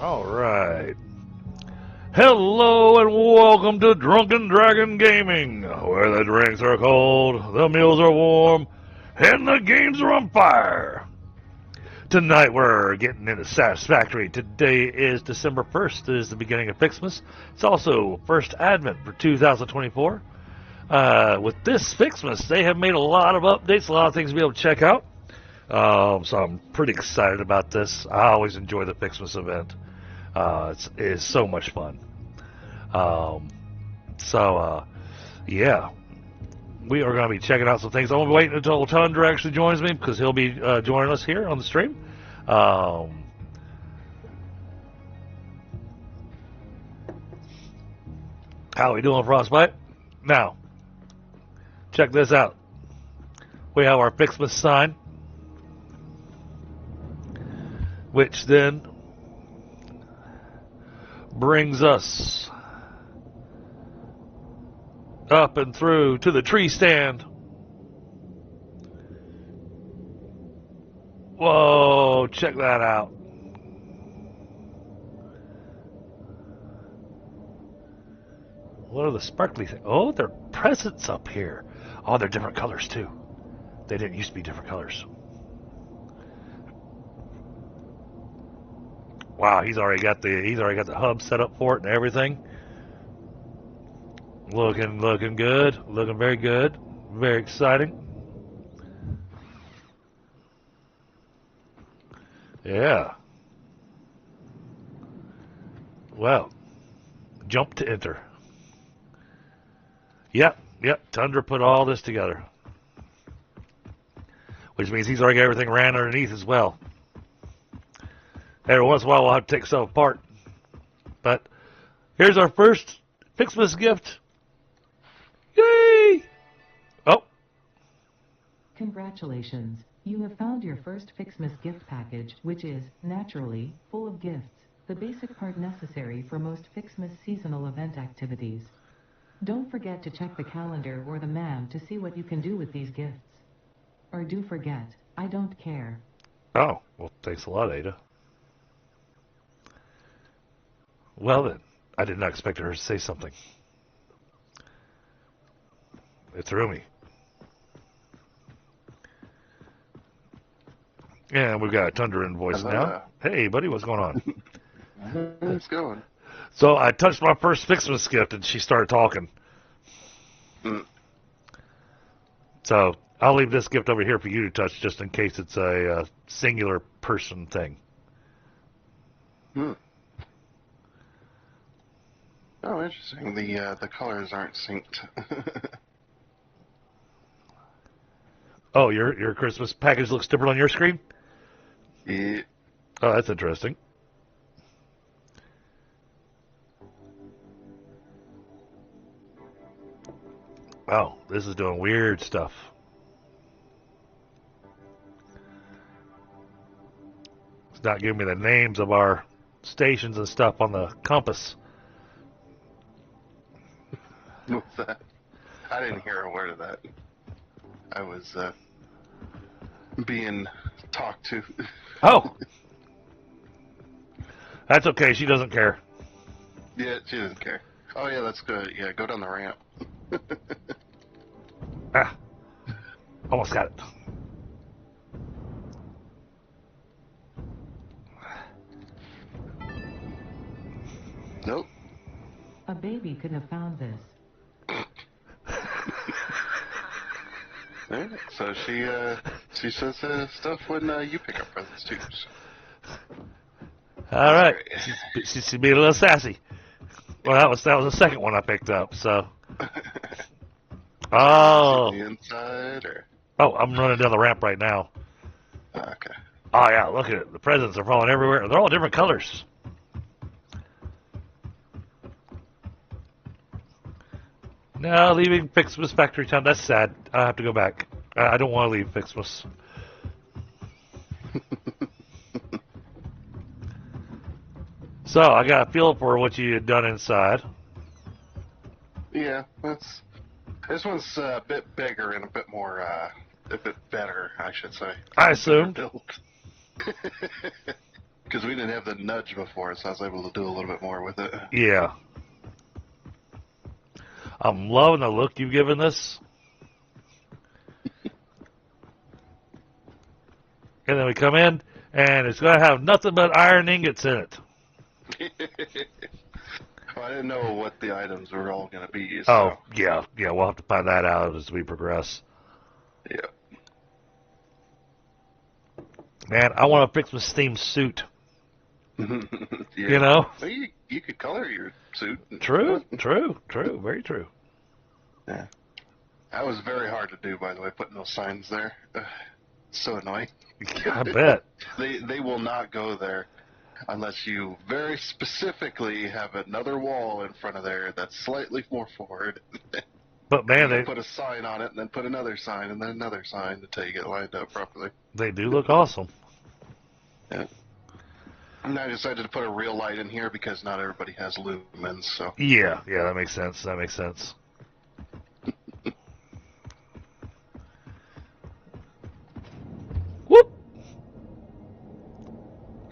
Alright. Hello and welcome to Drunken Dragon Gaming, where the drinks are cold, the meals are warm, and the games are on fire. Tonight we're getting into Satisfactory. Today is December 1st. It is the beginning of Ficsmas. It's also first Advent for 2024. With this Ficsmas, they have made a lot of updates, a lot of things to be able to check out. So I'm pretty excited about this. I always enjoy the Ficsmas event. It is so much fun. Yeah. We are going to be checking out some things. I'm going to be waiting until Tundra actually joins me because he'll be joining us here on the stream. How are we doing, Frostbite? Now, check this out. We have our Ficsmas sign, which then brings us up and through to the tree stand. Whoa, check that out. What are the sparkly things? Oh, they're presents up here. Oh, they're different colors too. They didn't used to be different colors. Wow, he's already got the hub set up for it and everything. Looking good. Looking very good. Very exciting. Yeah. Well, jump to enter. Yep. Tundra put all this together. Which means he's already got everything ran underneath as well. Every once in a while we'll have to take stuff apart. But here's our first Ficsmas gift. Yay! Oh. Congratulations. You have found your first Ficsmas gift package, which is, naturally, full of gifts, the basic part necessary for most Ficsmas seasonal event activities. Don't forget to check the calendar or the map to see what you can do with these gifts. Or do forget, I don't care. Oh, well, thanks a lot, Ada. Well then, I did not expect her to say something. It threw me. And we've got a Tundra invoice now. Hey, buddy, what's going on? It's going. So I touched my first Ficsmas gift, and she started talking. So I'll leave this gift over here for you to touch, just in case it's a singular person thing. Oh, interesting. The colors aren't synced. Oh, your Christmas package looks different on your screen? Yeah. Oh, that's interesting. Oh, this is doing weird stuff. It's not giving me the names of our stations and stuff on the compass. What's that? I didn't hear a word of that. I was being talked to. Oh! That's okay, she doesn't care. Yeah, she doesn't care. Oh, yeah, that's good. Yeah, go down the ramp. Almost got it. Nope. A baby could have found this. Right. So she says stuff when you pick up presents too. All right, she's being a little sassy. Well, that was the second one I picked up. So, oh, The inside or I'm running down the ramp right now. okay. Oh yeah, look at it. The presents are falling everywhere. They're all different colors. No, leaving Ficsmas Factory Town. That's sad. I have to go back. I don't want to leave Ficsmas. So, I got a feel for what you had done inside. Yeah, this one's a bit bigger and a bit more, a bit better, I should say. I assumed. Built. Because we didn't have the nudge before, so I was able to do a little bit more with it. Yeah. I'm loving the look you've given this. And then we come in, and it's going to have nothing but iron ingots in it. Well, I didn't know what the items were all going to be. So. Oh, yeah, we'll have to find that out as we progress. Yeah. Man, I want to fix my steam suit. Yeah. You know? Well, you could color your suit. True, very true. Yeah. That was very hard to do, by the way, putting those signs there. So annoying. I bet. They will not go there unless you very specifically have another wall in front of there that's slightly more forward. But man, they put a sign on it and then put another sign and then another sign until you get lined up properly. They do look awesome. Yeah. And I decided to put a real light in here because not everybody has lumens, so. Yeah, that makes sense. Whoop!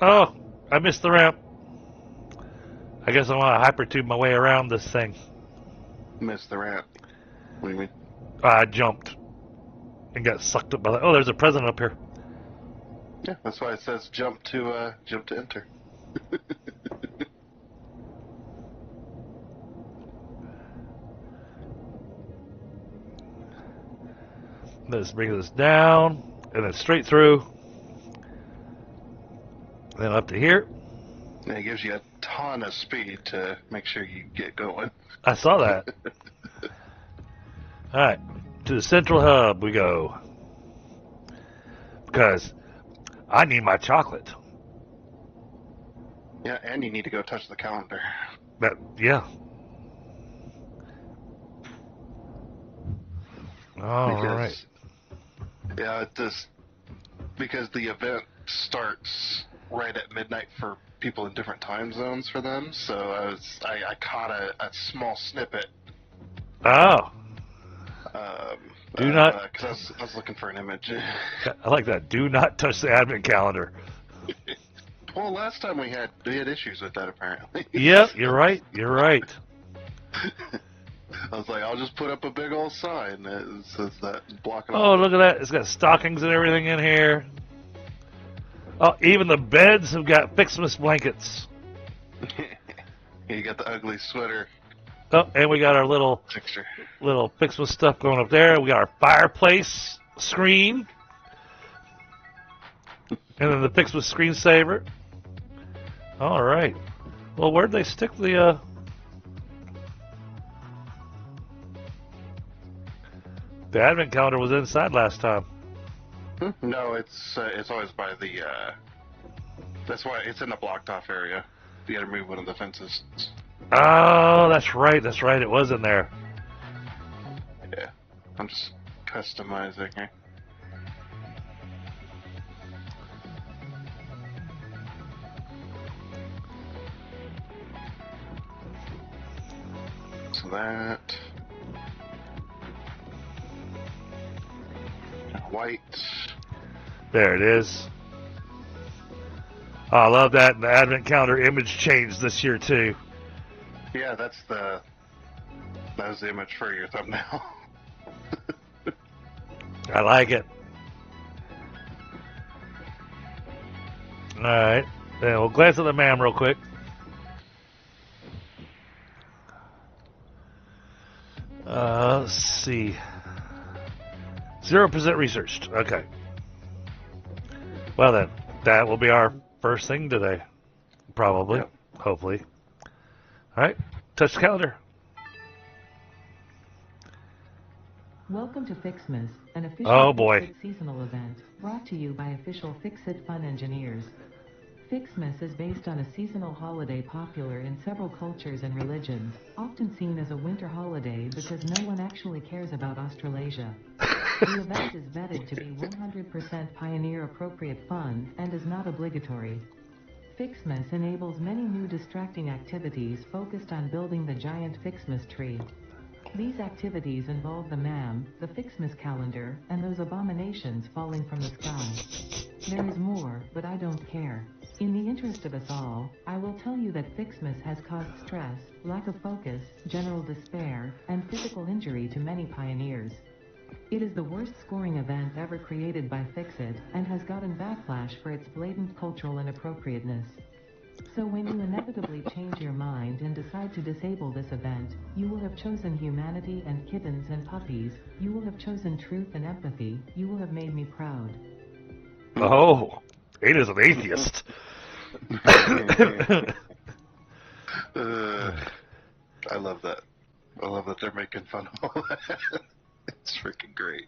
Oh, I missed the ramp. I guess I want to hypertube my way around this thing. Missed the ramp. What do you mean? I jumped and got sucked up by that. Oh, there's a present up here. Yeah, that's why it says jump to enter. Let's bring this down and then straight through. Then up to here. And it gives you a ton of speed to make sure you get going. I saw that. All right, to the central hub we go. Because I need my chocolate. Yeah, and you need to go touch the calendar. Yeah. All right. Yeah, it just because the event starts right at midnight for people in different time zones for them. So I caught a small snippet. Oh. Do not. Because I was looking for an image. I like that. Do not touch the advent calendar. Well, last time we had issues with that apparently. Yep, you're right. I was like, I'll just put up a big old sign that says that blocking. Oh, look at that! It's got stockings and everything in here. Oh, even the beds have got Ficsmas blankets. You got the ugly sweater. Oh, and we got our little Ficsmas stuff going up there. We got our fireplace screen. And then the Ficsmas screensaver. All right. Well, where'd they stick the... The advent calendar was inside last time. No, it's always by the... that's why it's in the blocked off area. You gotta move one of the fences. Oh, that's right. It was in there. Yeah. I'm just customizing here. So that... White. There it is. Oh, I love that. The advent calendar image changed this year, too. Yeah, that was the image for your thumbnail. I like it. All right. Then we'll glance at the MAM real quick. Let's see. 0% researched. Okay. Well then, that will be our first thing today. Probably. Yep. Hopefully. Alright. Touch the calendar. Welcome to Ficsmas, an official Fix-It seasonal event brought to you by official Fix-It Fun engineers. Ficsmas is based on a seasonal holiday popular in several cultures and religions, often seen as a winter holiday because no one actually cares about Australasia. The event is vetted to be 100% pioneer-appropriate fun and is not obligatory. Ficsmas enables many new distracting activities focused on building the giant Ficsmas tree. These activities involve the MAM, the Ficsmas calendar, and those abominations falling from the sky. There is more, but I don't care. In the interest of us all, I will tell you that Ficsmas has caused stress, lack of focus, general despair, and physical injury to many pioneers. It is the worst scoring event ever created by Fixit, and has gotten backlash for its blatant cultural inappropriateness. So when you inevitably change your mind and decide to disable this event, you will have chosen humanity and kittens and puppies, you will have chosen truth and empathy, you will have made me proud. Oh, Ada's an atheist. I love that. I love that they're making fun of all that. It's freaking great.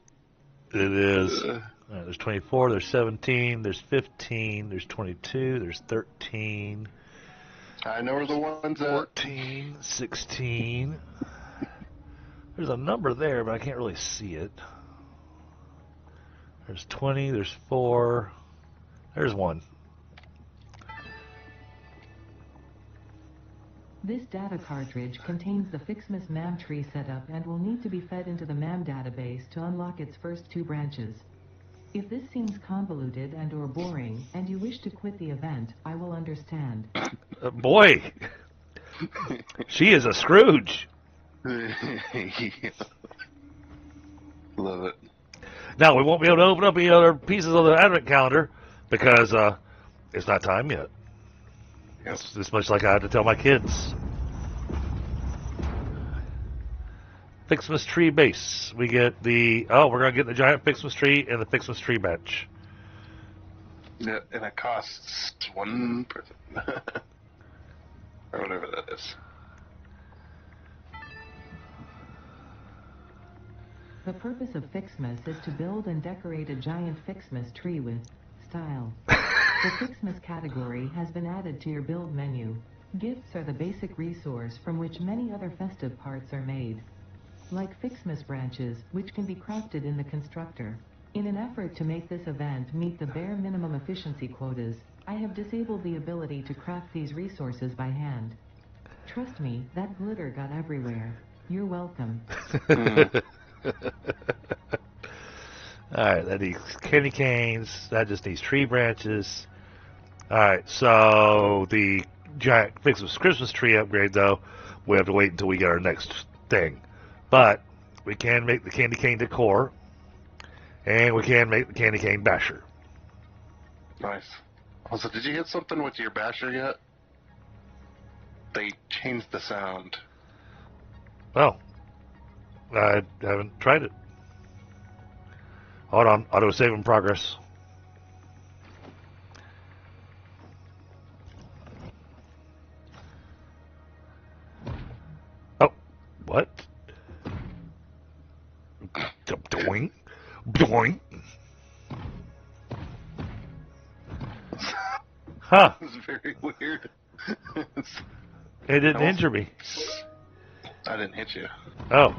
It is. There's 24, there's 17, there's 15, there's 22, there's 13. I know where the ones at. 14, 16. There's a number there, but I can't really see it. There's 20, there's 4. There's 1. This data cartridge contains the Ficsmas MAM tree setup and will need to be fed into the MAM database to unlock its first 2 branches. If this seems convoluted and or boring, and you wish to quit the event, I will understand. Boy, she is a Scrooge. Love it. Now, we won't be able to open up any other pieces of the Advent calendar because it's not time yet. Yep. It's much like I had to tell my kids. Ficsmas tree base. We get we're going to get the giant Ficsmas tree and the Ficsmas tree bench. Yeah, and it costs 1 person. Or whatever that is. The purpose of Ficsmas is to build and decorate a giant Ficsmas tree with style. The Ficsmas category has been added to your build menu. Gifts are the basic resource from which many other festive parts are made. Like Ficsmas branches, which can be crafted in the constructor. In an effort to make this event meet the bare minimum efficiency quotas, I have disabled the ability to craft these resources by hand. Trust me, that glitter got everywhere. You're welcome. Alright, that needs candy canes. That just needs tree branches. Alright, so the giant Ficsmas Christmas tree upgrade, though, we have to wait until we get our next thing. But we can make the candy cane decor, and we can make the candy cane basher. Nice. Also, did you get something with your basher yet? They changed the sound. Oh, I haven't tried it. Hold on, auto save in progress. Oh, what? Doink, doink. Huh? It's very weird. It didn't injure me. I didn't hit you. Oh,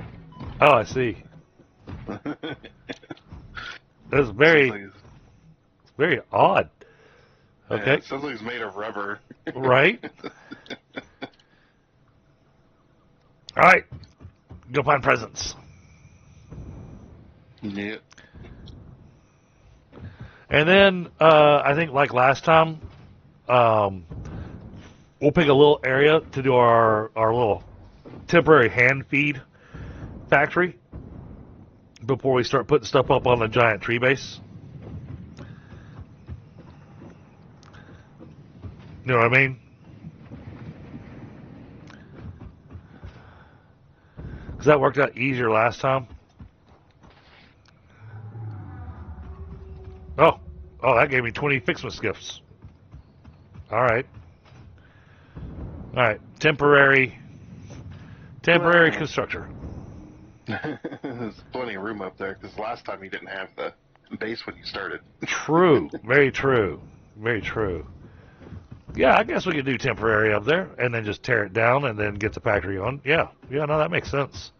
I see. That's very odd. Okay. Yeah, it sounds like it's made of rubber. Right? All right. Go find presents. Yeah. And then I think like last time, we'll pick a little area to do our little temporary hand feed factory before we start putting stuff up on the giant tree base. You know what I mean? Because that worked out easier last time. Oh, that gave me 20 Ficsmas gifts. All right. Temporary constructor. There's plenty of room up there, because last time you didn't have the base when you started. True. Very true. Very true. Yeah, I guess we could do temporary up there, and then just tear it down, and then get the factory on. Yeah, no, that makes sense.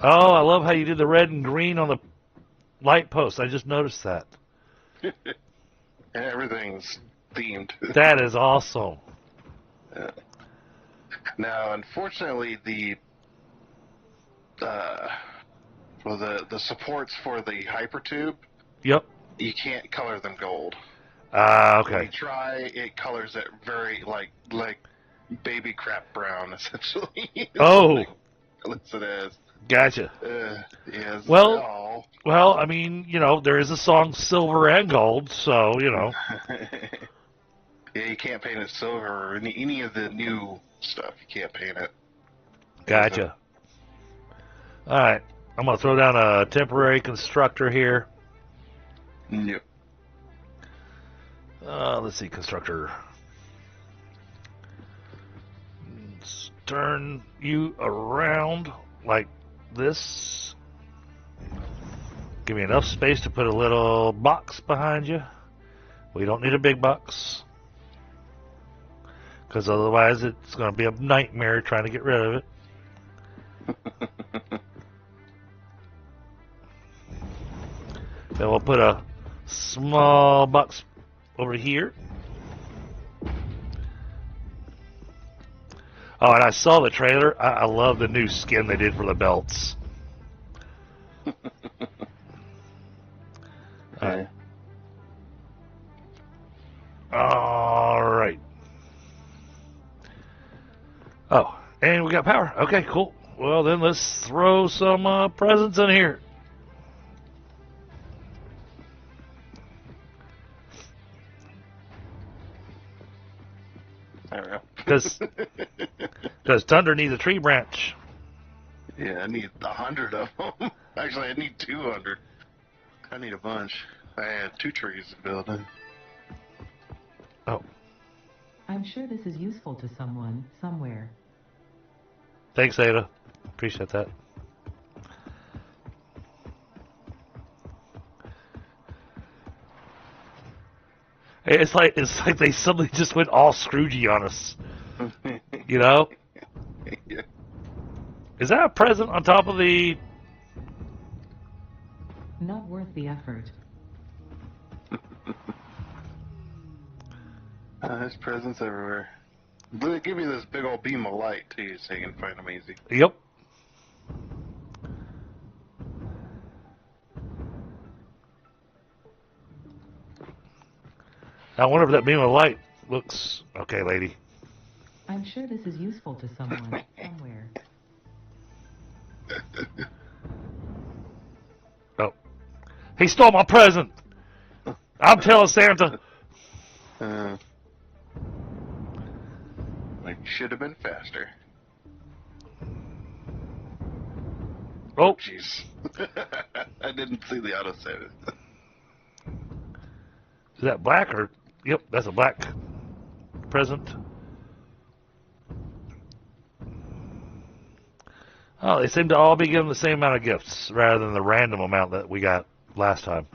Oh, I love how you did the red and green on the light post. I just noticed that. And everything's themed. That is awesome. Yeah. Now, unfortunately, the supports for the hypertube, Yep. you can't color them gold. Ah, When okay. you try, it colors it very like baby crap brown, essentially. Oh, That's what it is. gotcha. Yes. Well, Oh. well, I mean, there is a song Silver and Gold, so, Yeah, you can't paint it silver or any of the new stuff. You can't paint it. Gotcha. All right. I'm going to throw down a temporary constructor here. Yep. Let's see, constructor. Let's turn you around like this. Give me enough space to put a little box behind you. We don't need a big box, because otherwise it's going to be a nightmare trying to get rid of it. Then we'll put a small box over here. Oh, and I saw the trailer. I love the new skin they did for the belts. Okay. All right. Oh, and we got power. Okay, cool. Well, then let's throw some presents in here. I don't know. Because Thunder needs a tree branch. Yeah, I need 100 of them. Actually, I need 200. I need a bunch. I had 2 trees to build in. Oh, I'm sure this is useful to someone, somewhere. thanks, Ada. Appreciate that. It's like they suddenly just went all Scroogey on us. You know? Yeah. Is that a present on top of the... Not worth the effort. There's presents everywhere. They give you this big old beam of light, too, so you can find them easy. Yep. I wonder if that beam of light looks... Okay, lady. I'm sure this is useful to someone, somewhere. Oh. He stole my present! I'm telling Santa. Like, should have been faster. Oh. Jeez. I didn't see the autosave. Is that black or... Yep, that's a black present. Oh, they seem to all be given the same amount of gifts rather than the random amount that we got last time.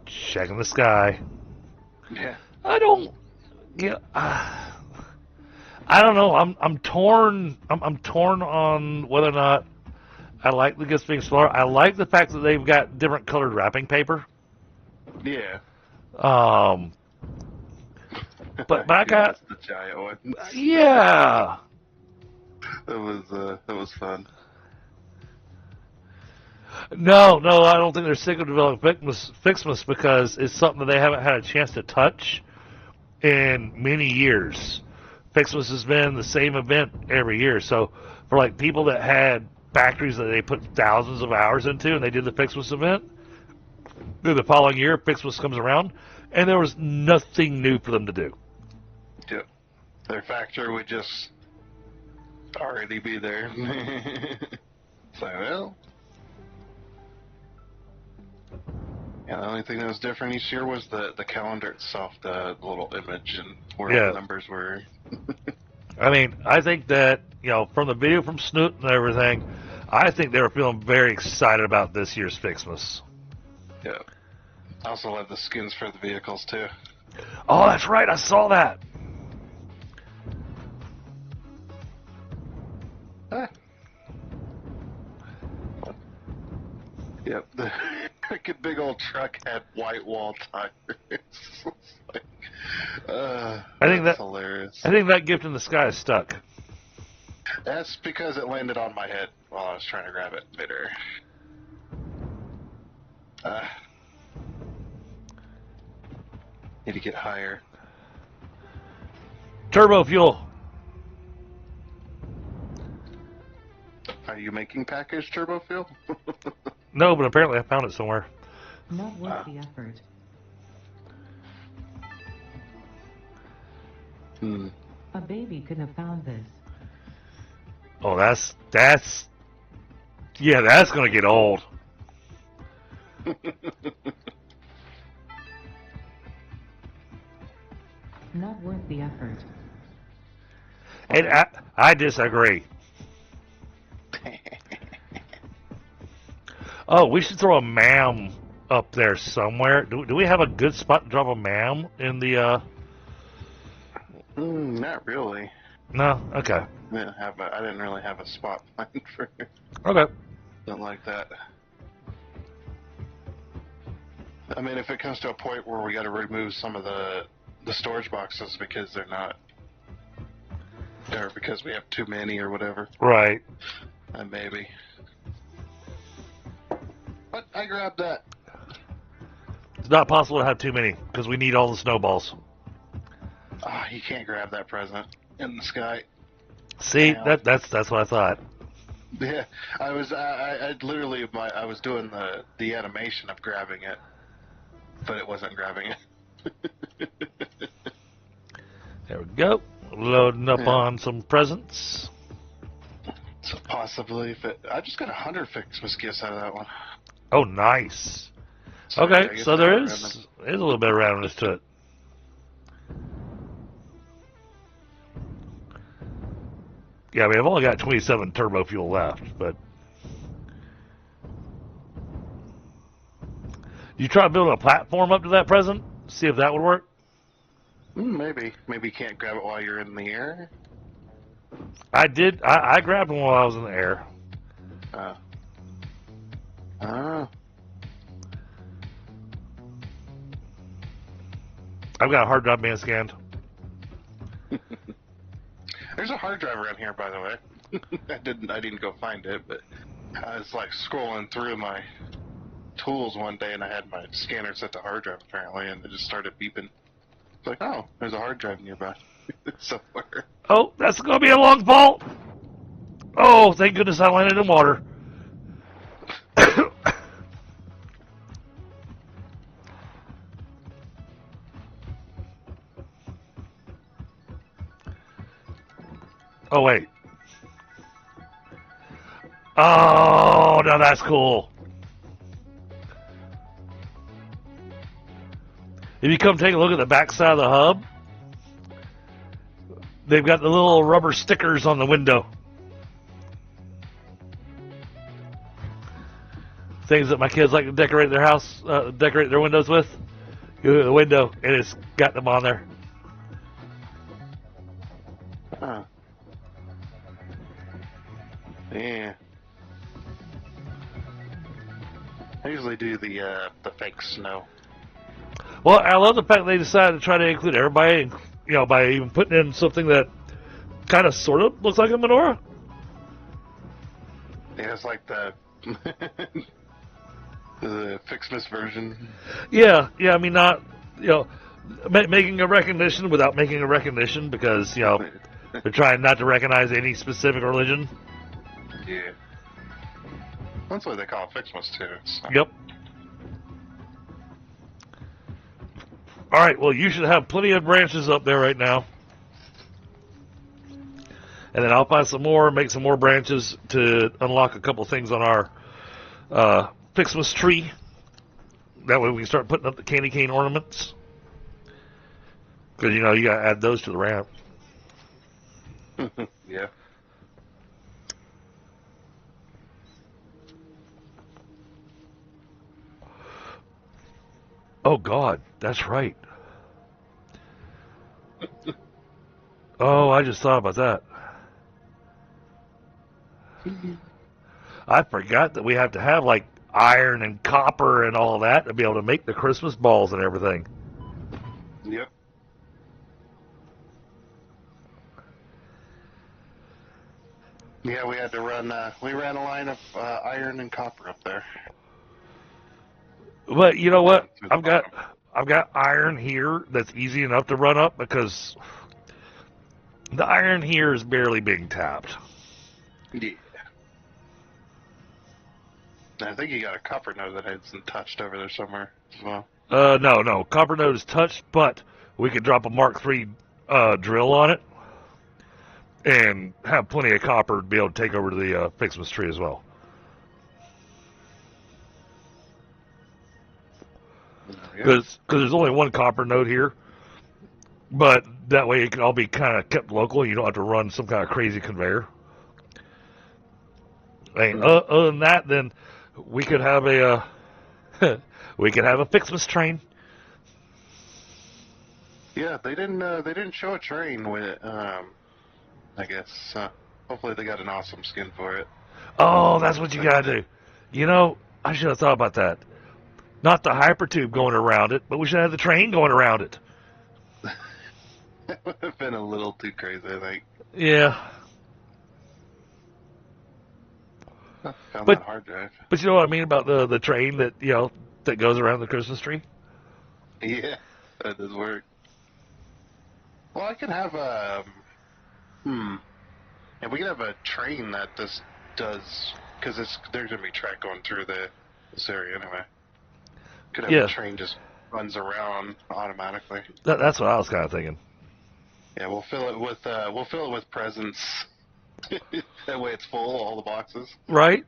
Checking the sky. Yeah. I don't know. I'm torn. I'm torn on whether or not I like the gifts being smaller. I like the fact that they've got different colored wrapping paper. Yeah. But I got the giant one. yeah. That was fun. No, I don't think they're sick of developing Ficsmas because it's something that they haven't had a chance to touch in many years. Ficsmas has been the same event every year. So for like people that had factories that they put thousands of hours into and they did the Ficsmas event, then the following year Ficsmas comes around and there was nothing new for them to do. Yep. Their factory would just already be there. So, well. Yeah, the only thing that was different each year was the calendar itself, the little image and where all the numbers were. I mean, I think that, from the video from Snoot and everything, I think they were feeling very excited about this year's Ficsmas. Yeah. I also love the skins for the vehicles, too. Oh, that's right. I saw that. Ah. Yep, the freaking big old truck had white wall tires. Like, that's hilarious. I think that gift in the sky is stuck. That's because it landed on my head while I was trying to grab it midair. Need to get higher. Turbo fuel. Are you making packaged turbo fuel? No, but apparently I found it somewhere. Not worth the effort. A baby could have found this. Oh, that's yeah, that's gonna get old. Not worth the effort. And I disagree. Oh, we should throw a mam up there somewhere. Do we have a good spot to drop a mam in the? Not really. No. Okay. I didn't really have a spot planned for Okay. something like that. I mean, if it comes to a point where we got to remove some of the storage boxes because they're not, or because we have too many or whatever, Right. Maybe. But I grabbed that. It's not possible to have too many because we need all the snowballs. You can't grab that present in the sky. See, Damn. that's what I thought. Yeah, I was I was doing the animation of grabbing it, but it wasn't grabbing it. There we go. Loading up on some presents. So possibly, I just got 100 Ficsmas gifts out of that one. Oh, nice. So Okay, so there is a little bit of randomness to it. Yeah, I mean, I've only got 27 turbo fuel left, but you try building a platform up to that present, see if that would work. Maybe you can't grab it while you're in the air. I did. I grabbed one while I was in the air. I've got a hard drive being scanned. There's a hard drive around here, by the way. I didn't go find it, but I was like scrolling through my tools one day, and I had my scanner set to hard drive apparently, and it just started beeping. It's like, oh, there's a hard drive nearby somewhere. Oh, that's gonna be a long fall. Oh, thank goodness I landed in water. Oh, wait. Oh, now that's cool. If you come take a look at the back side of the hub, they've got the little rubber stickers on the window. Things that my kids like to decorate their house, decorate their windows with. You look at the window, and it's got them on there. Huh. Yeah. I usually do the fake snow. Well, I love the fact they decided to try to include everybody, you know, by even putting in something that kind of sort of looks like a menorah. Yeah, it's like the the Ficsmas version. Yeah, I mean, not, you know, making a recognition without making a recognition because, you know, they're trying not to recognize any specific religion. Yeah. That's what they call it Ficsmas, too. So. Yep. All right, well, you should have plenty of branches up there right now. And then I'll find some more, make some more branches to unlock a couple things on our Ficsmas tree. That way we can start putting up the candy cane ornaments. Because, you know, you got to add those to the ramp. Yeah. Oh, God, that's right. Oh, I just thought about that. I forgot that we have to have like iron and copper and all that to be able to make the Christmas balls and everything. Yep. Yeah, we had to run. We ran a line of iron and copper up there. But you know what? Through the I've got iron here that's easy enough to run up because the iron here is barely being tapped. Yeah. I think you got a copper node that hasn't touched over there somewhere as well. No. Copper node is touched, but we could drop a Mark III drill on it and have plenty of copper to be able to take over to the Ficsmas tree as well. Because there's only one copper node here, but that way it can all be kind of kept local. You don't have to run some kind of crazy conveyor. And other than that, then we could have a Ficsmas train. Yeah, they didn't show a train with I guess hopefully they got an awesome skin for it. Oh, that's what you gotta do. You know, I should have thought about that. Not the hypertube going around it, but we should have the train going around it. That would have been a little too crazy, I think. Yeah. Found But- that hard drive. But you know what I mean about the train that, you know, that goes around the Christmas tree? Yeah, that does work. Well, I could have and we could have a train that just does, because there's gonna be track going through this area anyway. Could have a train just runs around automatically. That's what I was kind of thinking. Yeah, we'll fill it with presents. That way it's full, all the boxes. Right?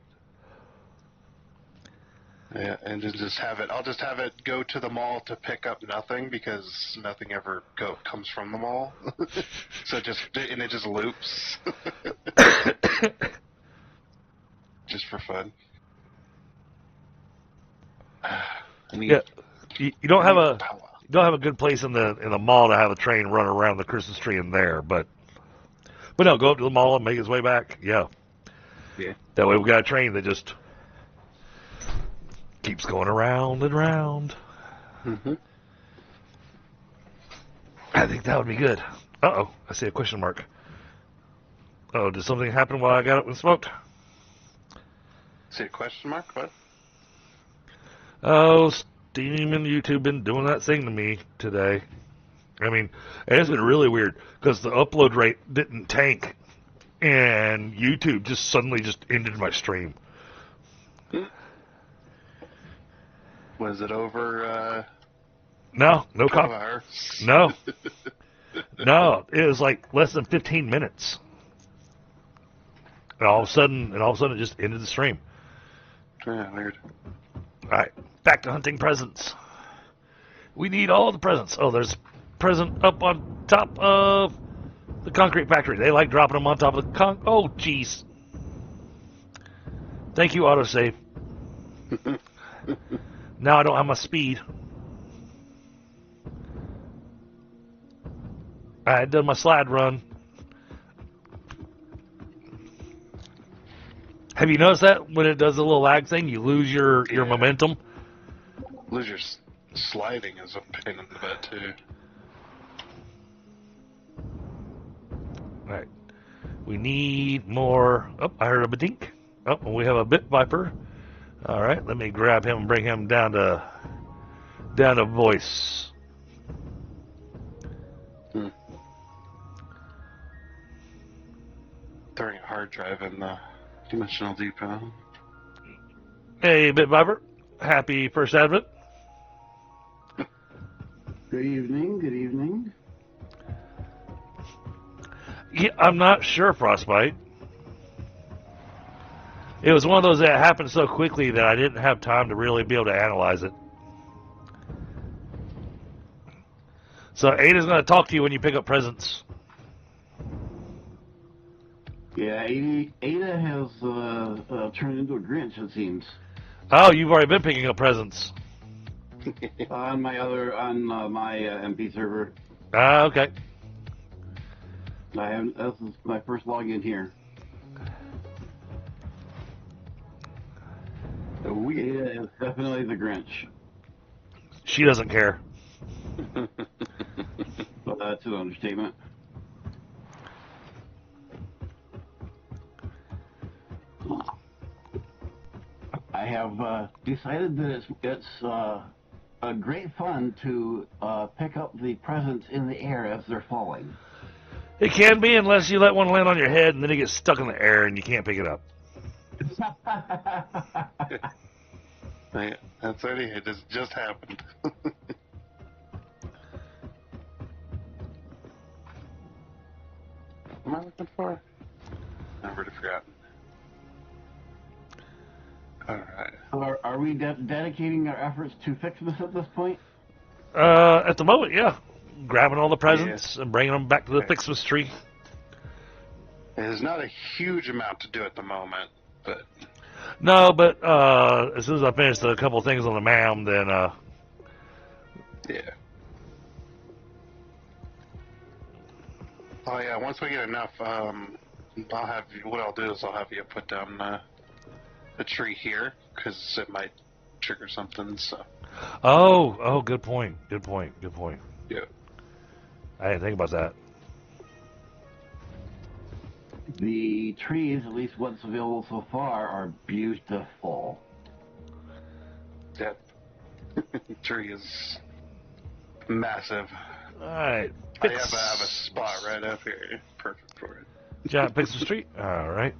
Yeah, and just have it. I'll just have it go to the mall to pick up nothing because nothing ever comes from the mall. So it just loops. Just for fun. Yeah. You don't have a good place in the mall to have a train run around the Christmas tree in there, but no, go up to the mall and make his way back. Yeah. Yeah. That way we got a train that just keeps going around and round. Mm-hmm. I think that would be good. Uh-oh, I see a question mark. Oh, did something happen while I got up and smoked? See a question mark? What? Oh, Steam and YouTube been doing that thing to me today. I mean, it's been really weird because the upload rate didn't tank, and YouTube just suddenly just ended my stream. Was it over? No 12 cop. hours? No, no, it was like less than 15 minutes, and all of a sudden it just ended the stream. Yeah, weird. All right, back to hunting presents. We need all the presents. Oh, there's a present up on top of the concrete factory. They like dropping them on top of the Oh, jeez. Thank you, autosave. Now I don't have my speed. I had done my slide run. Have you noticed that when it does the little lag thing, you lose your momentum? Lose your sliding is a pain in the butt too. All right. We need more. Oh, I heard a badink. Oh, we have a bit viper. All right, let me grab him and bring him down to voice. Throwing a hard drive in the dimensional depot. Hey, bit viper. Happy first Advent. Good evening, good evening. Yeah, I'm not sure, Frostbite. It was one of those that happened so quickly that I didn't have time to really be able to analyze it. So Ada's going to talk to you when you pick up presents. Yeah, Ada has turned into a Grinch, it seems. Oh, you've already been picking up presents. On my MP server. Ah, okay. This is my first login here. Ada is definitely the Grinch. She doesn't care. But that's an understatement. I have decided that it's a great fun to pick up the presents in the air as they're falling. It can be unless you let one land on your head and then it gets stuck in the air and you can't pick it up. That's already it. Just happened. What am I looking for? I've already forgotten. Alright. Are we dedicating our efforts to Ficsmas at this point? At the moment, yeah. Grabbing all the presents and bringing them back to the Ficsmas tree. There's not a huge amount to do at the moment, but... No, but as soon as I finish a couple things on the MAM, then... Yeah. Oh yeah, once we get enough, what I'll do is I'll have you put down the tree here, because it might trigger something, so... Oh, good point. Good point. Yeah. I didn't think about that. The trees, at least what's available so far, are beautiful. That tree is massive. Alright. I have a spot right up here. Perfect for it. Giant Pixel Street. Alright.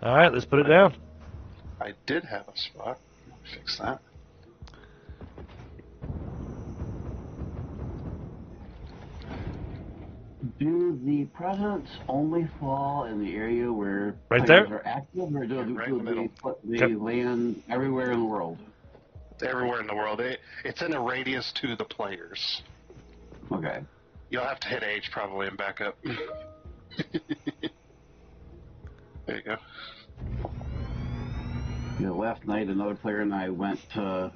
Alright, let's put it down. I did have a spot. Fix that. Do the presents only fall in the area where Right players there? are active, or do Right in the middle. they land everywhere in the world? Everywhere in the world. It's in a radius to the players. Okay. You'll have to hit H probably and back up. There you go. You know, last night another player and I went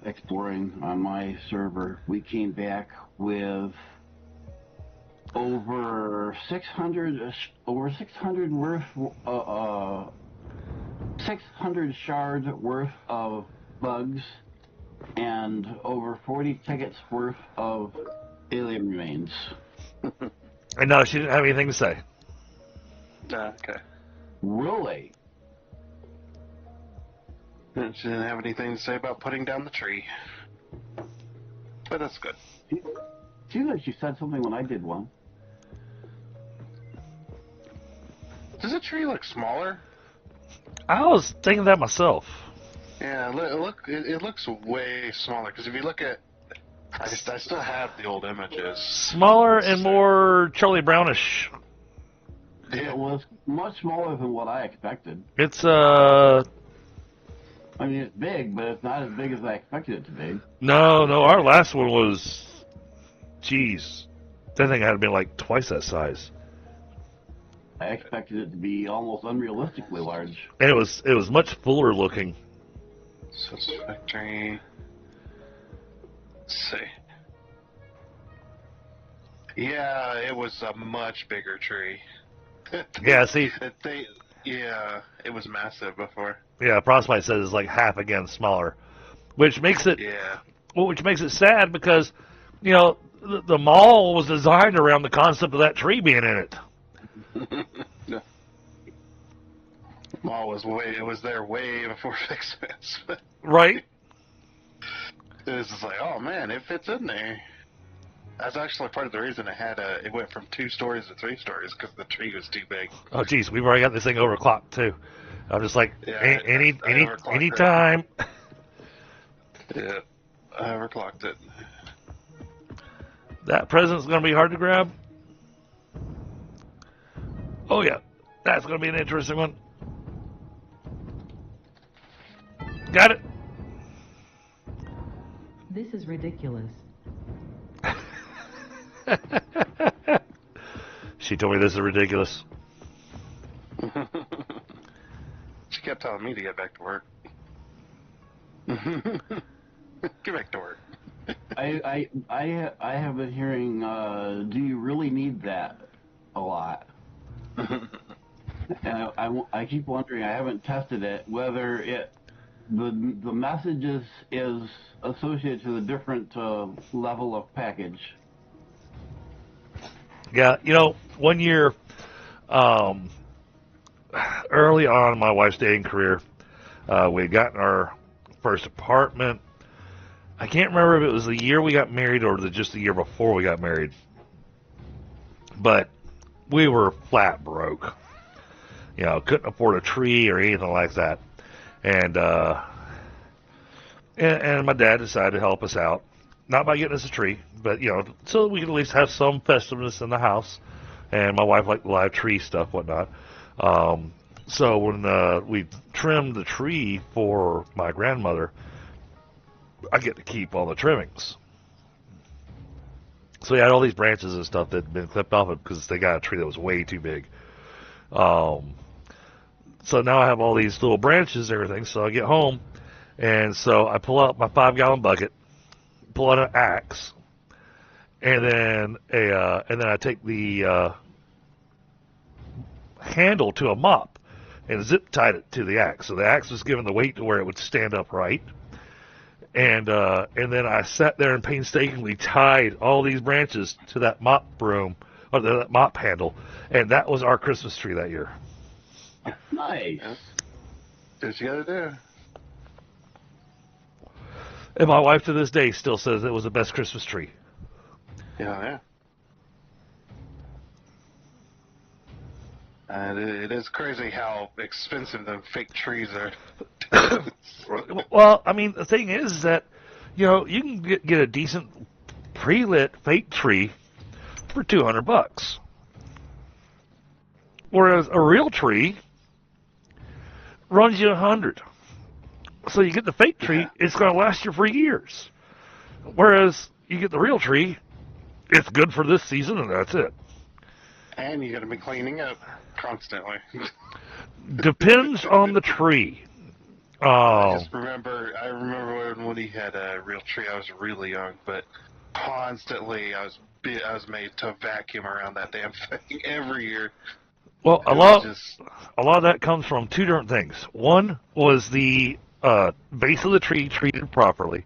exploring on my server. We came back with over 600 worth 600 shards worth of bugs and over 40 tickets worth of alien remains. And no, she didn't have anything to say. Okay. Really? And she didn't have anything to say about putting down the tree. But that's good. Seems like she said something when I did one. Does the tree look smaller? I was thinking that myself. Yeah, it looks way smaller. Because if you look at, I still have the old images. Smaller and more Charlie Brownish. It was much smaller than what I expected. It's I mean, it's big, but it's not as big as I expected it to be. No, our last one was, geez, that thing had to be like twice that size. I expected it to be almost unrealistically large. And it was much fuller looking. Satisfactory. Let's see. Yeah, it was a much bigger tree. Yeah, see. It was massive before. Yeah, Frostbite says it's like half again smaller, which makes it sad because, you know, the mall was designed around the concept of that tree being in it. Mall was there way before Ficsmas. Right? It was just like, oh man, it fits in there. That's actually part of the reason it went from 2 stories to 3 stories, because the tree was too big. Oh, geez, we've already got this thing overclocked too. I'm just like, Yeah, any time. Yeah, I overclocked it. That present's going to be hard to grab. Oh, yeah. That's going to be an interesting one. Got it. This is ridiculous. She told me this is ridiculous. She kept telling me to get back to work. Get back to work. I have been hearing, do you really need that? a lot. And I keep wondering, I haven't tested it, whether the message is associated to the different level of package. Yeah, one year, early on in my wife's dating career, we had gotten our first apartment. I can't remember if it was the year we got married or just the year before we got married. But we were flat broke. Couldn't afford a tree or anything like that. And my dad decided to help us out. Not by getting us a tree, but, so that we could at least have some festiveness in the house. And my wife liked live tree stuff, whatnot. So when we trimmed the tree for my grandmother, I get to keep all the trimmings. So he had all these branches and stuff that had been clipped off it because they got a tree that was way too big. So now I have all these little branches and everything. So I get home, and so I pull out my 5-gallon bucket, pull out an axe, and then I take the handle to a mop and zip tied it to the axe. So the axe was given the weight to where it would stand upright. And then I sat there and painstakingly tied all these branches to that mop broom, or that mop handle, and that was our Christmas tree that year. Nice. That's what you gotta do. And my wife to this day still says it was the best Christmas tree. Yeah. And it is crazy how expensive the fake trees are. Well, I mean, the thing is that, you can get a decent pre-lit fake tree for $200. Whereas a real tree runs you $100. So you get the fake tree, it's going to last you for years. Whereas you get the real tree, it's good for this season and that's it. And you got to be cleaning up constantly. Depends on the tree. I remember when Woody had a real tree. I was really young, but constantly I was made to vacuum around that damn thing every year. Well, a lot of that comes from two different things. One was the base of the tree treated properly.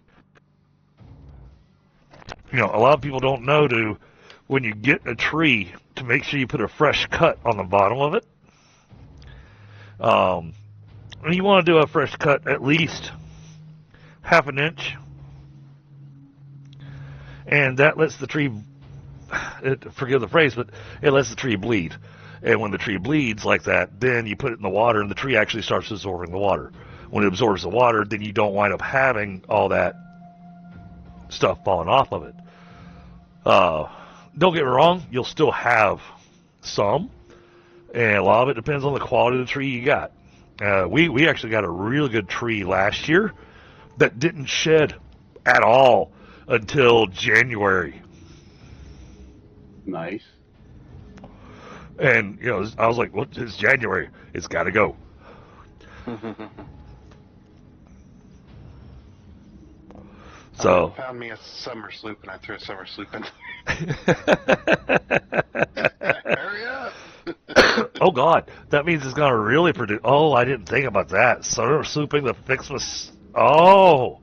A lot of people don't know when you get a tree, to make sure you put a fresh cut on the bottom of it. You want to do a fresh cut at least half an inch. And that lets the tree, forgive the phrase, but it lets the tree bleed. And when the tree bleeds like that, then you put it in the water and the tree actually starts absorbing the water. When it absorbs the water, then you don't wind up having all that stuff falling off of it. Don't get me wrong, you'll still have some, and a lot of it depends on the quality of the tree you got. We actually got a really good tree last year that didn't shed at all until January. Nice. And, I was like, what is January? It's got to go. So I found me a summer sloop and I threw a summer sloop in. Hurry up! Oh God, that means it's gonna really produce. Oh, I didn't think about that. Summer slooping the Ficsmas. Oh.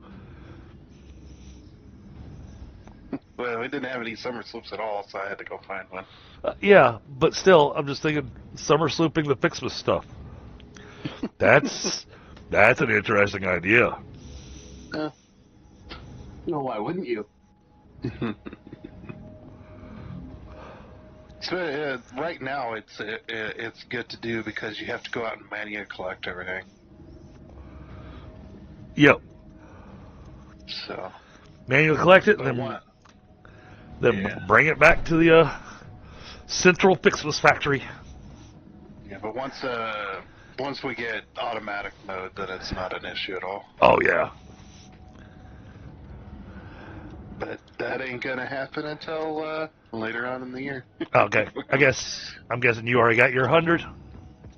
Well, we didn't have any summer sloops at all, so I had to go find one. Yeah, but still, I'm just thinking summer slooping the Ficsmas stuff. That's an interesting idea. No, why wouldn't you? So right now, it's good to do because you have to go out and manually collect everything. Yep. So Manually collect it and then bring it back to the central Ficsmas factory. Yeah, but once we get automatic mode, then it's not an issue at all. Oh yeah. But that ain't gonna happen until later on in the year. Okay. I'm guessing you already got your 100.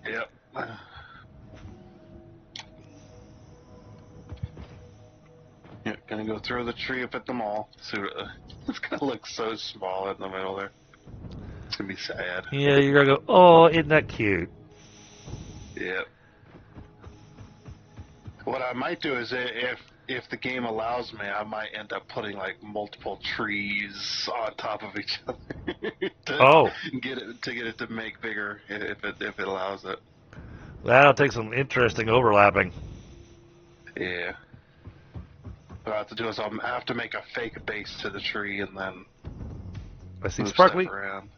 Yep. Yeah, gonna go throw the tree up at the mall. So it's gonna look so small in the middle there. It's gonna be sad. Yeah, you're gonna go, oh, isn't that cute? Yep. What I might do is if the game allows me, I might end up putting like multiple trees on top of each other Oh, to get it to make bigger if it allows it. that'll take some interesting overlapping. Yeah. What I have to do is I have to make a fake base to the tree and then I see move sparkly. stuff around.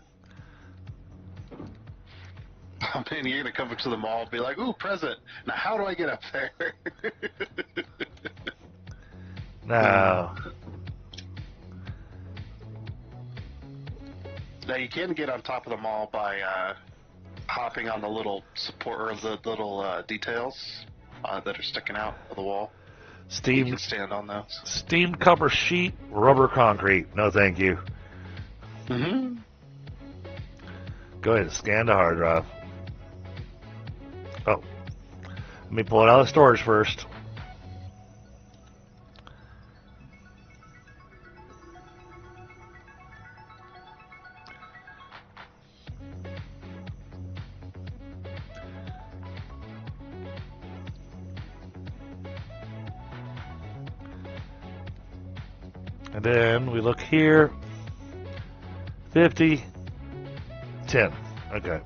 I mean, you're gonna come up to the mall and be like, "Ooh, present! Now, how do I get up there?" No. Now you can get on top of the mall by hopping on the little support or the little details that are sticking out of the wall. You can stand on those. Steamed copper sheet, rubber concrete. No, thank you. Mm-hmm. Go ahead and scan the hard drive. Oh, let me pull it out of storage first. And then we look here. 50, 10. Okay.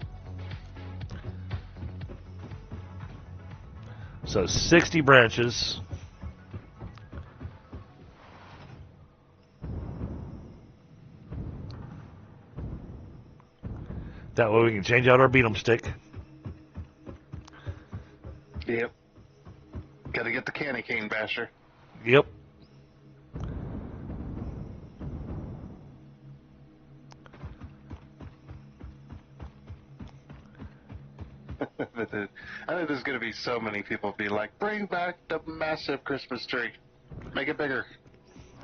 So 60 branches. That way we can change out our beat 'em stick. Yep. Gotta get the candy cane basher. Yep. I think there's gonna be so many people be like, "Bring back the massive Christmas tree, make it bigger."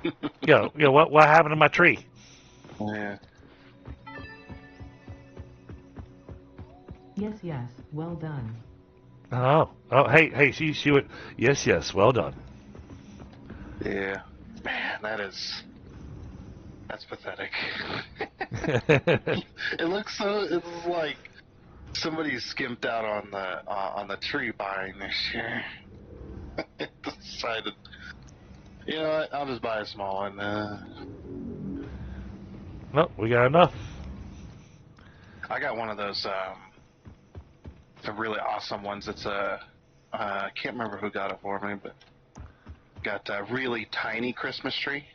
What happened to my tree? Yeah. Yes, yes, well done. Oh, hey, she went. Yes, well done. Yeah. Man, that's pathetic. It looks so. It's like somebody skimped out on the tree buying this year. Decided, you know what? I'll just buy a small one. Nope, we got enough. I got one of those the really awesome ones. It's I can't remember who got it for me, but got a really tiny Christmas tree,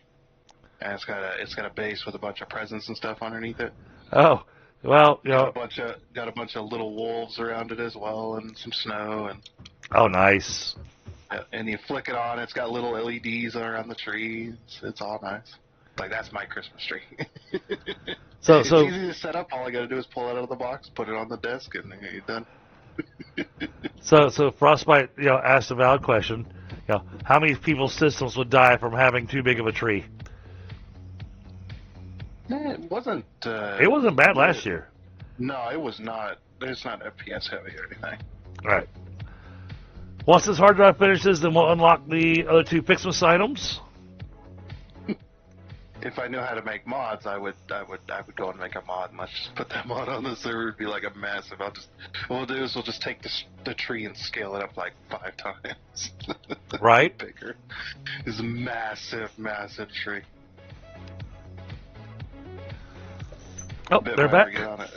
and it's got a base with a bunch of presents and stuff underneath it. Oh, well, got a bunch of little wolves around it as well, and some snow, Oh, nice. and you flick it on. It's got little LEDs around the tree. It's all nice. Like, that's my Christmas tree. So it's easy to set up. All I got to do is pull it out of the box, put it on the desk, and you're done. So Frostbite, asked a valid question. How many people's systems would die from having too big of a tree? It wasn't. It wasn't bad last year. No, it was not. It's not FPS heavy or anything. All right. Once this hard drive finishes, then we'll unlock the other two Ficsmas items. If I knew how to make mods, I would go and make a mod and let's just put that mod on the server. It'd be like a massive. What we'll do is we'll just take the tree and scale it up like 5 times. Right. Bigger. It's a massive tree. Oh, they're back. On it.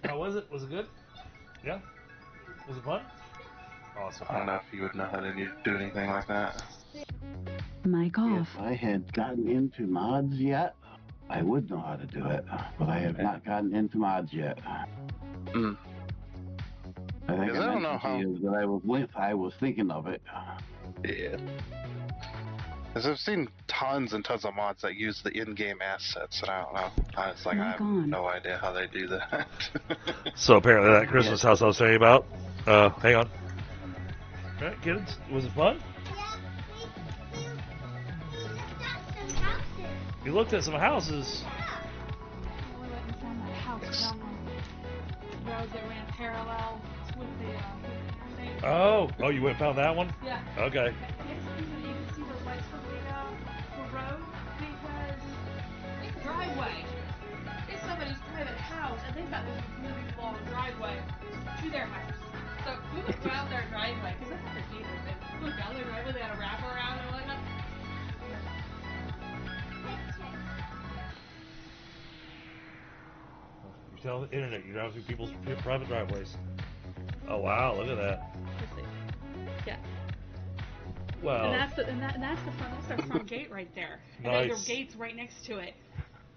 How was it? Was it good? Yeah. Was it fun? Awesome. I don't know if you would know how to do anything like that. Mic off. If I had gotten into mods yet, I would know how to do it, but I have not gotten into mods yet. Mm. I think I don't know how. That I was thinking of it. Yeah. Because I've seen tons and tons of mods that use the in-game assets, and I don't know. I have no idea how they do that. So apparently that Christmas house I was saying about. Hang on. All right, kids, was it fun? You looked at some houses. We went and found that house down the road that ran parallel with the interstate. Oh, you went and found that one? Yeah. Okay. It's, you can see the lights from the road because the driveway found there's a really long driveway to their house. So we would go out their driveway, because that's what their gate was. We would go out their driveway, they had a wraparound and whatnot. You're telling the internet, you're driving through people's private driveways. Oh wow, look at that. Yeah. Wow. And that's their front gate right there. And then their gate's right next to it.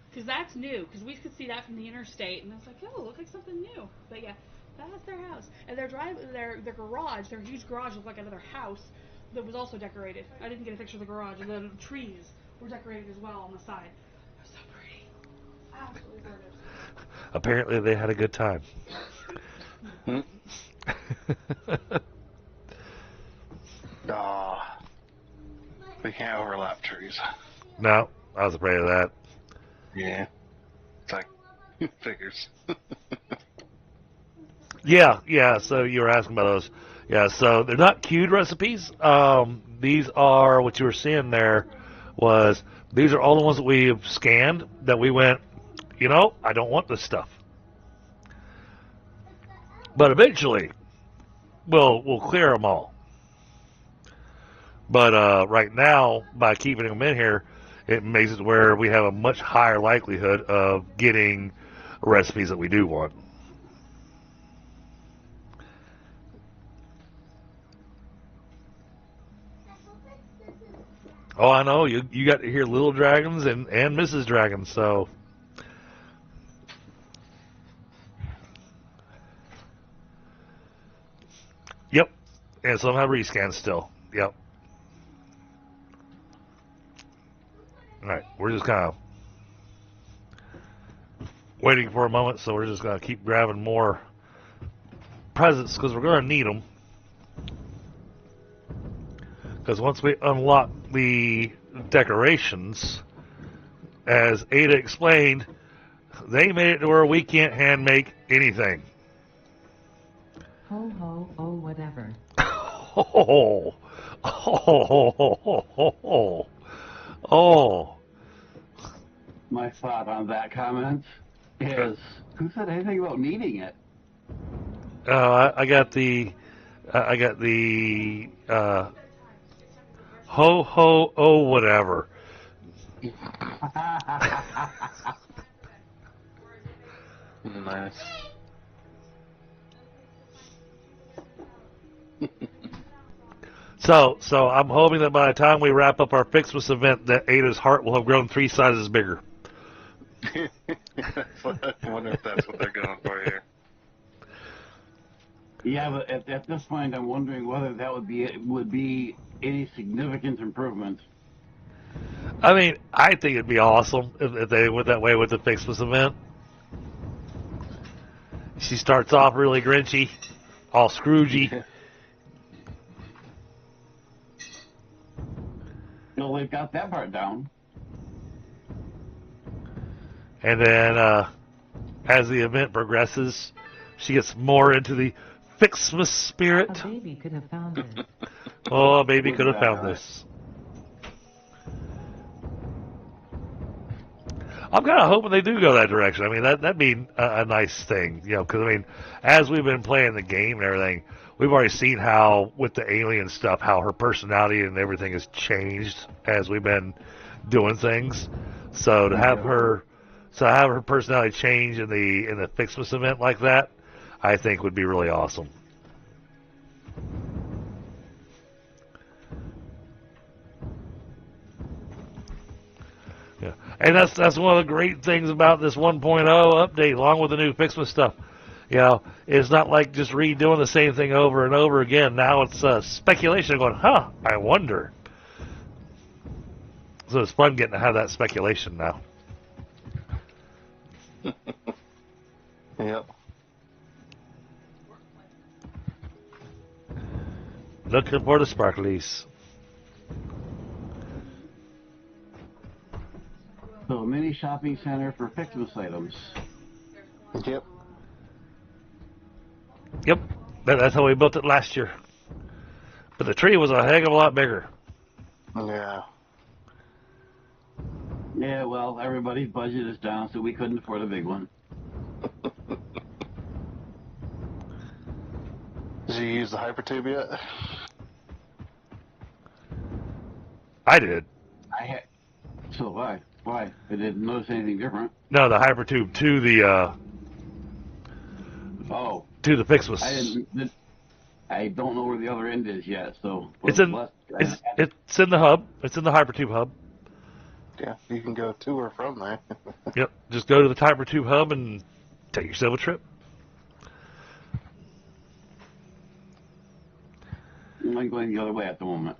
Because that's new. Because we could see that from the interstate, and I was like, oh, it looks like something new. But yeah, that's their house. And their garage, their huge garage looked like another house that was also decorated. I didn't get a picture of the garage, and the trees were decorated as well on the side. They're so pretty. Absolutely gorgeous. Apparently they had a good time. We can't overlap trees. No, I was afraid of that. Yeah. It's like, figures. Yeah, so you were asking about those. Yeah, so they're not queued recipes. These are, what you were seeing there these are all the ones that we've scanned that we went, I don't want this stuff. But eventually, we'll clear them all. But right now, by keeping them in here, it makes it where we have a much higher likelihood of getting recipes that we do want. Oh, I know. You got to hear Little Dragons and Mrs. Dragons, so. Yep. And some have rescans still. Yep. Alright, we're just kind of waiting for a moment, so we're just going to keep grabbing more presents because we're going to need them. Because once we unlock the decorations, as Ada explained, they made it to where we can't hand make anything. Ho ho oh whatever. Oh. My thought on that comment is, who said anything about needing it? I got the ho ho oh whatever. Nice. So I'm hoping that by the time we wrap up our Ficsmas event, that Ada's heart will have grown 3 sizes bigger. I wonder if that's what they're going for here. Yeah, but at this point, I'm wondering whether that would be any significant improvement. I mean, I think it'd be awesome if they went that way with the Ficsmas event. She starts off really grinchy, all Scroogey. Well, they've got that part down. And then, as the event progresses, she gets more into the Ficsmas spirit. A baby could have found it. Oh, a baby could have found this. I'm kind of hoping they do go that direction. I mean, that'd be a nice thing, because, I mean, as we've been playing the game and everything, we've already seen how, with the alien stuff, how her personality and everything has changed as we've been doing things. So to have her personality change in the Ficsmas event like that, I think would be really awesome. Yeah, and that's one of the great things about this 1.0 update, along with the new Ficsmas stuff. It's not like just redoing the same thing over and over again. Now it's speculation, going, I wonder. So it's fun getting to have that speculation now. Yep. Looking for the sparklies. So, a mini shopping center for Ficsmas items. Yep. Yep, that's how we built it last year. But the tree was a heck of a lot bigger. Yeah. Yeah, well, everybody's budget is down, so we couldn't afford a big one. you use the hypertube yet? I did. I had. So why? Why? I didn't notice anything different. No, the hypertube to the Oh, Ficsmas. I don't know where the other end is yet. So It's in the hub. It's in the hypertube hub. Yeah, you can go to or from there. Yep. Just go to the hypertube hub and take yourself a trip. I'm going the other way at the moment.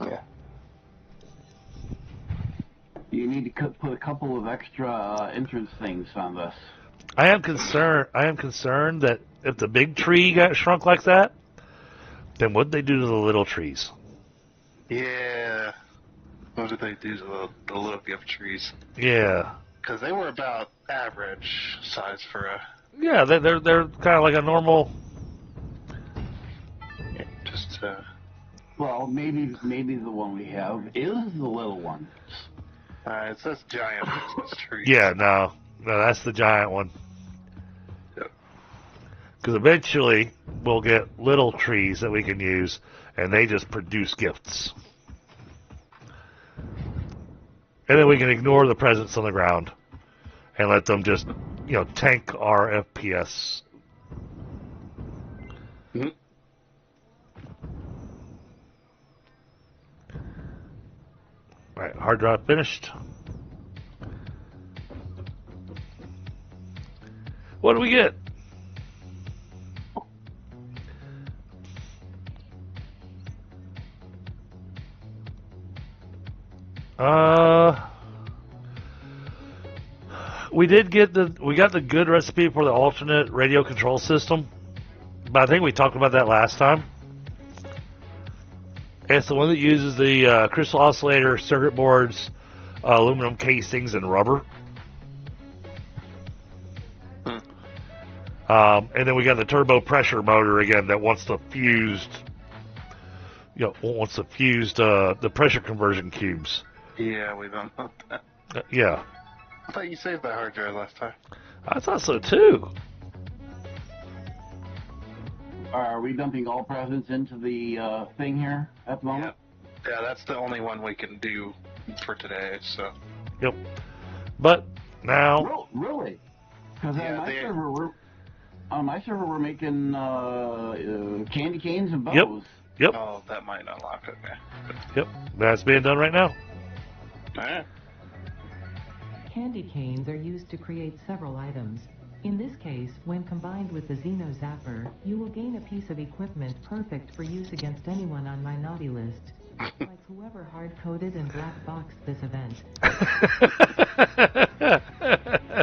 Yeah. You need to put a couple of extra entrance things on this. I am concerned that if the big tree got shrunk like that, then what did they do to the little trees? Yeah. What did they do to the little gift trees? Yeah. Because they were about average size for a... Yeah, they're kind of like a normal... Just, Well, maybe the one we have is the little one. it says giant Christmas tree. Yeah, no, that's the giant one. Yep. Because eventually we'll get little trees that we can use, and they just produce gifts. And then we can ignore the presents on the ground and let them just, tank our FPS. Mm-hmm. All right, hard drive finished. What do we get? We got the good recipe for the alternate radio control system, but I think we talked about that last time. It's the one that uses the crystal oscillator, circuit boards, aluminum casings, and rubber. And then we got the turbo pressure motor again that wants the fused, the pressure conversion cubes. Yeah, we don't want that. Yeah. I thought you saved that hard drive last time. I thought so too. Are we dumping all presents into the thing here at the moment? Yeah, that's the only one we can do for today, so... Yep. But now... Really? Because Yeah, on my server we're making candy canes and bows. Yep. Oh, that might unlock it, man. Yep. That's being done right now. Alright. Candy canes are used to create several items. In this case, when combined with the Xeno Zapper, you will gain a piece of equipment perfect for use against anyone on my naughty list. Like whoever hard-coded and black-boxed this event.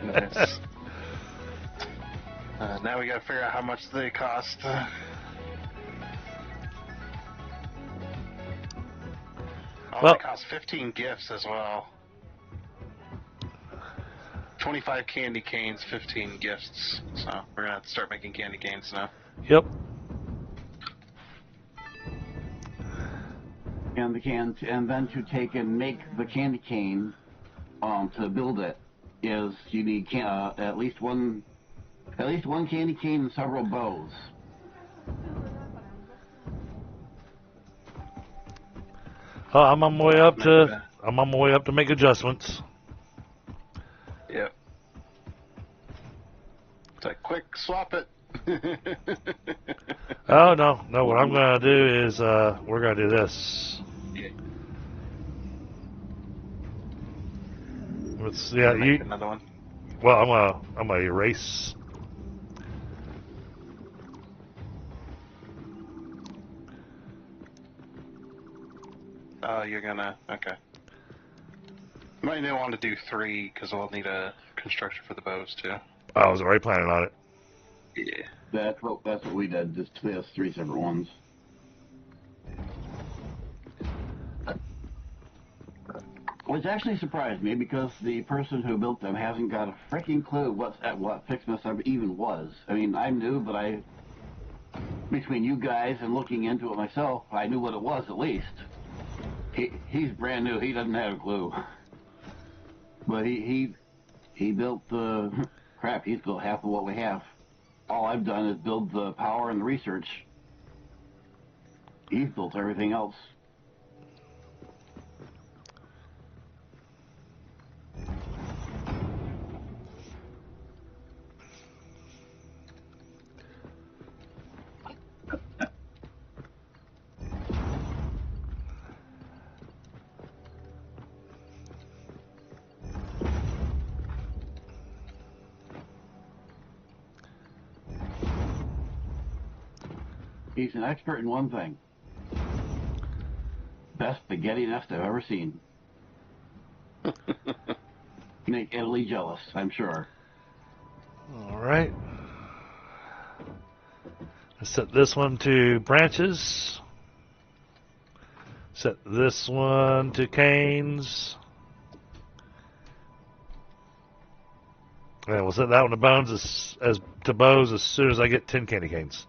Nice. Now we gotta figure out how much they cost. They cost 15 gifts as well. 25 candy canes, 15 gifts. So we're gonna have to start making candy canes now. Yep. And the cans, and then to take and make the candy cane, to build it, is you need at least one candy cane and several bows. I'm on my way up to make adjustments. Yep. It's like, quick, swap it. Oh no! What I'm gonna do is we're gonna do this. Yeah. Make another one. Well, I'm gonna erase. Oh, you're gonna... Okay. Might want to do 3, because we'll need a construction for the bows, too. I was already planning on it. Yeah. That's what we did. Just 3 separate ones. Which actually surprised me because the person who built them hasn't got a freaking clue what Ficsmas even was. I mean, I knew, but between you guys and looking into it myself, I knew what it was at least. He's brand new. He doesn't have a clue. But he built the crap. He's built half of what we have. all I've done is build the power and the research. He's built everything else. He's an expert in one thing. Best spaghetti nest I've ever seen. Make Italy jealous, I'm sure. All right. Set this one to branches. Set this one to canes. And we'll set that one to bones as to bows as soon as I get 10 candy canes.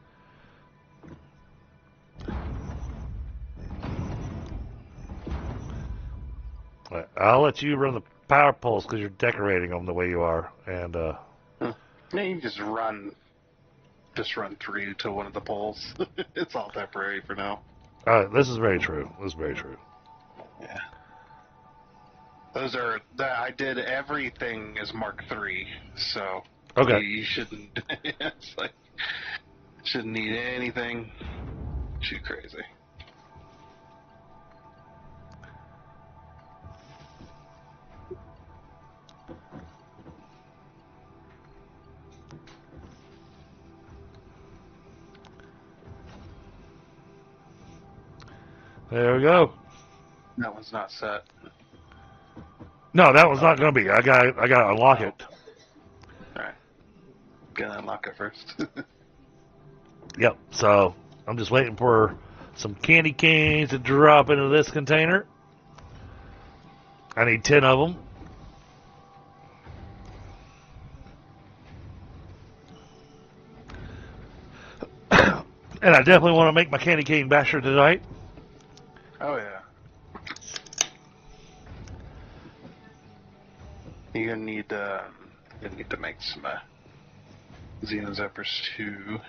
I'll let you run the power poles because you're decorating them the way you are, and Yeah, you just run 3 to one of the poles. It's all temporary for now. This is very true. This is very true. Yeah. I did everything as Mark III, so Okay. you shouldn't. It's like shouldn't need anything too crazy. There we go. That one's not set. No, that one's not going to be. I got to unlock it. All right. Gotta unlock it first. Yep. So I'm just waiting for some candy canes to drop into this container. I need 10 of them. And I definitely want to make my candy cane basher tonight. Oh yeah. You're gonna need to make some Xeno Zippers too.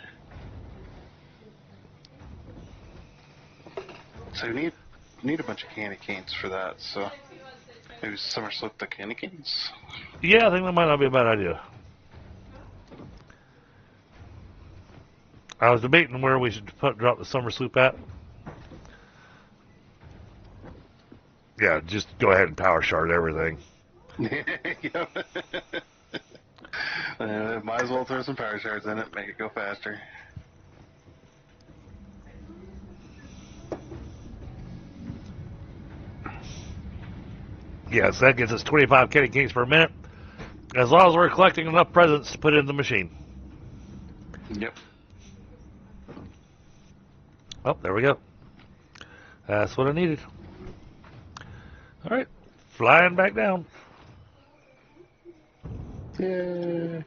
So you need a bunch of candy canes for that. So maybe Summer slip the candy canes. Yeah, I think that might not be a bad idea. I was debating where we should drop the summer sloop at. Yeah, just go ahead and power shard everything. Yep. Might as well throw some power shards in it, make it go faster. Yes, that gets us 25 candy canes per minute. As long as we're collecting enough presents to put in the machine. Yep. Oh, there we go. That's what I needed. All right, flying back down. Yeah.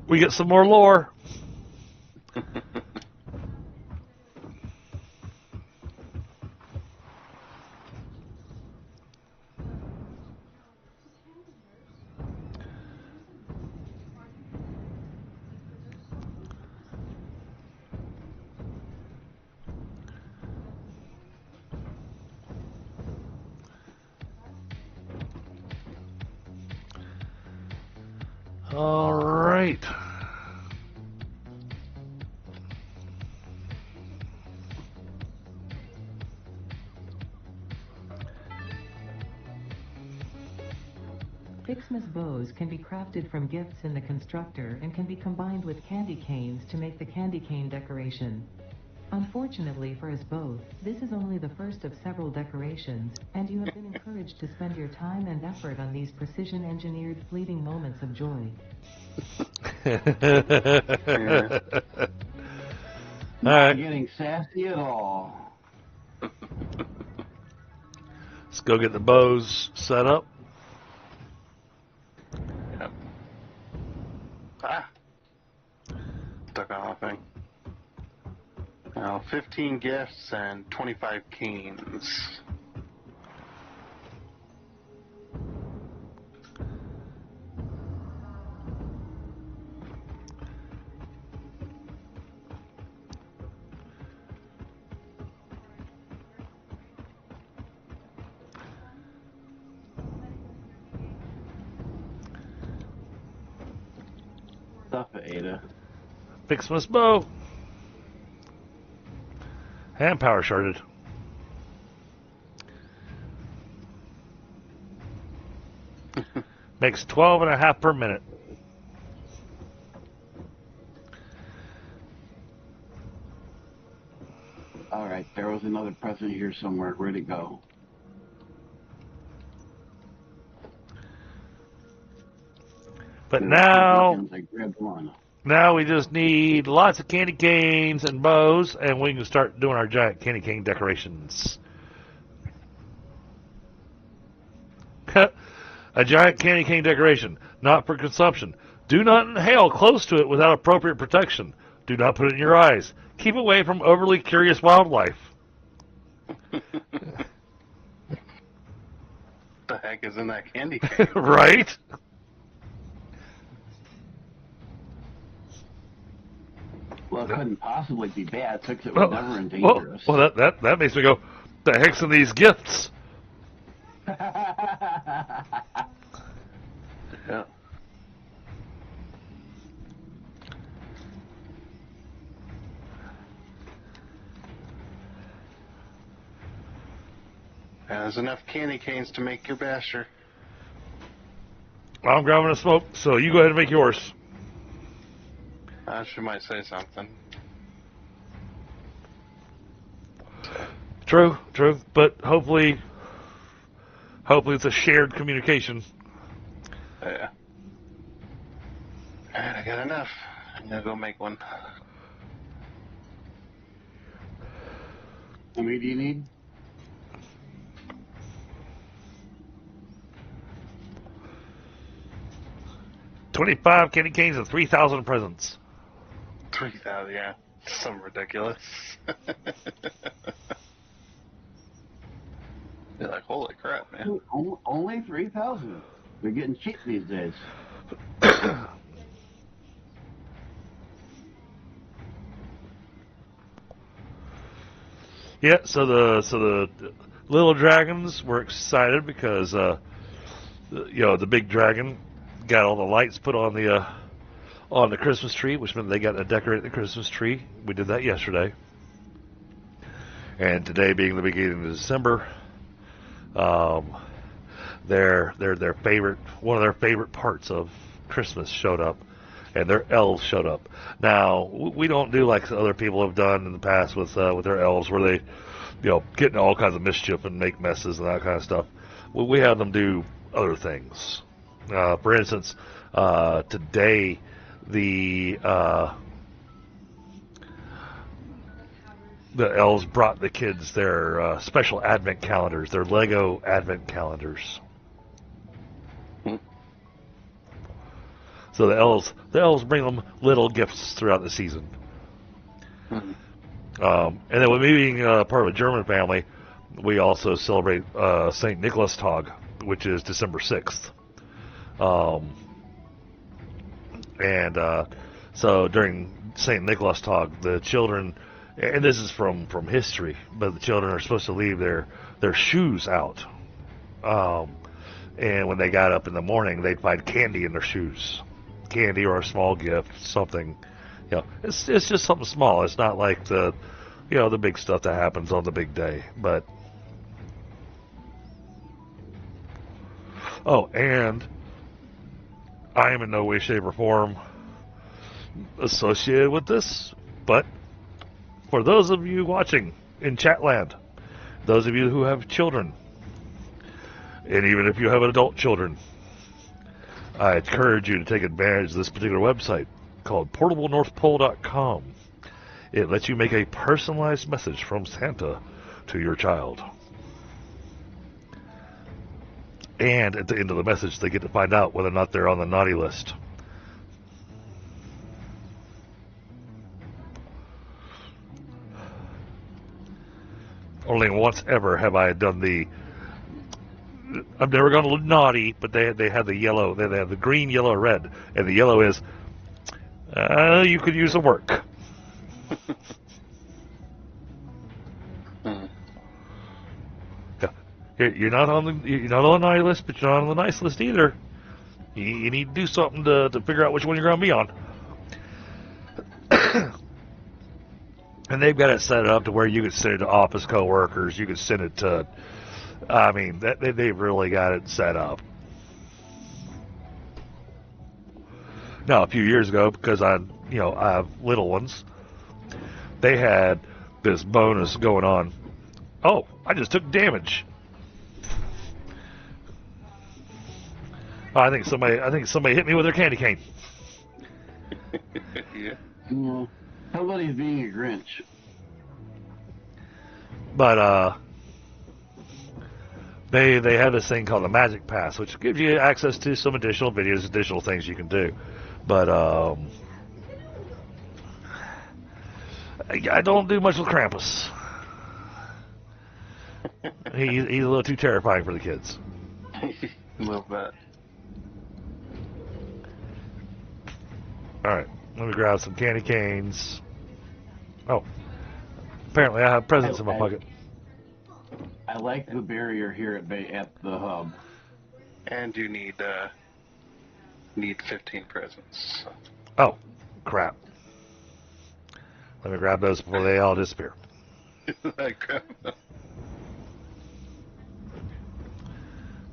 We get some more lore. All right. Ficsmas bows can be crafted from gifts in the constructor and can be combined with candy canes to make the candy cane decoration. Unfortunately for us both, this is only the first of several decorations, and you have been encouraged to spend your time and effort on these precision-engineered fleeting moments of joy. Yeah. Not getting sassy at all. Let's go get the bows set up. Yep. Ah. Stuck on that thing. Now, 15 gifts and 25 canes. stuff, Ada. Ficsmas bow. And power sharded. Makes 12.5 per minute. All right, there was another present here somewhere. Where'd it go? But now, I grabbed one. now we just need lots of candy canes and bows, and we can start doing our giant candy cane decorations. A giant candy cane decoration, not for consumption. Do not inhale close to it without appropriate protection. Do not put it in your eyes. Keep away from overly curious wildlife. The heck is in that candy cane? Right? Well, it couldn't possibly be bad since it was never in dangerous. Well, that makes me go, the heck's in these gifts? Yeah. There's enough candy canes to make your basher. I'm grabbing a smoke, so you go ahead and make yours. She might say something. True, but hopefully it's a shared communication. Yeah. Alright, I got enough. I'm gonna go make one. How many do you need? 25 candy canes and 3,000 presents. 3,000, yeah. So ridiculous. You're like, holy crap, man. Only 3,000. They're getting cheap these days. Yeah, so the little dragons were excited because the big dragon got all the lights put on the Christmas tree, which meant they got to decorate the Christmas tree. We did that yesterday, and today being the beginning of December, their favorite, one of their favorite parts of Christmas showed up, and their elves showed up. Now, we don't do like other people have done in the past with their elves, where they, get in all kinds of mischief and make messes and that kind of stuff. We have them do other things. For instance, today the elves brought the kids their special advent calendars, their Lego advent calendars. So the elves bring them little gifts throughout the season. And then with me being part of a German family, we also celebrate St. Nicholas Tag, which is December 6th. So during St. Nicholas Tag, the children, and this is from history, but the children are supposed to leave their shoes out. And when they got up in the morning, they'd find candy in their shoes. Candy or a small gift, something. It's just something small. It's not like the big stuff that happens on the big day. But and I am in no way, shape, or form associated with this, but for those of you watching in Chatland, those of you who have children, and even if you have adult children, I encourage you to take advantage of this particular website called portablenorthpole.com. It lets you make a personalized message from Santa to your child. And at the end of the message, they get to find out whether or not they're on the naughty list. Only once ever have I done I've never gone naughty, but they have the yellow, they have the green, yellow, red, and the yellow is, you could use some work. You're not on the naughty list, but you're not on the nice list either. You need to do something to figure out which one you're going to be on. And they've got it set up to where you could send it to office coworkers. You could send it to, I mean, they've really got it set up. Now, a few years ago, because I have little ones, they had this bonus going on. Oh, I just took damage. I think somebody hit me with their candy cane. Yeah. Yeah. Somebody's being a Grinch. But they have this thing called the Magic Pass, which gives you access to some additional videos, additional things you can do. But I don't do much with Krampus. He's a little too terrifying for the kids. A little bit. All right, let me grab some candy canes. Oh, apparently I have presents in my pocket. I like the barrier here at the hub. And you need 15 presents. Oh, crap. Let me grab those before they all disappear. All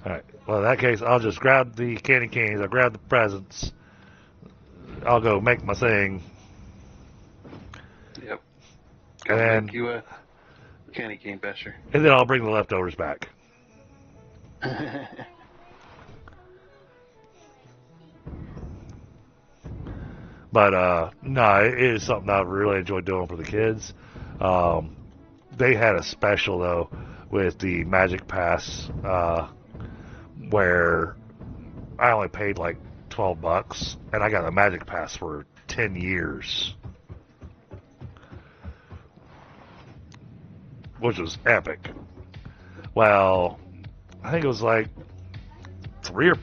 right. Well, in that case, I'll just grab the candy canes. I'll grab the presents. I'll go make my thing. Yep. And then, make you a candy cane basher. And then I'll bring the leftovers back. But, no, it is something I really enjoy doing for the kids. They had a special, though, with the Magic Pass, where I only paid like $12, and I got a Magic Pass for 10 years. Which was epic. Well, I think it was like 4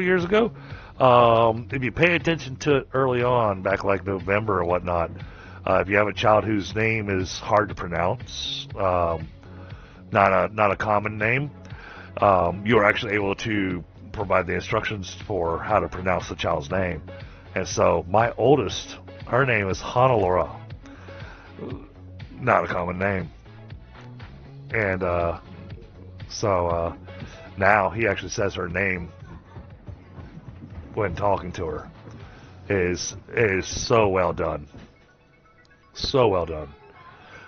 years ago. If you pay attention to it early on, back like November or whatnot, if you have a child whose name is hard to pronounce, not a common name, you are actually able to provide the instructions for how to pronounce the child's name. And so my oldest, her name is Honolulu. Not a common name. And so now he actually says her name when talking to her. It is so well done. So well done.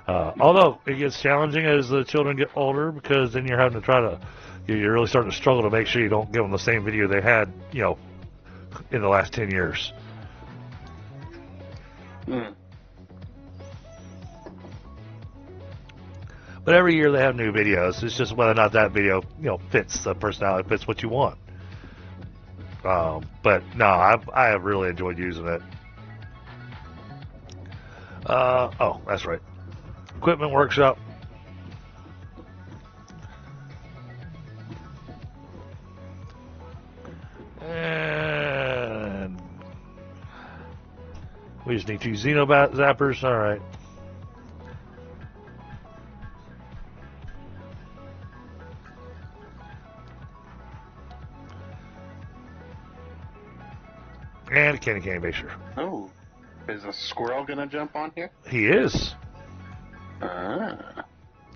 Although it gets challenging as the children get older, because then you're having to you're really starting to struggle to make sure you don't give them the same video they had, in the last 10 years. Mm. But every year they have new videos. It's just whether or not that video, fits the personality, fits what you want. But no, I have really enjoyed using it. Oh, that's right. Equipment workshop. And we just need 2 Xenobat zappers. All right. And a candy cane basher. Oh, is a squirrel gonna jump on here? He is. Ah,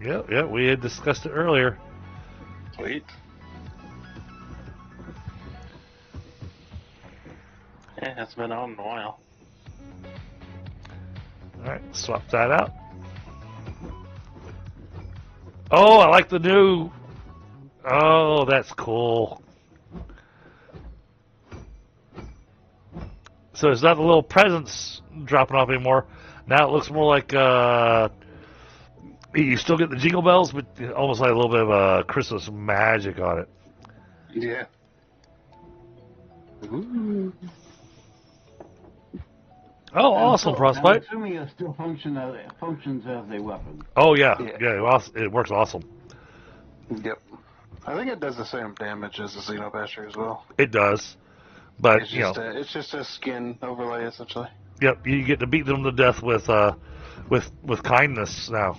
Yeah, we had discussed it earlier. sweet. Yeah, it's been on in a while. Alright, swap that out. Oh, I like the new. Oh, that's cool. So it's not the little presents dropping off anymore. Now it looks more like you still get the jingle bells, but almost like a little bit of Christmas magic on it. Yeah. Ooh. Oh, awesome, Frostbite. I'm assuming it still functions as a weapon. Oh, yeah. It works awesome. Yep. I think it does the same damage as the Xenobasher as well. It does. But, It's just a skin overlay, essentially. Yep, you get to beat them to death with kindness now.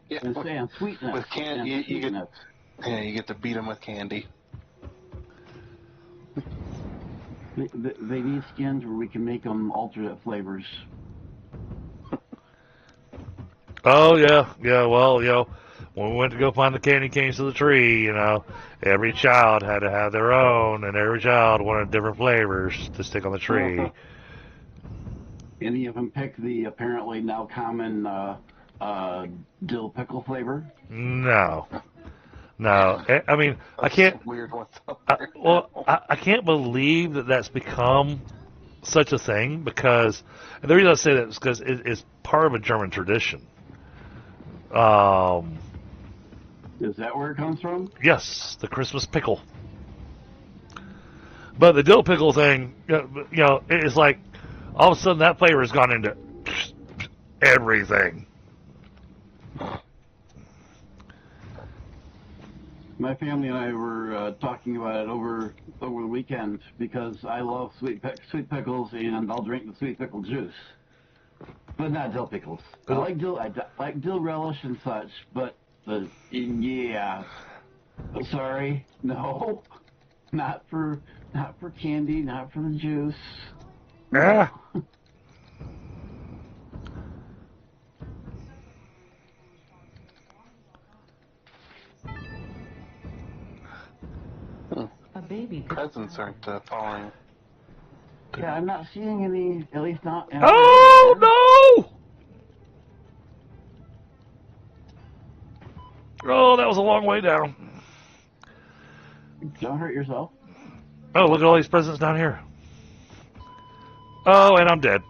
Yeah. And sweetness. With candy, you get to beat them with candy. They need skins where we can make them alternate flavors. Oh, yeah. Yeah, well, when we went to go find the candy canes to the tree, every child had to have their own, and every child wanted different flavors to stick on the tree. Any of them pick the apparently now common dill pickle flavor? No. No. I mean, I can't. Weird ones out I, there. well, I can't believe that that's become such a thing because, and the reason I say that is because it's part of a German tradition. Is that where it comes from? Yes, the Christmas pickle. But the dill pickle thing, it's like all of a sudden that flavor has gone into everything. My family and I were talking about it over the weekend because I love sweet pickles and I'll drink the sweet pickle juice, but not dill pickles. I like dill relish and such, but yeah. Sorry, no, not for candy, not for the juice. Yeah. A baby could Presents aren't falling. Yeah, I'm not seeing any, at least not. Oh, no! Oh, that was a long way down. Don't hurt yourself. Oh, look at all these presents down here. Oh, and I'm dead.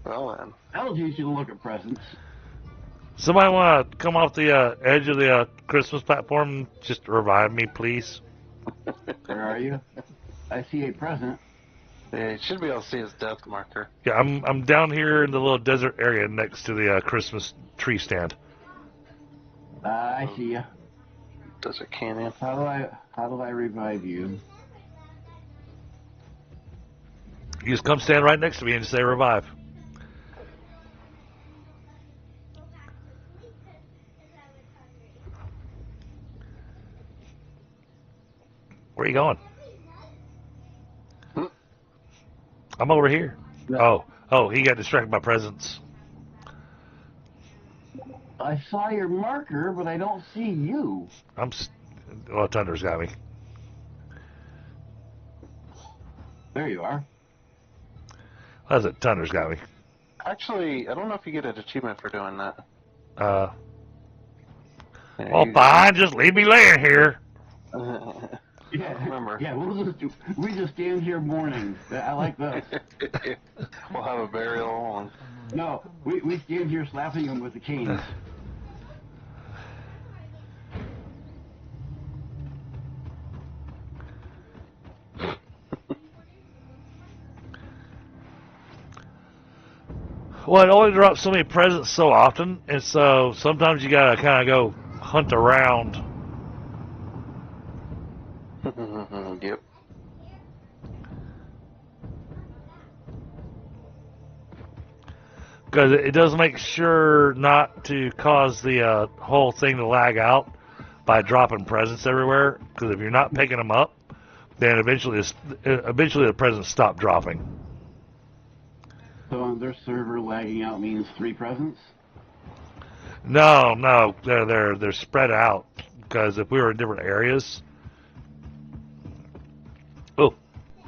Well then. That'll teach you to look at presents. Somebody want to come off the edge of the Christmas platform and just revive me, please? Where are you? I see a present. Yeah, you should be able to see his death marker. Yeah, I'm down here in the little desert area next to the Christmas tree stand. I see you. Desert Canyon. How do I revive you? You just come stand right next to me and just say revive. Where are you going? I'm over here. Oh, he got distracted by presents. I saw your marker, but I don't see you. Well, Thunder's got me. There you are. How's it? Thunder's got me. Actually, I don't know if you get an achievement for doing that. Well, You- fine. Just leave me laying here. Yeah, remember. Yeah, we just stand here mourning. I like this. We'll have a burial. And... No, we stand here slapping them with the canes. Well, it only drops so many presents so often, and so sometimes you gotta kind of go hunt around. Yep. Because it does make sure not to cause the whole thing to lag out by dropping presents everywhere. Because if you're not picking them up, then eventually the presents stop dropping. So on their server, lagging out means 3 presents? No, they're spread out. Because if we were in different areas, oh,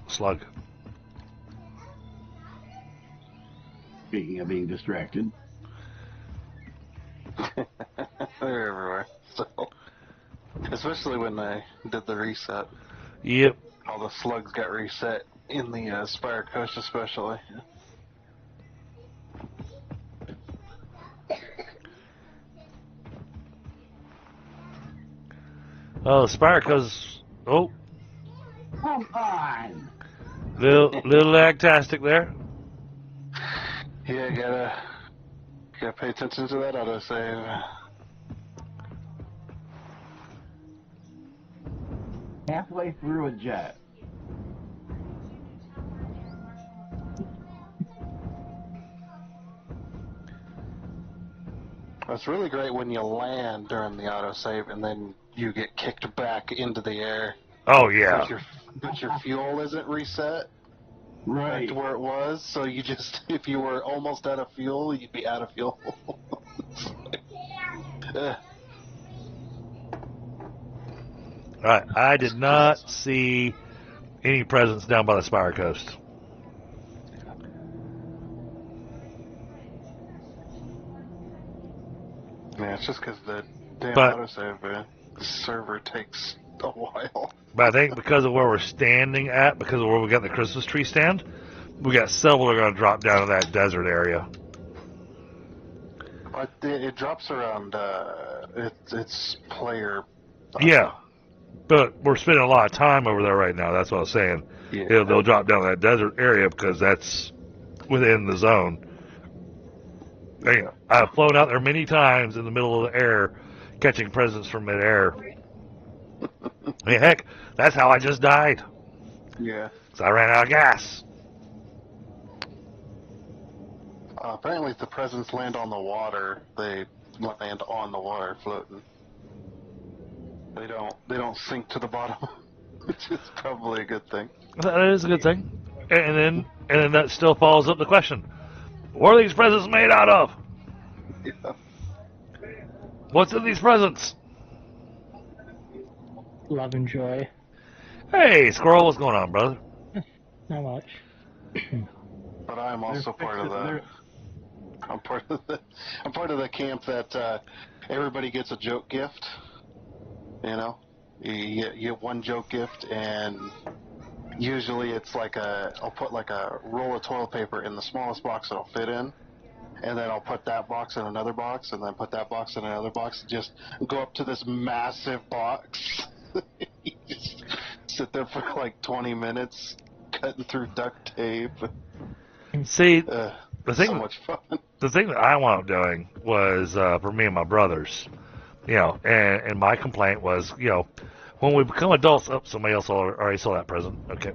slug. Speaking of being distracted. They're everywhere. So, especially when I did the reset. Yep. All the slugs got reset in the Spire Coast especially. Oh, Spiraco's. Oh, Come on! little lagtastic there. Yeah, gotta pay attention to that autosave. Halfway through a jet. It's really great when you land during the autosave and then you get kicked back into the air. Oh, yeah. But your fuel isn't reset Right. to where it was, so you just, if you were almost out of fuel, you'd be out of fuel. Alright, I did not see any presents down by the Spire Coast. Yeah, it's just because the damn But- autosave server takes a while. But I think because of where we're standing at, because of where we got the Christmas tree stand, we got several that are going to drop down to that desert area. But it drops around, it's player. Yeah. But we're spending a lot of time over there right now. That's what I was saying. Yeah. They'll drop down to that desert area because that's within the zone. Yeah. I've flown out there many times in the middle of the air catching presents from midair. I mean, heck, that's how I just died. Yeah. Because I ran out of gas. Apparently, if the presents land on the water, they land on the water floating. They don't sink to the bottom, which is probably a good thing. That is a good thing. And then that still follows up the question. What are these presents made out of? Yeah. What's in these presents? Love and joy. Hey, Squirrel, what's going on, brother? Not much. But I'm also part of the. I'm part of the camp that everybody gets a joke gift. You know, you get one joke gift, and usually it's like I'll put like a roll of toilet paper in the smallest box it'll fit in, and then I'll put that box in another box, and then put that box in another box, and just go up to this massive box. You just sit there for like 20 minutes, cutting through duct tape. See, So much fun. the thing that I wound up doing was for me and my brothers, you know, and my complaint was, you know, when we become adults, somebody else already saw that present. Okay,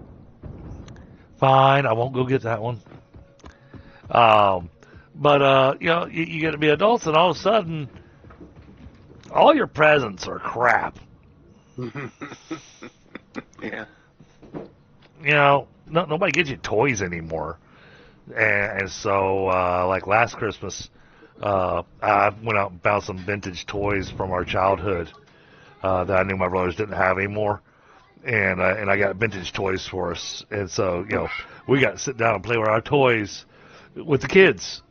fine, I won't go get that one. But you know, you get to be adults, and all of a sudden, all your presents are crap. Yeah. You know, nobody gives you toys anymore. And so, like last Christmas, I went out and found some vintage toys from our childhood that I knew my brothers didn't have anymore. And I got vintage toys for us. And so, you know, we got to sit down and play with our toys with the kids.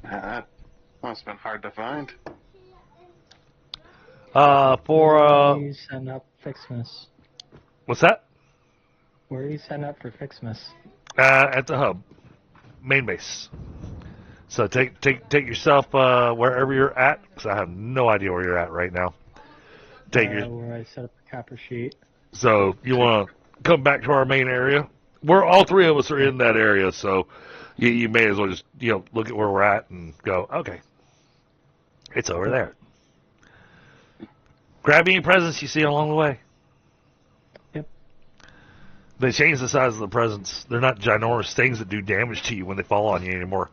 That must have been hard to find. For, Where you setting up Ficsmas? what's that? Where are you setting up for Ficsmas? At the hub, main base. So take yourself wherever you're at, because I have no idea where you're at right now. Where I set up the copper sheet. So you want to come back to our main area? All three of us are in that area, so you may as well just, you know, look at where we're at and go, okay, it's over there. Grab any presents you see along the way. Yep. They changed the size of the presents. They're not ginormous things that do damage to you when they fall on you anymore.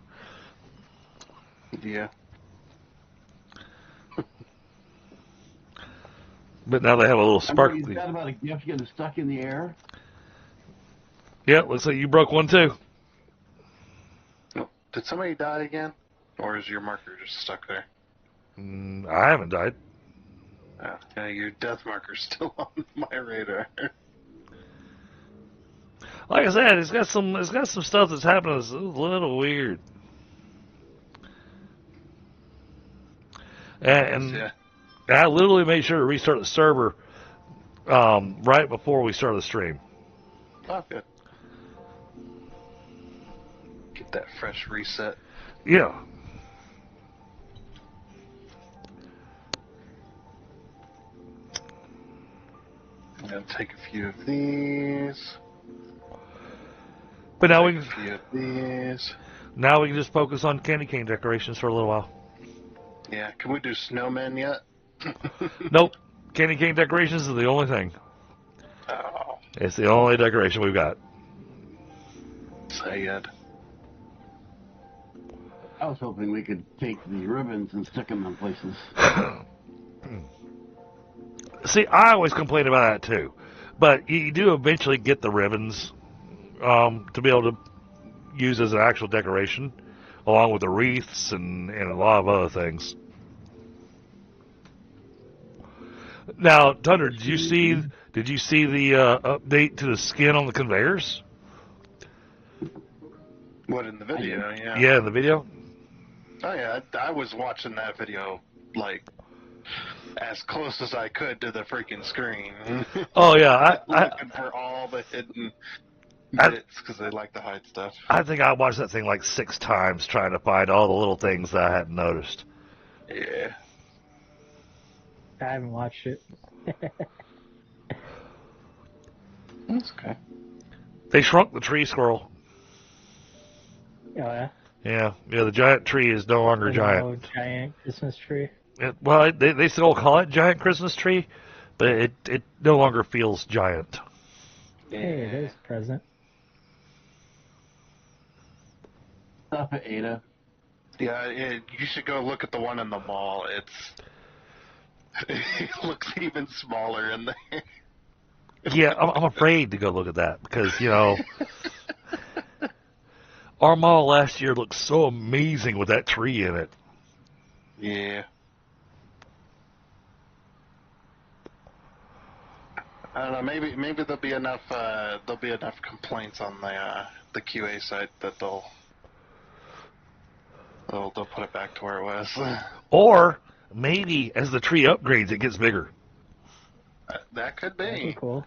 Yeah. But now they have a little You sparkly. got about a gift getting stuck in the air. Yeah, looks like you broke one too. Did somebody die again? Or is your marker just stuck there? I haven't died. Oh, yeah, your death marker's still on my radar. Like I said, it's got some stuff that's happening that's a little weird. And Yeah. I literally made sure to restart the server right before we started the stream. Oh, good. Get that fresh reset. Yeah. I'm gonna take a few of these. But now Take a few of these. we can just focus on candy cane decorations for a little while. Yeah, can we do snowmen yet? Nope. Candy cane decorations is the only thing. Oh, It's the only decoration we've got. sad. I was hoping we could take the ribbons and stick them in places. See, I always complain about that too, but you do eventually get the ribbons to be able to use as an actual decoration, along with the wreaths and a lot of other things. Now, Thunder, did you see the update to the skin on the conveyors? What, in the video? Yeah. Yeah, in the video. Oh yeah, I was watching that video like as close as I could to the freaking screen. Oh yeah, looking for all the hidden bits because they like to hide stuff. I think I watched that thing like 6 times trying to find all the little things that I hadn't noticed. Yeah. I haven't watched it. That's okay. They shrunk the tree squirrel. Oh, yeah? Yeah, the giant tree is no longer giant. No giant Christmas tree. Well, they still call it giant Christmas tree, but it no longer feels giant. Hey, there's a present. Stop it, Ada. Yeah, you should go look at the one in the mall. It looks even smaller in there. Yeah, I'm afraid to go look at that because, our mall last year looked so amazing with that tree in it. Yeah. I don't know. Maybe there'll be enough complaints on the QA site that they'll put it back to where it was. Or maybe as the tree upgrades, it gets bigger. That could That'd be be. cool.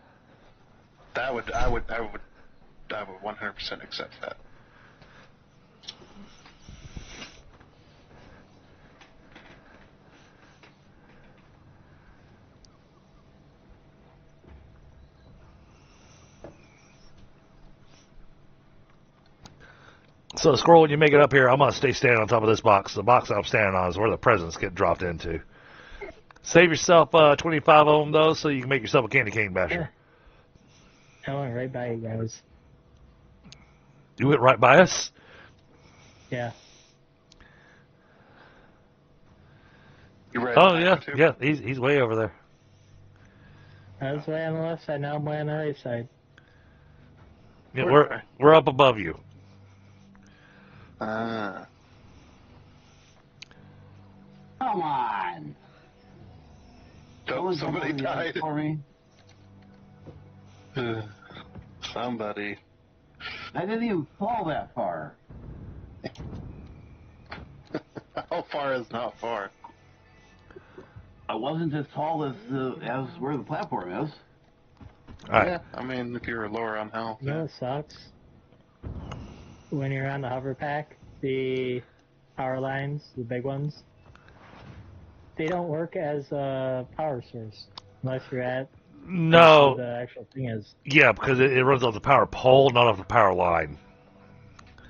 I would 100% accept that. So, Squirrel, when you make it up here, I'm going to stay standing on top of this box. The box I'm standing on is where the presents get dropped into. Save yourself 25 of them, though, so you can make yourself a candy cane basher. I went right by you guys. You went right by us? Yeah. You ready? Oh, yeah. He's way over there. I was way on the left side, now I'm way on the right side. Yeah, we're up above you. Come on. Somebody died. For me. Somebody. I didn't even fall that far. How far is not far? I wasn't as tall as where the platform is. All right. Yeah, I mean, if you were lower on health. You know what sucks? When you're on the hover pack, the power lines, the big ones, they don't work as a power source unless you're at No. where the actual thing is. Yeah, because it runs off the power pole, not off the power line.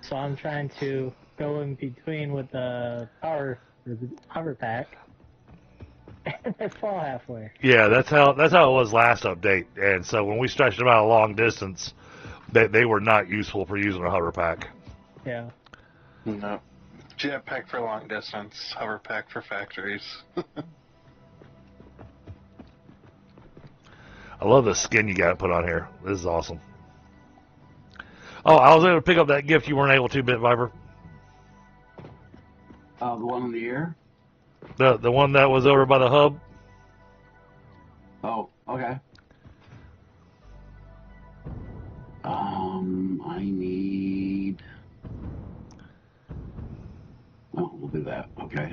So I'm trying to go in between with the power or the hover pack, and I fall halfway. Yeah, that's how it was last update. And so when we stretched them out a long distance, they were not useful for using a hover pack. Yeah. No. Jetpack for long distance, hover pack for factories. I love the skin you got put on here. This is awesome. Oh, I was able to pick up that gift you weren't able to, Bit Viper. The one in the air? The one that was over by the hub. Oh, okay. I need... Oh, we'll do that. Okay.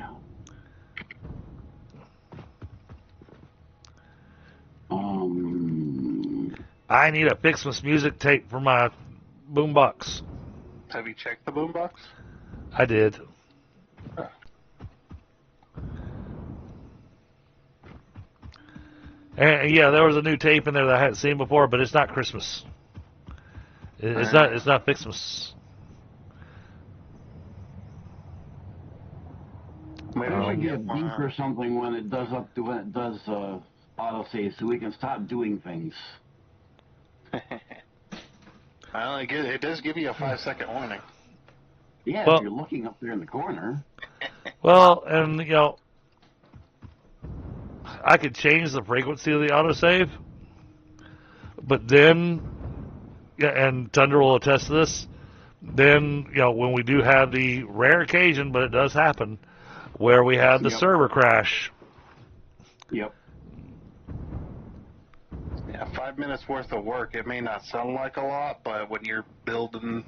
I need a Ficsmas music tape for my boombox. Have you checked the boombox? I did. And yeah, there was a new tape in there that I hadn't seen before, but it's not Christmas. It's not Ficsmas. Maybe We we should can get a get beep or one. something when it does autosave so we can stop doing things. Well, it does give you a 5-second warning. Yeah, Well- if you're looking up there in the corner. Well, and I could change the frequency of the autosave, but then, yeah, and Tundra will attest to this. Then, when we do have the rare occasion, but it does happen, where we have the Yep. server crash. Yep. Yeah, 5 minutes worth of work. It may not sound like a lot, but when you're building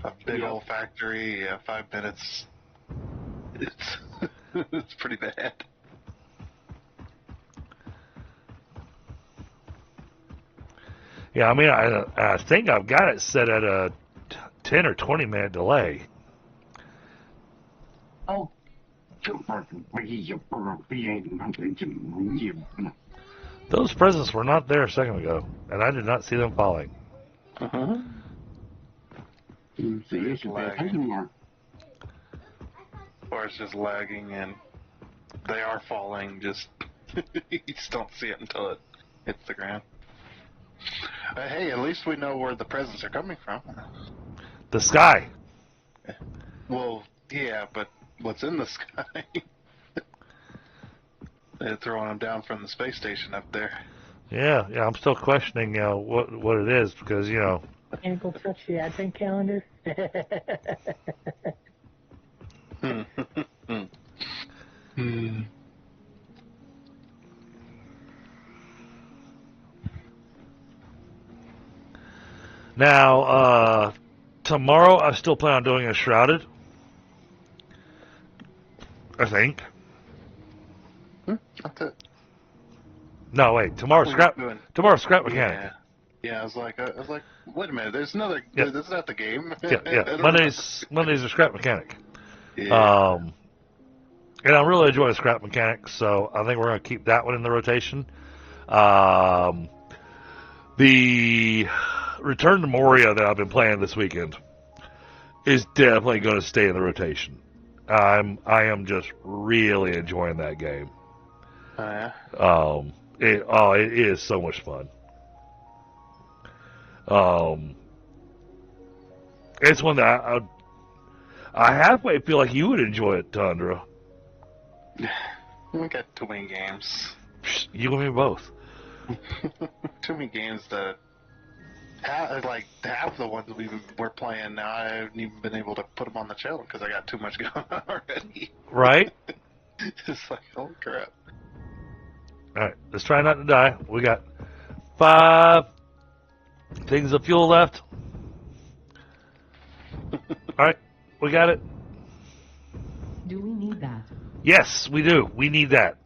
a big Yep. old factory, 5 minutes, it's it's pretty bad. Yeah, I mean, I think I've got it set at a 10 or 20 minute delay. Oh. Those presents were not there a second ago, and I did not see them falling. Uh-huh. See, you should pay attention more. Or it's just lagging and they are falling, just you just don't see it until it hits the ground. Hey, at least we know where the presents are coming from. The sky. Well, yeah, but what's in the sky? They're throwing them down from the space station up there. Yeah, I'm still questioning, what it is because, Can't go touch the advent calendar. Now, tomorrow I still plan on doing a shrouded. I think. That's it. No, wait. Tomorrow's scrap mechanic. Yeah, I was like, wait a minute. There's another. Yeah. This is not the game. Yeah. I don't Mondays are scrap mechanic. Yeah. And I'm really enjoying scrap mechanic, so I think we're going to keep that one in the rotation. The Return to Moria that I've been playing this weekend is definitely going to stay in the rotation. I am just really enjoying that game. Oh, yeah. It is so much fun. It's one that I halfway feel like you would enjoy it, Tundra. We got too many games. You and me both. Too many games that half the ones we're playing now. I haven't even been able to put them on the channel because I got too much going on already. Right? It's like, holy crap. All right, let's try not to die. We got 5 things of fuel left. All right, we got it. Do we need that? Yes, we do. We need that.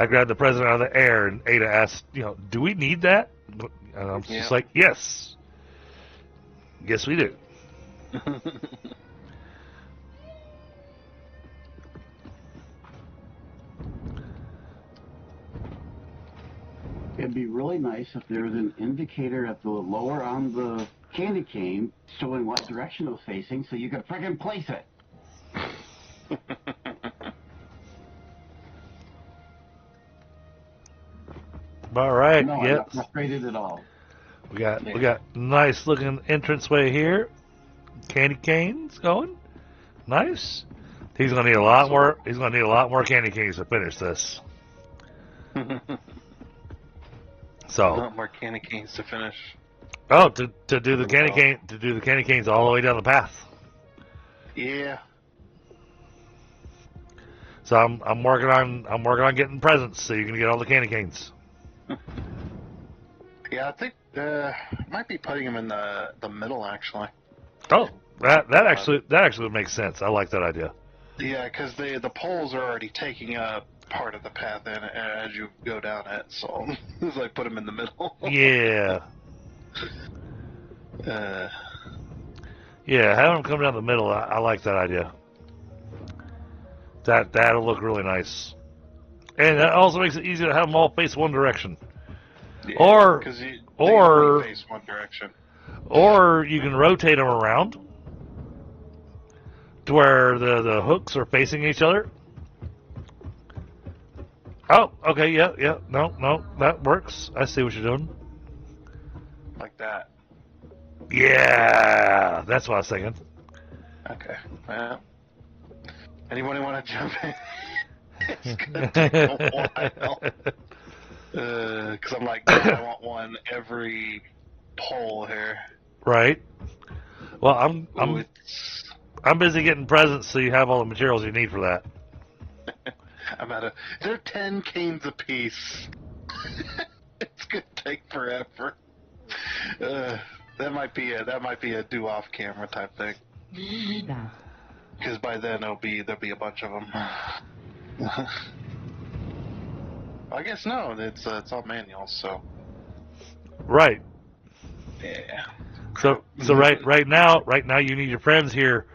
I grabbed the present out of the air, and Ada asked, do we need that? And I'm just like, yes. Yes, we do. It'd be really nice if there was an indicator at the lower on the candy cane showing what direction it was facing so you could friggin' place it. All right. No, I'm Yep. not frustrated at all. We got nice looking entranceway here. Candy canes going. Nice. He's gonna need a lot more. He's gonna need a lot more candy canes to finish this. A So, lot more candy canes to finish. to do the candy canes all the way down the path. Yeah. So I'm working on getting presents so you can get all the candy canes. Yeah, I think might be putting them in the middle actually. Oh, that actually makes sense. I like that idea. Yeah, because the poles are already taking up part of the path as you go down it, so it's like put them in the middle. Yeah. Yeah, having them come down the middle, I like that idea. That'll look really nice. And that also makes it easier to have them all face one direction. Yeah, Or- 'cause they or- only face one direction. Or you can rotate them around to where the hooks are facing each other. Oh, okay, yeah, no, that works. I see what you're doing. Like that. Yeah, that's what I was thinking. Okay. Well, anybody want to jump in? It's gonna take a while. Because I'm like, God, I want one every pole here. Right. Well, Ooh, I'm busy getting presents, so you have all the materials you need for that. I'm at a. They're 10 canes apiece. It's gonna take forever. That might be a do off camera type thing. Do we need that? Because by then there'll be a bunch of them. I guess no. It's all manual, so. Right. Yeah. So right now you need your friends here,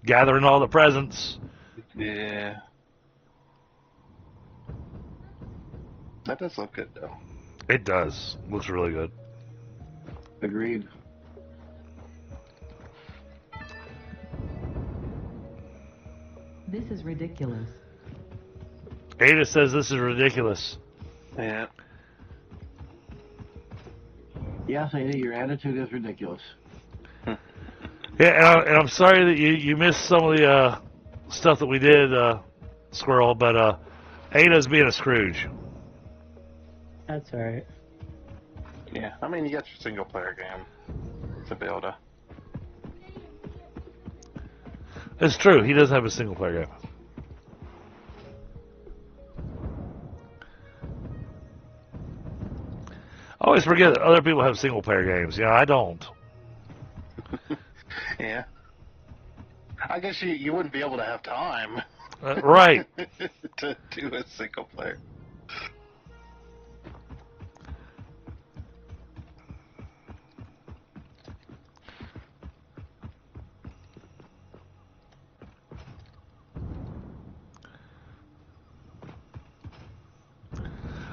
gathering all the presents. Yeah. That does look good though. It does. Looks really good. Agreed. This is ridiculous. Ada says this is ridiculous. Yeah. Yes, Ada, your attitude is ridiculous. Yeah, and I'm sorry that you missed some of the stuff that we did, Squirrel, but Ada's being a Scrooge. That's alright. Yeah. I mean, you got your single player game to be able to. It's true. He doesn't have a single player game. I always forget that other people have single player games. Yeah, I don't. Yeah. I guess you wouldn't be able to have time. Right. To do a single player.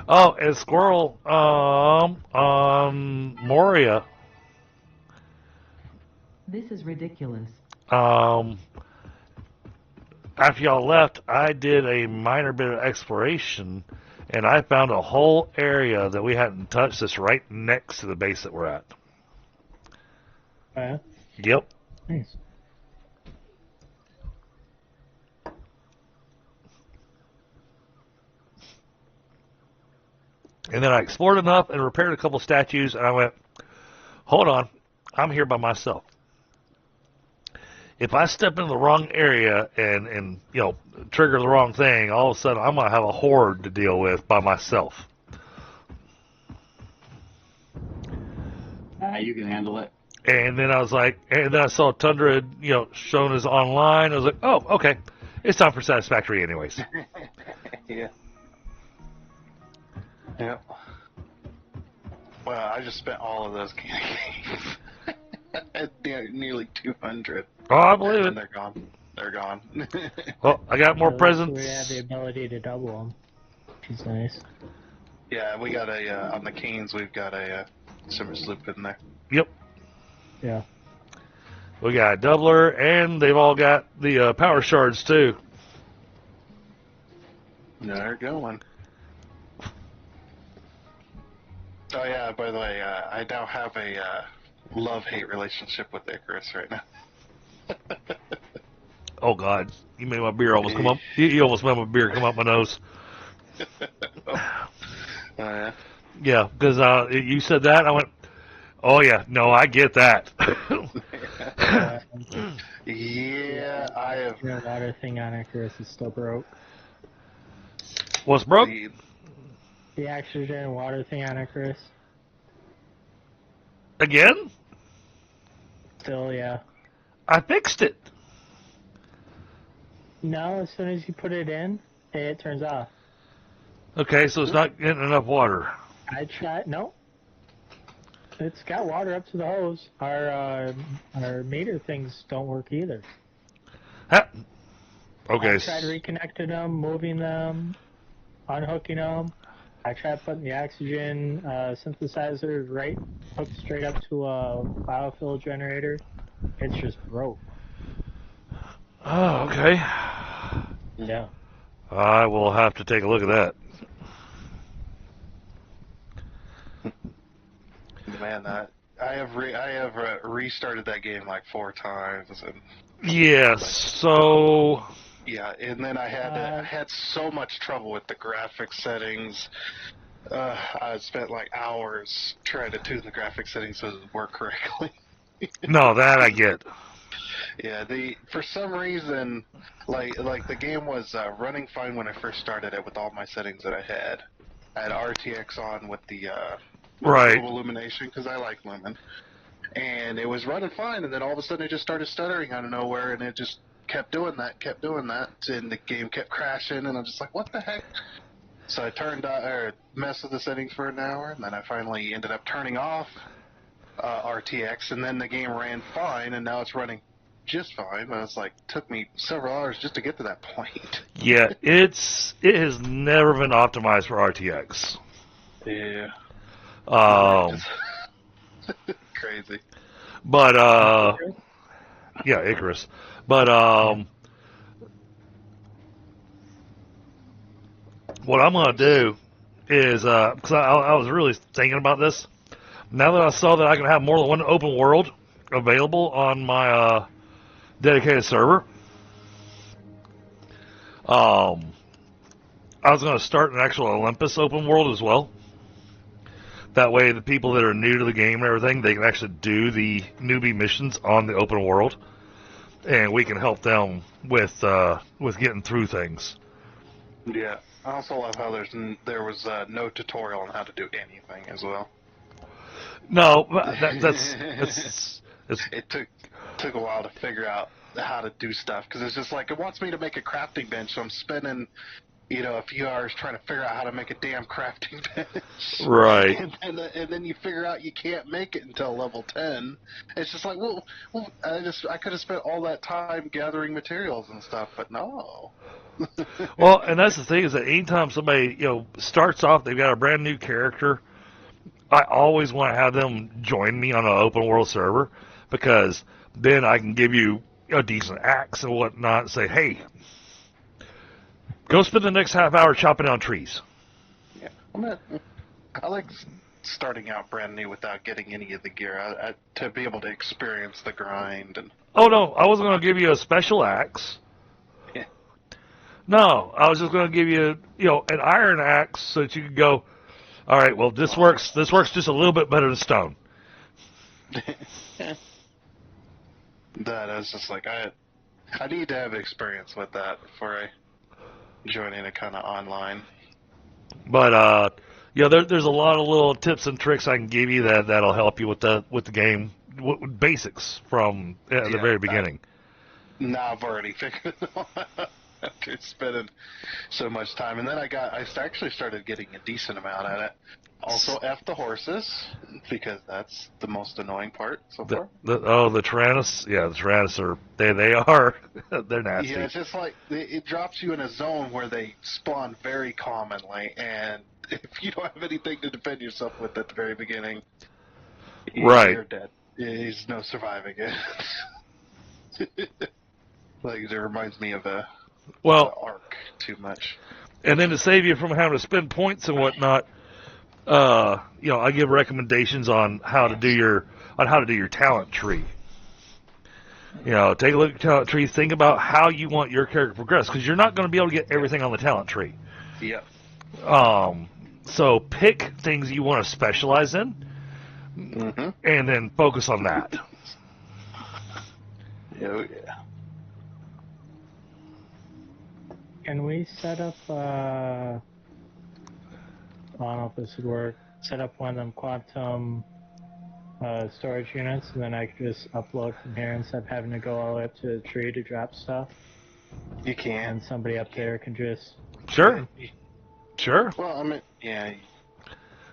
Oh, and Squirrel, Moria, This is ridiculous. after y'all left, I did a minor bit of exploration, and I found a whole area that we hadn't touched that's right next to the base that we're at. Yeah. Yep. Nice. And then I explored enough and repaired a couple statues, and I went, hold on, I'm here by myself. If I step into the wrong area and trigger the wrong thing, all of a sudden I'm going to have a horde to deal with by myself. You can handle it. And then I saw Tundra had, shown as online. I was like, oh, okay, it's time for Satisfactory anyways. Yeah. Yep. Well, I just spent all of those games. Nearly 200. Oh, I believe And it. they're gone. Well, I got more At least presents. We have the ability to double them, which is nice. Yeah, we got on the Canes, we've got a silver sloop in there. Yep. Yeah. We got a doubler, and they've all got the power shards, too. They're going. Oh, yeah, by the way, I now have a love-hate relationship with Icarus right now. Oh, God. You made my beer almost come up. You almost made my beer come up my nose. Yeah. Yeah, because you said that, I went, oh, yeah, no, I get that. Yeah, I have. Your water thing on Icarus is still broke. What's broke? The oxygen water thing on Icarus. Again? Still, yeah. I fixed it. No, as soon as you put it in, it turns off. Okay, so it's not getting enough water. I tried. No. It's got water up to the hose. Our meter things don't work either. Ha. Okay. I tried reconnecting them, moving them, unhooking them. I tried putting the oxygen synthesizer right hooked straight up to a biofuel generator. It's just broke. Oh, okay. Yeah. I will have to take a look at that. Man, I have restarted that game like 4 times. And, Yes. So. Yeah, and then I had so much trouble with the graphics settings. I spent like hours trying to tune the graphics settings so it would work correctly. No, that I get. Yeah, for some reason, like the game was running fine when I first started it with all my settings that I had. I had RTX on with the Right. illumination because I like lumen, and it was running fine. And then all of a sudden, it just started stuttering out of nowhere, and it just kept doing that, and the game kept crashing. And I'm just like, what the heck? So I messed with the settings for an hour, and then I finally ended up turning off RTX, and then the game ran fine, and now it's running just fine. But it's like took me several hours just to get to that point. Yeah, it has never been optimized for RTX. Yeah. Crazy. But yeah, Icarus. But what I'm gonna do is because I was really thinking about this. Now that I saw that I can have more than one open world available on my dedicated server, I was going to start an actual Olympus open world as well. That way, the people that are new to the game and everything, they can actually do the newbie missions on the open world, and we can help them with getting through things. Yeah. I also love how there was no tutorial on how to do anything as well. No, that's it took a while to figure out how to do stuff because it's just like it wants me to make a crafting bench, so I'm spending a few hours trying to figure out how to make a damn crafting bench. Right. And then you figure out you can't make it until level 10. It's just like, well, I could have spent all that time gathering materials and stuff, but no. Well, and that's the thing is that anytime somebody starts off, they've got a brand new character. I always want to have them join me on an open world server because then I can give you a decent axe and whatnot and say, hey, go spend the next half hour chopping down trees. Yeah, I like starting out brand new without getting any of the gear to be able to experience the grind. And oh no, I wasn't going to give you a special axe. Yeah. No, I was just going to give you an iron axe so that you could go, all right, well this works just a little bit better than stone. That is just like I need to have experience with that before I join in a kind of online. But there's a lot of little tips and tricks I can give you that'll help you with the game basics from the very beginning. Now I've already figured it out after spending so much time, and then I actually started getting a decent amount at it. Also, F the horses, because that's the most annoying part so far. The Tyrannus? Yeah, the Tyrannus they are, they're nasty. Yeah, it's just like, it drops you in a zone where they spawn very commonly, and if you don't have anything to defend yourself with at the very beginning, you're dead. There's no surviving it. Like, it reminds me of Ark too much. And then to save you from having to spend points and whatnot, I give recommendations on how to do your talent tree. Take a look at your talent tree. Think about how you want your character to progress, because you're not going to be able to get everything on the talent tree. Yep. So pick things you want to specialize in, and then focus on that. Oh yeah. Can we set up, I don't know if this would work, set up one of them quantum storage units, and then I could just upload from here instead of having to go all the way up to the tree to drop stuff? You can. And somebody up there can just... Sure. Well, I mean, yeah.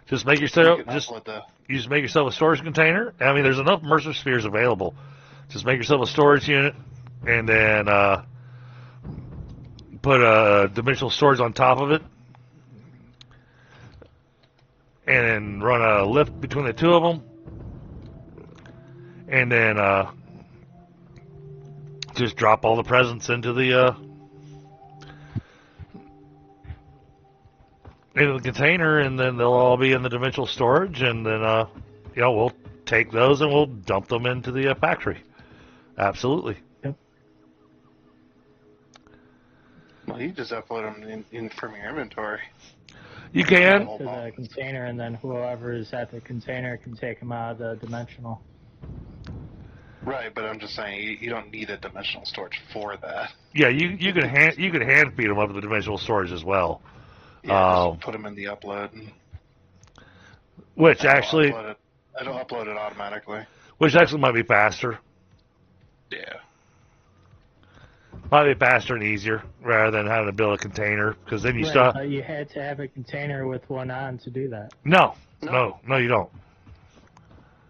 Just make yourself make yourself a storage container. I mean, there's enough immersive spheres available. Just make yourself a storage unit, and then put a dimensional storage on top of it, and then run a lift between the two of them, and then just drop all the presents into the container, and then they'll all be in the dimensional storage, and then we'll take those and we'll dump them into the factory. Absolutely. Yep. Well, you just upload them in from your inventory. You can. To the container, and then whoever is at the container can take them out of the dimensional. Right, but I'm just saying you don't need a dimensional storage for that. Yeah, you can hand feed them up to the dimensional storage as well. Yeah, just put them in the upload. Which actually, it'll upload it automatically. Which actually might be faster. Yeah. Might be faster and easier rather than having to build a container, because then you start. But you had to have a container with one on to do that. No, you don't.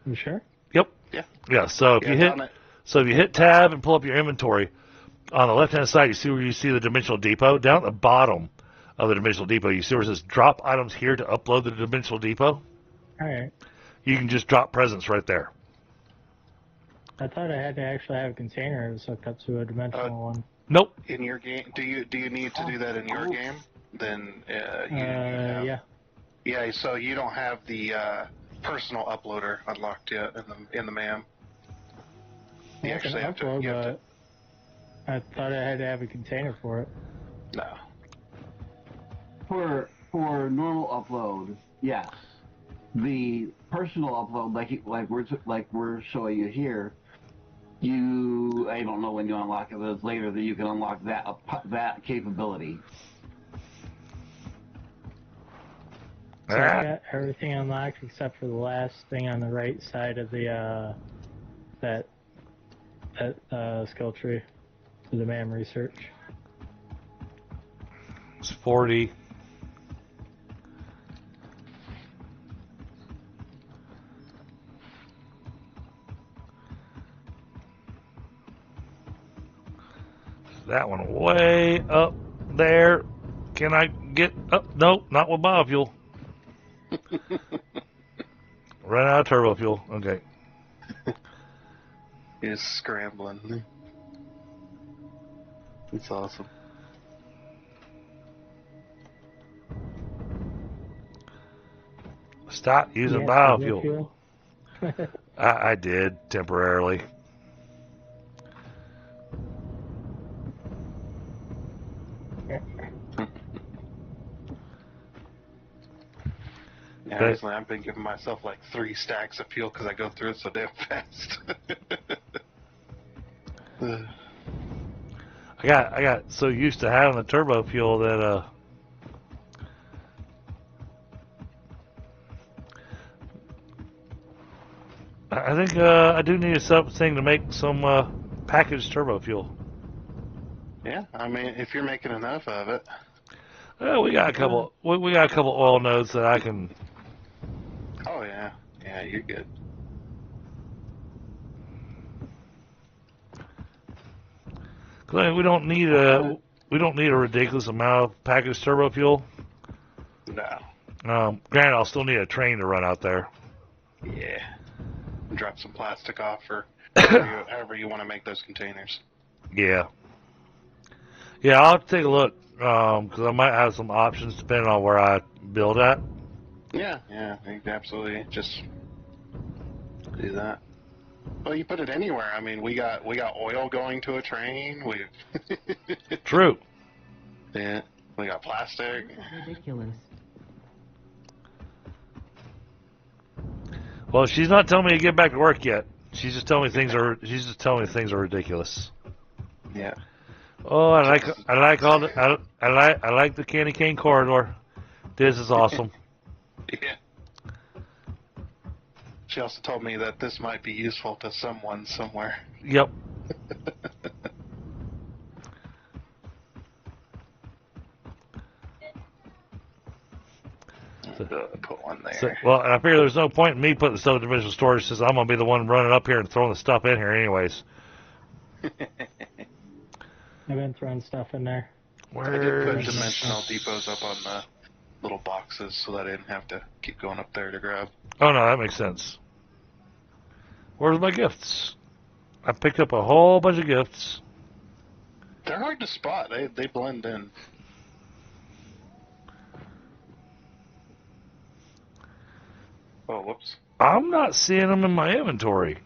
You sure? Yep. Yeah. Yeah. So if you hit tab and pull up your inventory, on the left hand side you see where you see the dimensional depot. Down at the bottom of the dimensional depot, you see where it says drop items here to upload the dimensional depot. All right. You can just drop presents right there. I thought I had to actually have a container that was hooked up to a dimensional one. Nope. In your game, do you need to do that in your game? Then yeah. Yeah, so you don't have the personal uploader unlocked yet in the MAM. You actually have to. I thought I had to have a container for it. No. For normal upload, yes. The personal upload, like we're showing you here, I don't know when you unlock it, but it's later that you can unlock that capability. So I got everything unlocked except for the last thing on the right side of the that skill tree for the MAM research. It's 40. That one way up there. Can I get up? No, not with biofuel. Run out of turbo fuel. Okay. He's scrambling. It's awesome. Stop using biofuel. I did temporarily. Yeah, honestly, I've been giving myself like 3 stacks of fuel because I go through it so damn fast. I got so used to having the turbo fuel that I think I do need something to make some packaged turbo fuel. Yeah, I mean, if you're making enough of it. We got a couple. We got a couple oil nodes that I can. Oh yeah, yeah, you're good. Cause we don't need a ridiculous amount of packaged turbo fuel. No. Granted, I'll still need a train to run out there. Yeah. Drop some plastic off for however you want to make those containers. Yeah. Yeah, I'll have to take a look because I might have some options depending on where I build at. Yeah, absolutely. Just do that. Well, you put it anywhere. I mean, we got oil going to a train. True. Yeah, we got plastic. Ridiculous. Well, she's not telling me to get back to work yet. She's just telling me things are ridiculous. Yeah. Oh, I like the candy cane corridor. This is awesome. Yeah. She also told me that this might be useful to someone somewhere. Yep. Put one there. So, well, and I figure there's no point in me putting the subdivisional storage since I'm going to be the one running up here and throwing the stuff in here anyways. I've been throwing stuff in there. I did put dimensional depots up on the little boxes so that I didn't have to keep going up there to grab. Oh, no, that makes sense. Where's my gifts? I picked up a whole bunch of gifts. They're hard to spot. They blend in. Oh, whoops. I'm not seeing them in my inventory.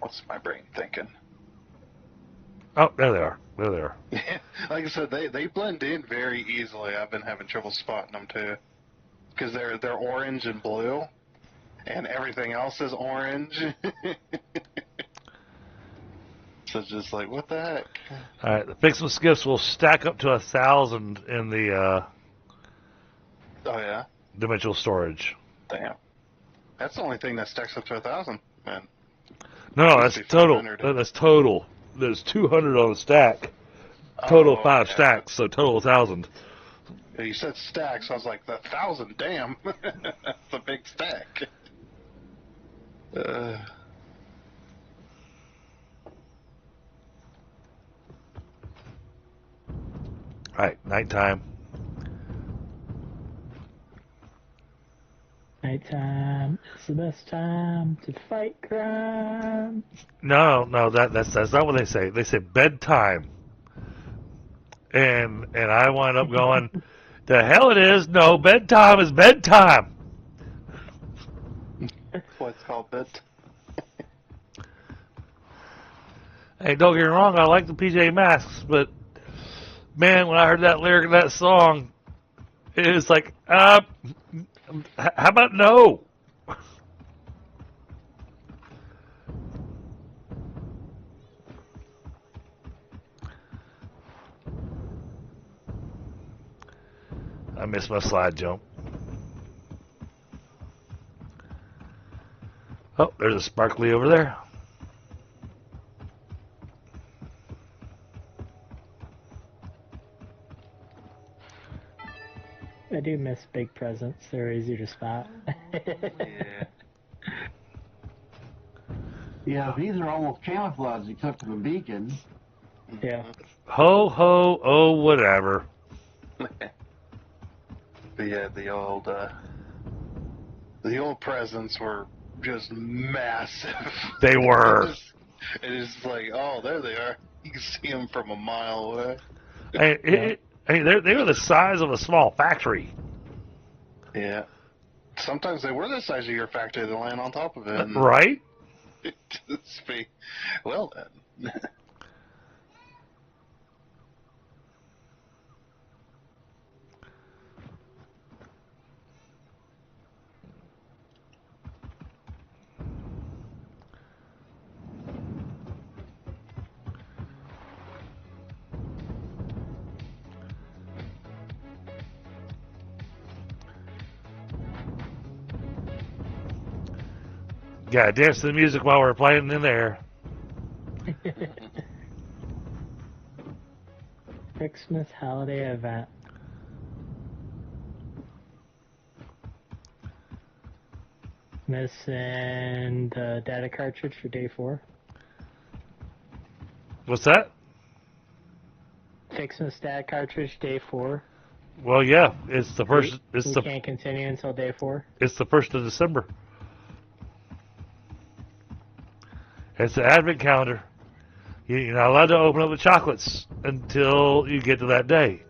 What's my brain thinking? Oh, there they are. There they are. Like I said, they blend in very easily. I've been having trouble spotting them too, because they're orange and blue, and everything else is orange. So it's just like, what the heck? All right, the Ficsmas gifts will stack up to 1,000 in the Oh yeah, dimensional storage. damn. That's the only thing that stacks up to 1,000, man. No, Must that's be total. 500. That's total. There's 200 on the stack. Total Oh, 5 yeah. stacks, so total 1,000. You said stacks, I was like, 1,000, damn. That's a big stack. All right, nighttime. Nighttime is the best time to fight crime. No, that's not what they say. They say bedtime. And I wind up going, the hell it is. No, bedtime is bedtime. That's why it's called bed. Hey, don't get me wrong, I like the PJ Masks, but man, when I heard that lyric of that song, it was like, how about no? I missed my slide jump. Oh, there's a sparkly over there. I do miss big presents. They're easy to spot. Yeah. Yeah, these are almost camouflaged except for the beacon. Yeah. Ho, ho, oh, whatever. The old presents were just massive. They were. It is like, oh, there they are. You can see them from a mile away. Hey, they were the size of a small factory. Yeah. Sometimes they were the size of your factory. They're laying on top of it. And Right? just be, well then. Yeah, dance to the music while we're playing in there. Ficsmas holiday event. Missing the data cartridge for day 4. What's that? Ficsmas data cartridge day 4. Well, yeah, it's the first. We can't continue until day 4. It's the 1st of December. It's the Advent calendar. You're not allowed to open up the chocolates until you get to that day.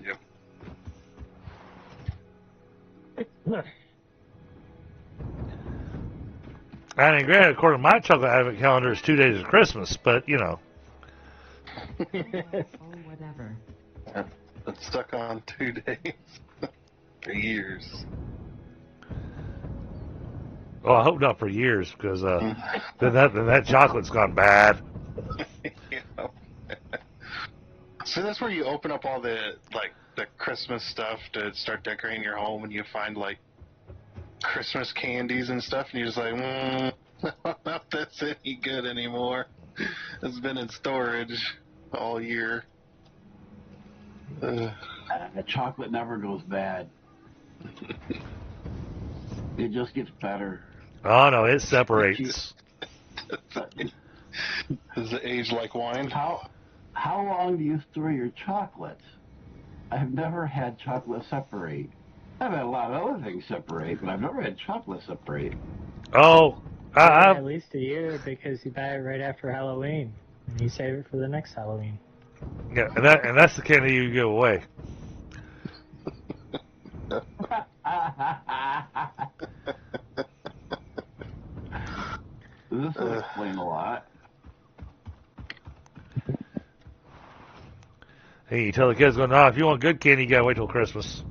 Yep. I mean, granted, according to my chocolate Advent calendar, it's 2 days of Christmas, but you know. Oh, whatever. It's stuck on 2 days for years. Well, I hope not for years, because then that chocolate's gone bad. Yeah. So that's where you open up all the Christmas stuff to start decorating your home, and you find like Christmas candies and stuff, and you're just like, I don't know if that's any good anymore. It's been in storage all year. The chocolate never goes bad. It just gets better. Oh no, it separates. Does it age like wine? How long do you store your chocolate? I've never had chocolate separate. I've had a lot of other things separate, but I've never had chocolate separate. Oh, At least a year, because you buy it right after Halloween and you save it for the next Halloween. yeah, and that's the candy you give away. This will explain a lot. Hey, you tell the kids, going, if you want good candy, you gotta wait till Christmas.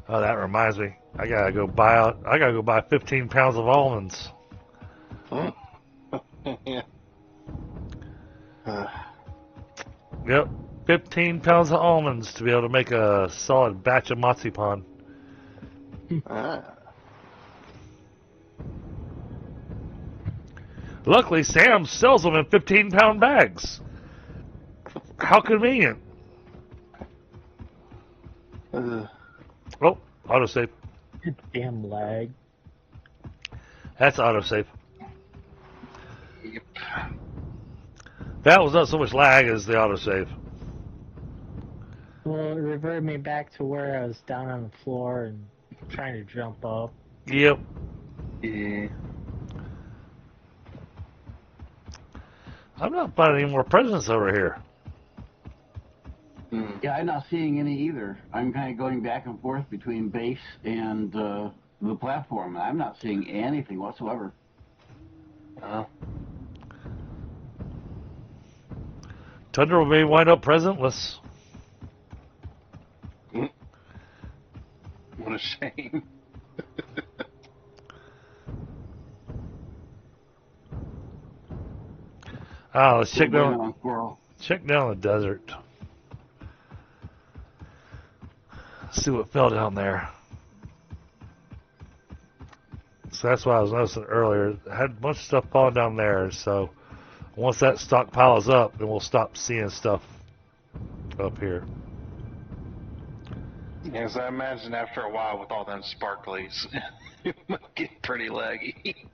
Oh, that reminds me. I gotta go buy 15 pounds of almonds. Yeah. Yep, 15 pounds of almonds to be able to make a solid batch of marzipan. Luckily, Sam sells them in 15-pound bags. How convenient. Oh, autosave. Damn lag. That's autosave. Yep. That was not so much lag as the autosave. Well, it reverted me back to where I was down on the floor and trying to jump up. Yep. Yeah. I'm not finding any more presents over here. Yeah, I'm not seeing any either. I'm kind of going back and forth between base and the platform. I'm not seeing anything whatsoever. Tundra may wind up presentless. What a shame. Let's check down the desert. See what fell down there. So that's what I was noticing earlier. I had a bunch of stuff falling down there, so once that stock piles up, then we'll stop seeing stuff up here. Yes, I imagine after a while with all them sparklies, it might get pretty laggy.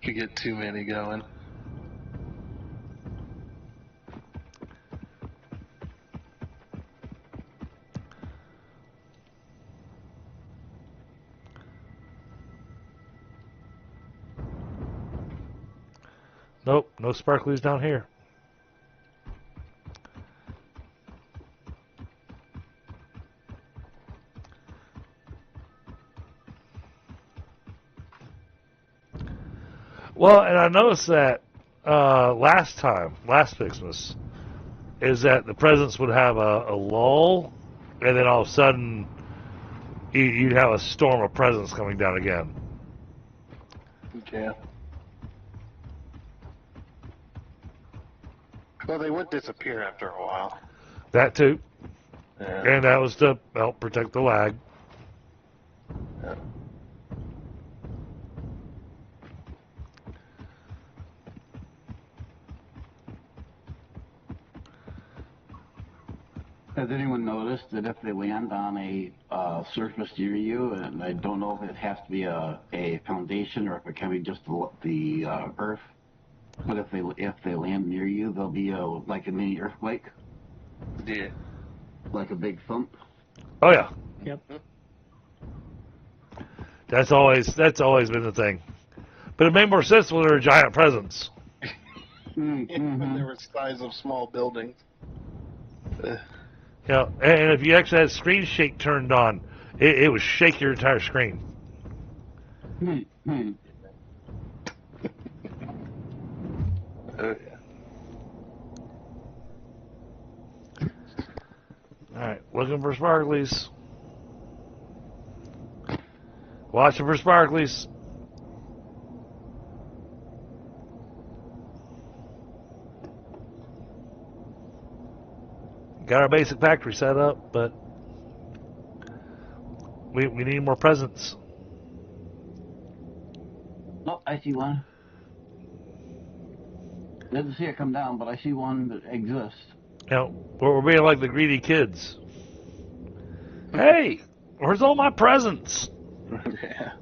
If you get too many going. Nope, no sparklies down here. Well, and I noticed that last Ficsmas, is that the presents would have a lull, and then all of a sudden you'd have a storm of presents coming down again. Yeah. Well, they would disappear after a while. That too. Yeah. And that was to help protect the lag. Yeah. Has anyone noticed that if they land on a surface near you, and I don't know if it has to be a foundation or if it can be just the earth, but if they land near you, there'll be like a mini earthquake, Yeah. like a big thump. Oh yeah. Yep. That's always been the thing. But it made more sense when there were giant presents. When there were size of small buildings. Yeah, and if you actually had screen shake turned on, it would shake your entire screen. Oh yeah. Alright, looking for sparklies. Watching for sparklies. Got our basic factory set up, but we need more presents. Oh, I see one. Didn't see it come down, but I see one that exists. You know, we're being like the greedy kids. Hey, where's all my presents? Yeah.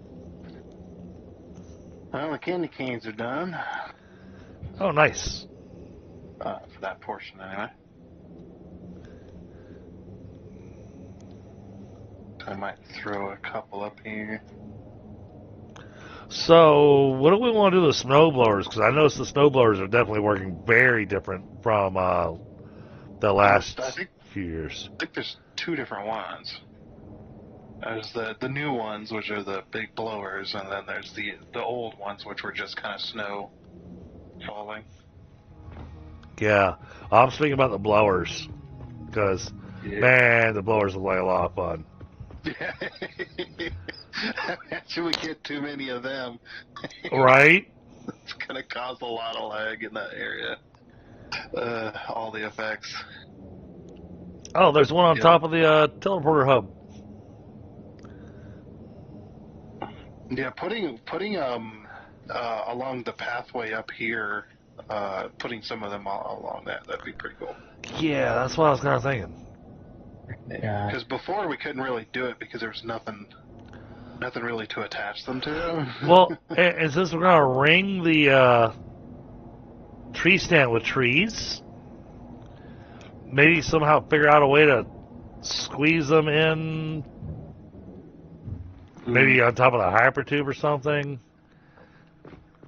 Well, the candy canes are done. Oh, nice. For that portion, anyway. I might throw a couple up here. So, what do we want to do with the snowblowers? Because I noticed the snowblowers are definitely working very different from the last few years. I think there's two different ones. There's the new ones, which are the big blowers, and then there's the old ones, which were just kind of snow falling. Yeah, I'm speaking about the blowers, because, Yeah. man, the blowers look like a lot of fun. Yeah. Imagine we get too many of them. Right? It's gonna cause a lot of lag in that area. All the effects. Oh, there's one on Yeah. top of the teleporter hub. Yeah, putting along the pathway up here, putting some of them along that'd be pretty cool. Yeah, that's what I was kind of thinking. Yeah. Because before we couldn't really do it because there was nothing really to attach them to. Well, and since we're going to ring the tree stand with trees, maybe somehow figure out a way to squeeze them in, maybe on top of the hypertube or something,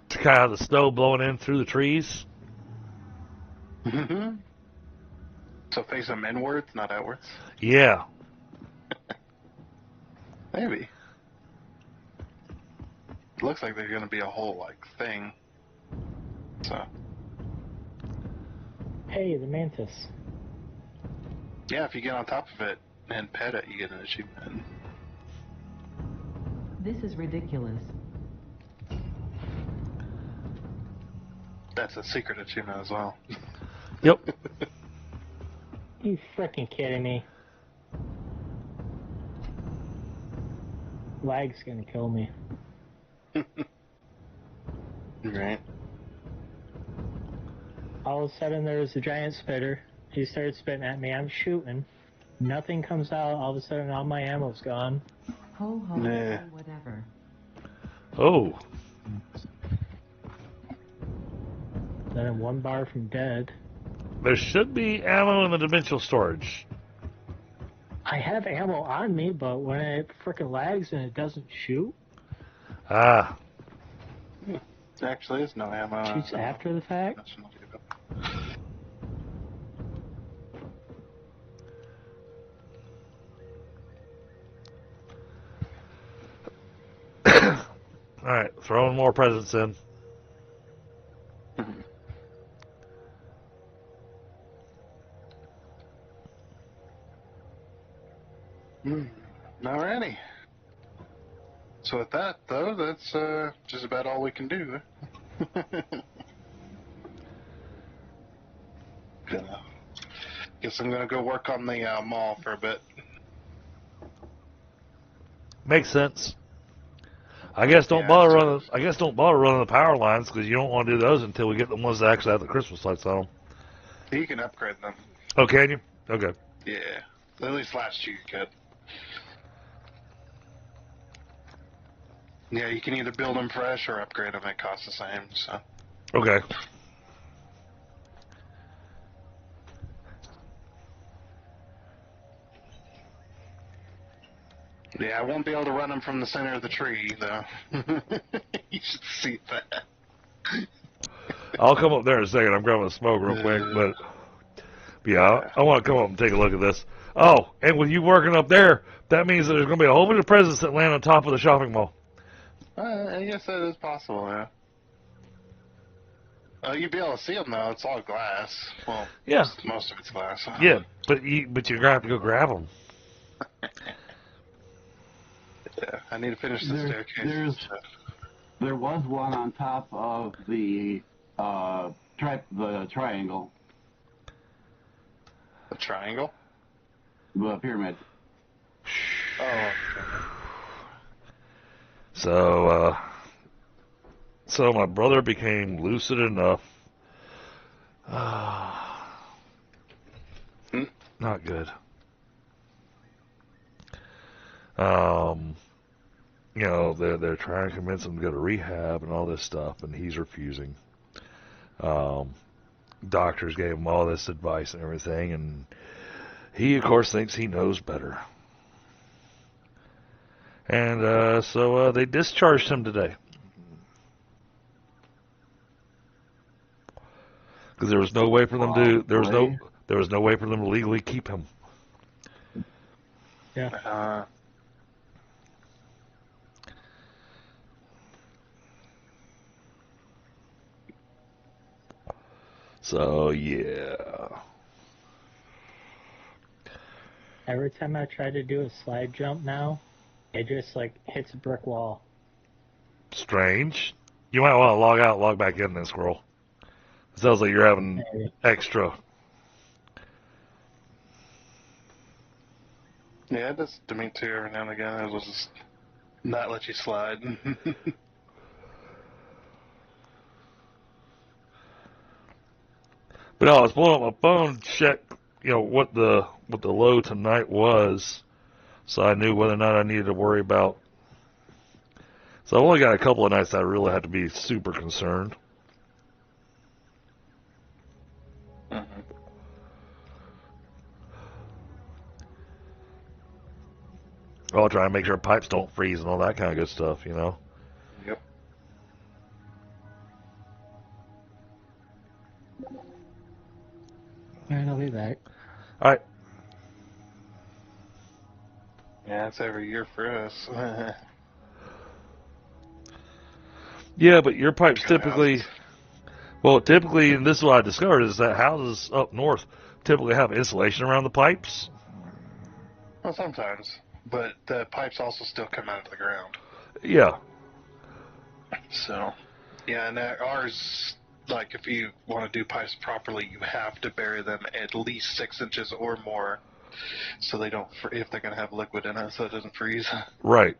to kind of have the snow blowing in through the trees. So face them inwards, not outwards. Yeah. Maybe. It looks like there's going to be a whole thing. So. Hey, the mantis. Yeah, if you get on top of it and pet it, you get an achievement. This is ridiculous. That's a secret achievement as well. Yep. You freaking kidding me? Lag's gonna kill me. Right. All of a sudden there was a giant spitter. He started spitting at me. I'm shooting. Nothing comes out. All of a sudden all my ammo's gone. Ho ho, Nah. ho, whatever. Oh. Then I'm 1 bar from dead. There should be ammo in the dimensional storage. I have ammo on me, but when it frickin' lags and it doesn't shoot, Ah. There actually is no ammo. shoots after the fact. That's not good. Alright, throwing more presents in. Alrighty. So with that, though, that's just about all we can do. Guess I'm gonna go work on the mall for a bit. Makes sense. I guess don't bother running the power lines because you don't want to do those until we get the ones that actually have the Christmas lights on them. You can upgrade them. Oh, can you? Okay. Yeah. At least last year you could. Yeah, you can either build them fresh or upgrade them. It costs the same. So. Okay. Yeah, I won't be able to run them from the center of the tree, though. You should see that. I'll come up there in a second. I'm grabbing a smoke real quick, but yeah, I want to come up and take a look at this. Oh, and with you working up there, that means that there's going to be a whole bunch of presents that land on top of the shopping mall. I guess that is possible, yeah. You'd be able to see them, though. It's all glass. Well, Yeah. most of it's glass. Yeah, but you're going to have to go grab them. Yeah, I need to finish the staircase. There was one on top of the triangle, The triangle? the pyramid. Oh, okay. So my brother became lucid enough. Not good. You know, they're trying to convince him to go to rehab and all this stuff, and he's refusing. Doctors gave him all this advice and everything, and he, of course, thinks he knows better. And so they discharged him today. Because there was no way for them to there was no way for them to legally keep him. Yeah. So, yeah. Every time I try to do a slide jump now, it just like hits a brick wall. Strange. You might want to log out, log back in then, Squirrel. It sounds like you're having Maybe. extra. Yeah, it does to me too every now and again. It will just not let you slide. But no, I was pulling up my phone to check, what the low tonight was, so I knew whether or not I needed to worry about. So I've only got a couple of nights that I really had to be super concerned. Mhm. I'll try and make sure pipes don't freeze and all that kind of good stuff, Yep. Alright, I'll be back. All right. Yeah, it's every year for us. Yeah, but your pipes Kind of typically, houses. and this is what I discovered, is that houses up north typically have insulation around the pipes. Well, sometimes, but the pipes also still come out of the ground. Yeah. So, yeah, and ours, like if you want to do pipes properly, you have to bury them at least 6 inches or more, so they don't, if they're going to have liquid in it, so it doesn't freeze. Right.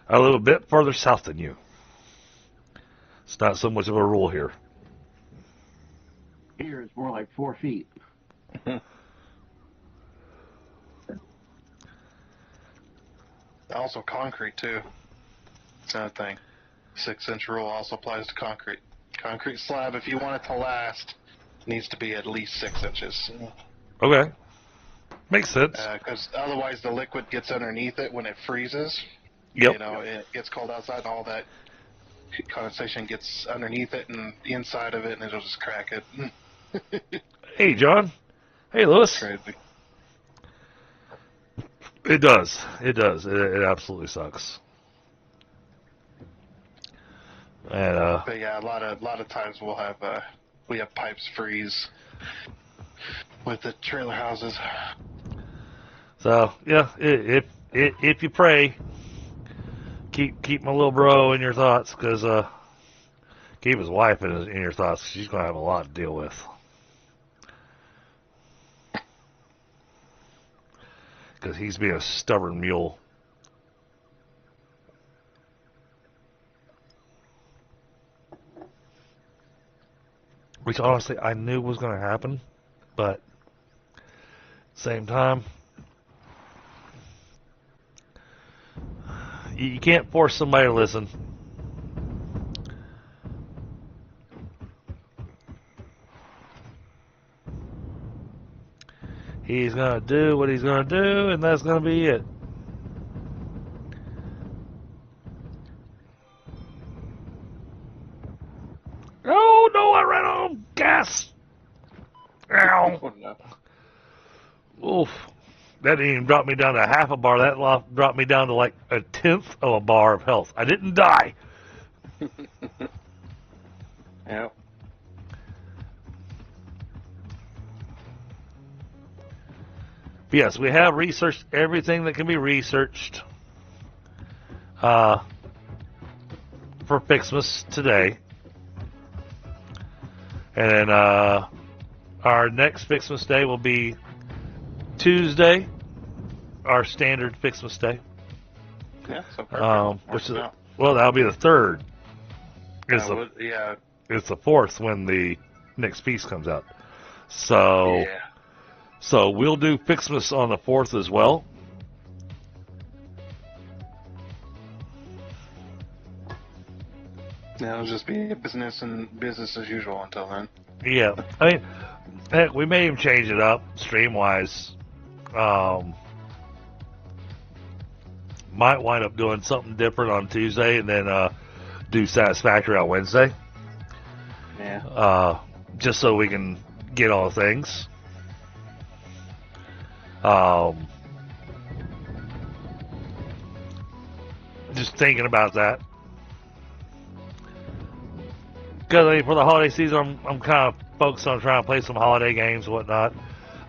I live a bit further south than you. It's not so much of a rule here. Here it's more like 4 feet. Also, concrete too. It's another thing. 6-inch rule also applies to concrete. Concrete slab, if you want it to last, needs to be at least 6 inches. Okay. Makes sense. Because otherwise the liquid gets underneath it when it freezes. Yep. It gets cold outside and all that condensation gets underneath it and the inside of it, and it'll just crack it. Hey, John. Hey, Lewis. Crazy. It does. It does. It absolutely sucks. And But yeah, a lot of times we have pipes freeze with the trailer houses. so yeah, if you pray, keep my little bro in your thoughts, because keep his wife in your thoughts. She's gonna have a lot to deal with. Because he's being a stubborn mule. Which honestly I knew was going to happen, but same time, you can't force somebody to listen. He's going to do what he's going to do, and that's going to be it. Oh, no, I ran out of gas. Ow. Oof. That didn't even drop me down to half a bar. That dropped me down to like a tenth of a bar of health. I didn't die. Yep. But yes, we have researched everything that can be researched for Ficsmas today. And then our next Ficsmas day will be Tuesday, our standard Ficsmas day. Yeah, so perfect. Which is, well, that'll be the third. It's Yeah. it's the fourth when the next piece comes out. So Yeah. so we'll do Ficsmas on the 4th as well. Yeah, it'll just be business as usual until then. Yeah, I mean, heck, we may even change it up stream-wise. Might wind up doing something different on Tuesday and then do Satisfactory on Wednesday. Yeah. Just so we can get all the things. Just thinking about that. Because for the holiday season, I'm kind of focused on trying to play some holiday games and whatnot.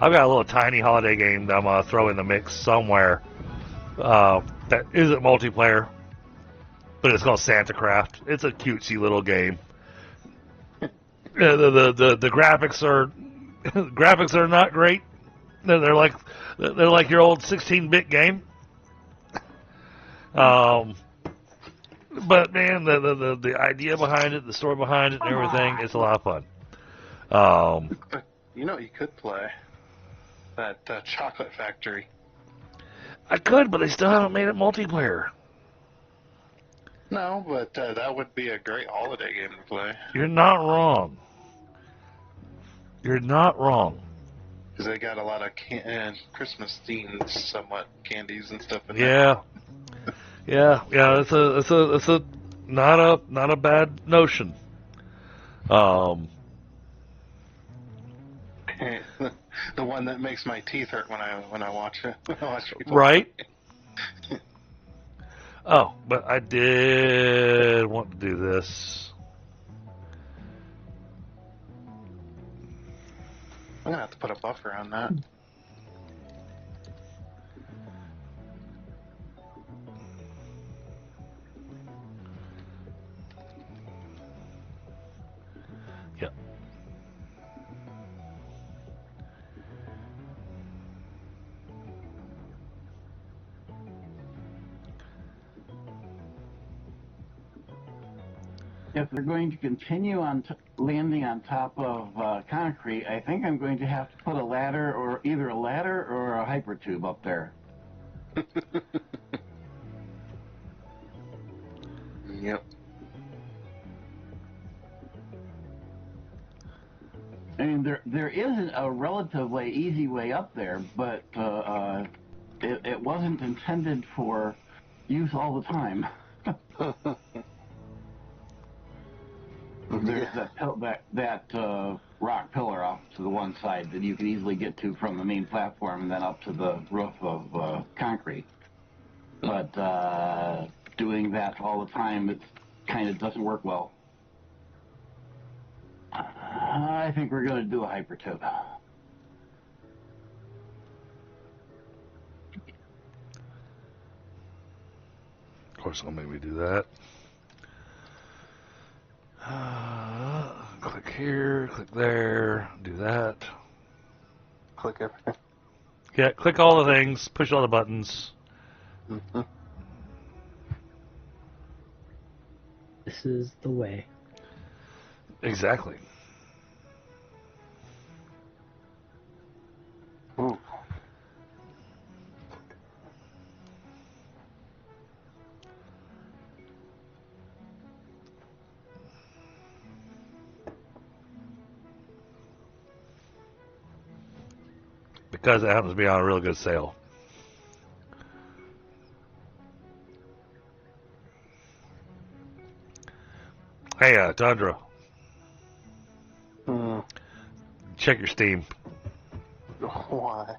I've got a little tiny holiday game that I'm going to throw in the mix somewhere that isn't multiplayer, but it's called Santa Craft. It's a cutesy little game. The graphics are not great. They're like your old 16-bit game. But man, the idea behind it, the story behind it, and everything, it's a lot of fun. You know, you could play that Chocolate Factory. I could, but they still haven't made it multiplayer. No, but that would be a great holiday game to play. You're not wrong. You're not wrong. Because they got a lot of Christmas themed, somewhat candies and stuff in Yeah. Yeah. It's a not a bad notion. there. The one that makes my teeth hurt when I watch it. Watch people Right. play. Oh, but I did want to do this. I'm gonna have to put a buffer on that. Yep. If they're going to continue on landing on top of concrete, I think I'm going to have to put a ladder, or either a ladder or a hyper tube up there. Yep. I mean, there isn't a relatively easy way up there, but it wasn't intended for use all the time. There's that rock pillar off to the one side that you can easily get to from the main platform and then up to the roof of concrete. But doing that all the time, it kind of doesn't work well. I think we're going to do a hyper tube. Of course, it'll make me do that. Click here, click there, do that. Click everything. Yeah, click all the things, push all the buttons. Mm-hmm. This is the way. Exactly. Ooh. Because it happens to be on a real good sale. Hey, Tundra, check your Steam. Why?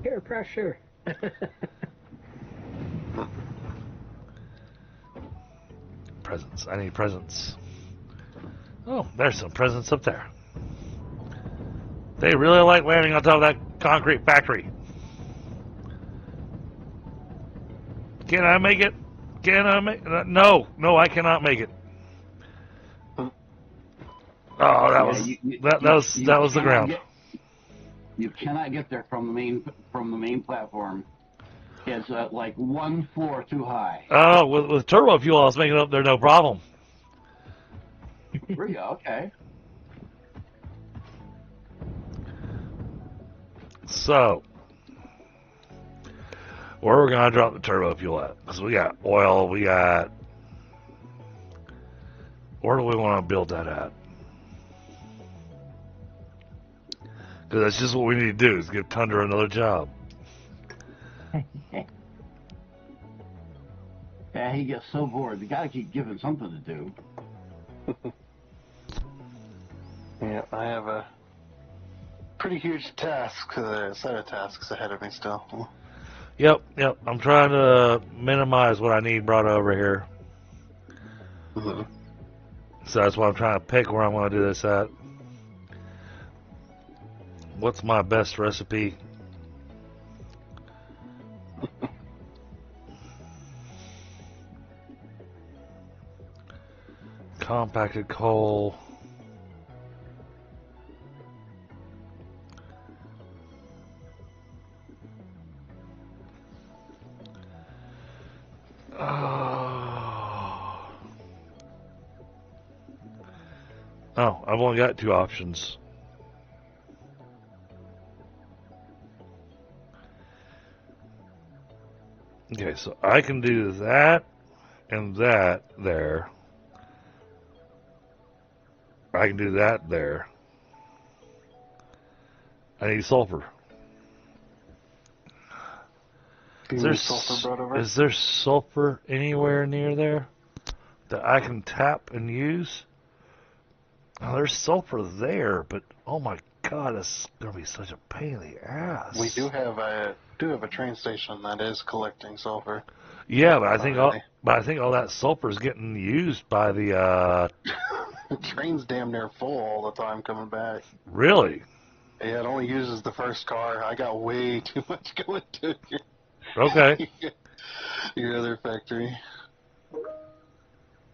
Peer pressure. Presents. I need presents. Oh, there's some presents up there. They really like landing on top of that concrete factory. Can I make it? Can I make it? No, I cannot make it. Oh, that was the ground. You cannot get there from the main platform. It's like 1 floor too high. Oh, with turbo fuel, I was making it up there, no problem. There you go. Okay. So, where are we going to drop the turbo fuel at? Because we got oil, we got... Where do we want to build that at? Because that's just what we need to do, is give Tundra another job. Yeah, he gets so bored. You got to keep giving something to do. Yeah, I have pretty huge task, set of tasks ahead of me still. Yep. I'm trying to minimize what I need brought over here. Mm-hmm. So that's why I'm trying to pick where I'm going to do this at. What's my best recipe? Compacted coal. Oh, I've only got 2 options. Okay, so I can do that and that there. I can do that there. I need sulfur. Is there sulfur anywhere near there that I can tap and use? Oh, there's sulfur there, but oh my god, it's gonna be such a pain in the ass. We do have a train station that is collecting sulfur. Yeah, but I think all that sulfur is getting used by the The train's damn near full all the time coming back. Really? Yeah, it only uses the first car. I got way too much going to Okay. your other factory.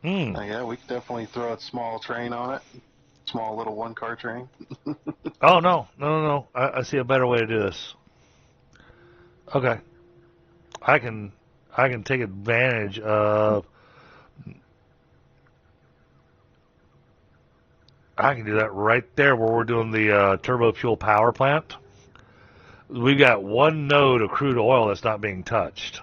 Yeah, we could definitely throw a small train on it. Small little 1-car train. Oh, no. I see a better way to do this. Okay. I can take advantage of... I can do that right there where we're doing the turbo fuel power plant. We've got 1 node of crude oil that's not being touched.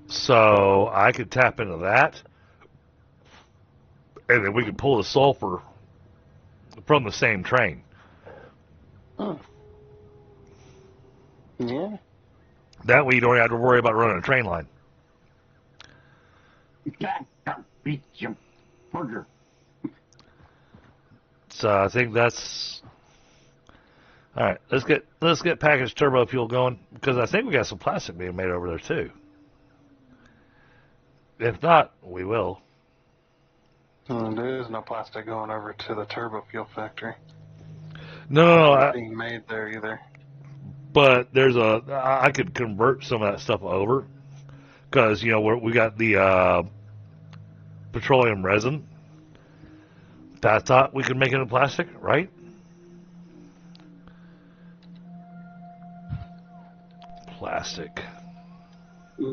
So I could tap into that, and then we could pull the sulfur from the same train. Oh. Yeah. That way you don't have to worry about running a train line. Beat your burger. So I think that's all right. Let's get packaged turbo fuel going, because I think we got some plastic being made over there too. If not, we will. There is no plastic going over to the turbo fuel factory. No. Being made there either. But I could convert some of that stuff over, because we got the petroleum resin. I thought we could make it into plastic, right? Plastic. I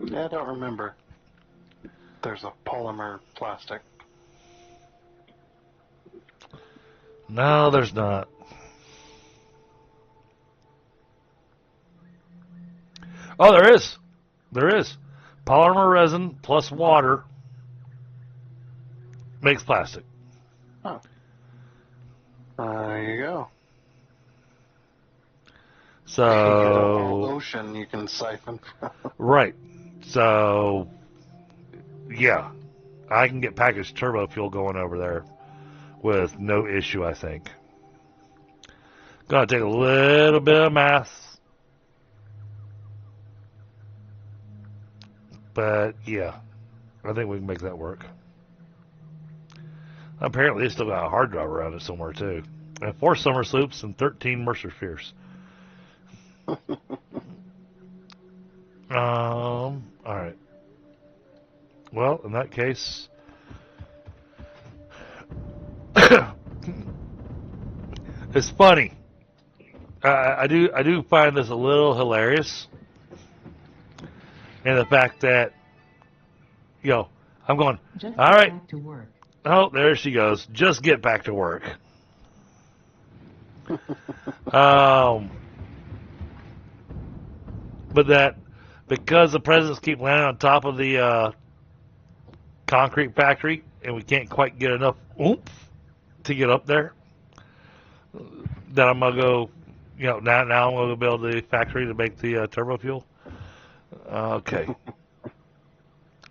don't remember. There's a polymer plastic. No, there's not. Oh, there is. There is. Polymer resin plus water makes plastic. Oh. There you go. So ocean you can siphon from. Right. So yeah, I can get packaged turbo fuel going over there with no issue, I think. Gonna take a little bit of math, but yeah, I think we can make that work. Apparently, they still got a hard drive around it somewhere too. And 4 summer sloops and 13 Mercer spheres. All right. Well, in that case, it's funny. I do find this a little hilarious, and the fact that I'm going. Just All get right. back to work. Oh, there she goes. Just get back to work. But that, because the presidents keep landing on top of the concrete factory, and we can't quite get enough oomph to get up there, that I'm gonna go. Now I'm gonna build the factory to make the turbo fuel. Okay.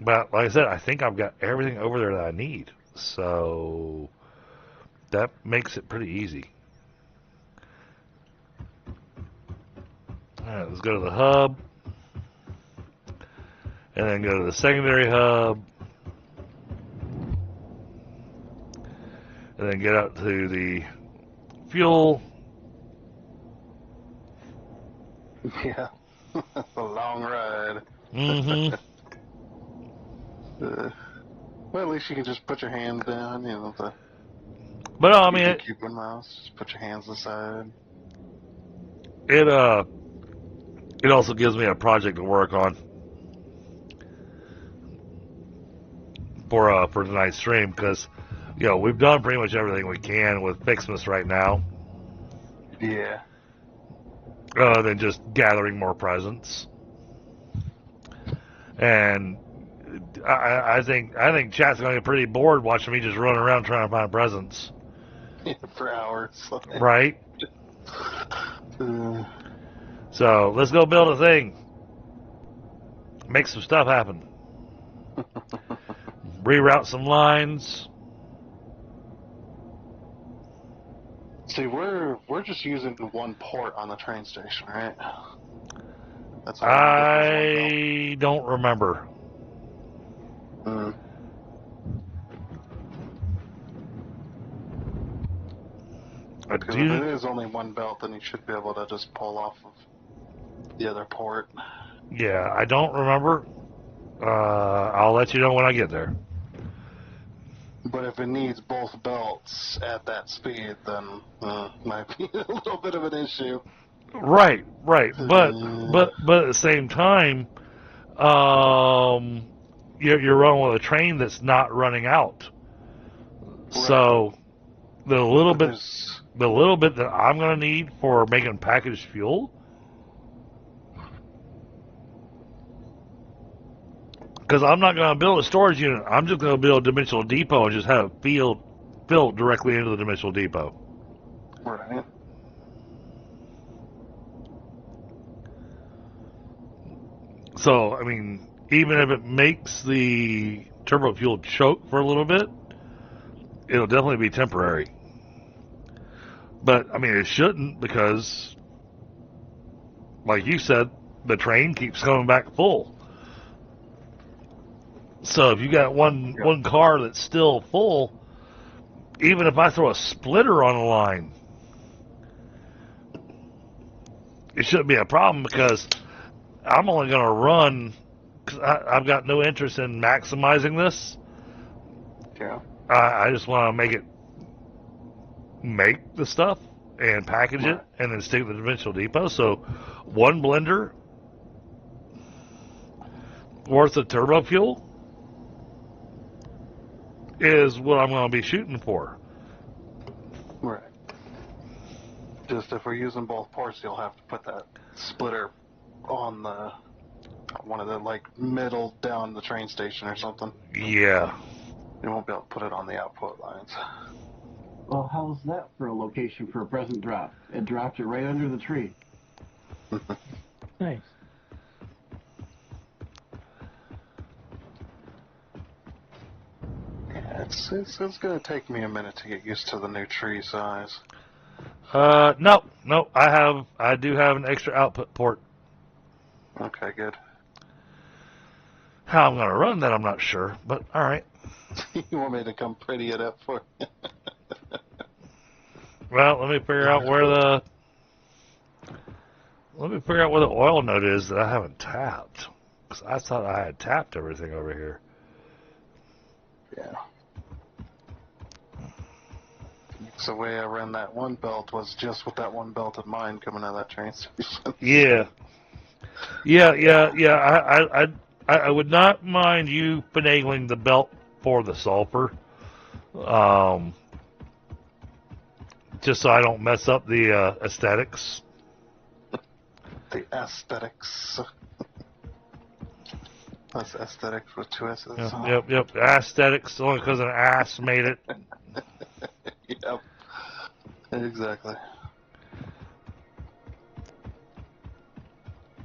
But like I said, I think I've got everything over there that I need. So that makes it pretty easy. Alright, let's go to the hub. And then go to the secondary hub. And then get out to the fuel. Yeah. A long ride. Mm-hmm. Well, at least you can just put your hands down, But I mean, keyboard mouse. Just put your hands aside. it also gives me a project to work on for tonight's stream, because we've done pretty much everything we can with Ficsmas right now. Yeah. Other than just gathering more presents. And I think chat's gonna get pretty bored watching me just running around trying to find presents. For hours. Right? So let's go build a thing. Make some stuff happen. Reroute some lines. See, we're just using one port on the train station, right? That's all I don't remember. Because if it is only one belt, then you should be able to just pull off of the other port. Yeah, I don't remember. I'll let you know when I get there. But if it needs both belts at that speed, then might be a little bit of an issue. Right. But at the same time, you're running with a train that's not running out. Right. So the little bit that I'm gonna need for making packaged fuel, because I'm not gonna build a storage unit. I'm just gonna build a dimensional depot and just have it filled directly into the dimensional depot. Right. So, I mean, even if it makes the turbo fuel choke for a little bit, it'll definitely be temporary. But, I mean, it shouldn't, because, like you said, the train keeps coming back full. So if you got one car that's still full, even if I throw a splitter on the line, it shouldn't be a problem, because I'm only going to run, because I've got no interest in maximizing this. Yeah. I just want to make the stuff and package it and then stick it to the dimensional depot. So one blender worth of turbo fuel is what I'm going to be shooting for. Right. Just if we're using both ports, you'll have to put that splitter on one of the middle down the train station or something. Yeah. You won't be able to put it on the output lines. Well, how's that for a location for a present drop? It dropped it right under the tree. Nice. Yeah, it's going to take me a minute to get used to the new tree size. No. I do have an extra output port. Okay, good. How I'm going to run that, I'm not sure, but all right. You want me to come pretty it up for you? Well, let me figure out where the oil node is that I haven't tapped. Because I thought I had tapped everything over here. Yeah. So the way I ran that one belt was just with that one belt of mine coming out of that train station. Yeah. I would not mind you finagling the belt for the sulfur. Just so I don't mess up the aesthetics. The aesthetics. That's aesthetics with two S's. Yep. Aesthetics, only because an ass made it. Yep. Exactly.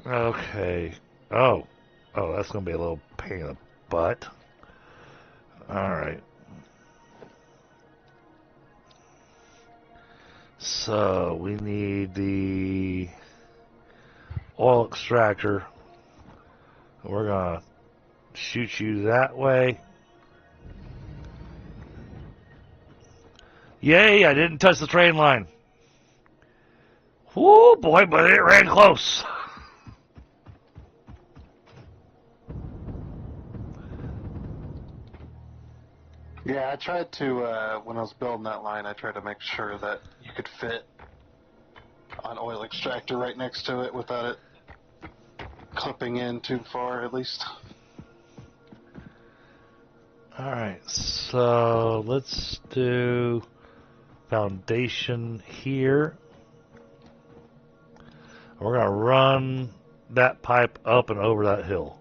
Okay. Oh, that's going to be a little pain in the butt. All right. So we need the oil extractor. We're gonna shoot you that way. Yay, I didn't touch the train line. Oh boy, but it ran close. Yeah, I tried to, when I was building that line, I tried to make sure that you could fit an oil extractor right next to it without it clipping in too far, at least. Alright, so let's do foundation here. We're going to run that pipe up and over that hill.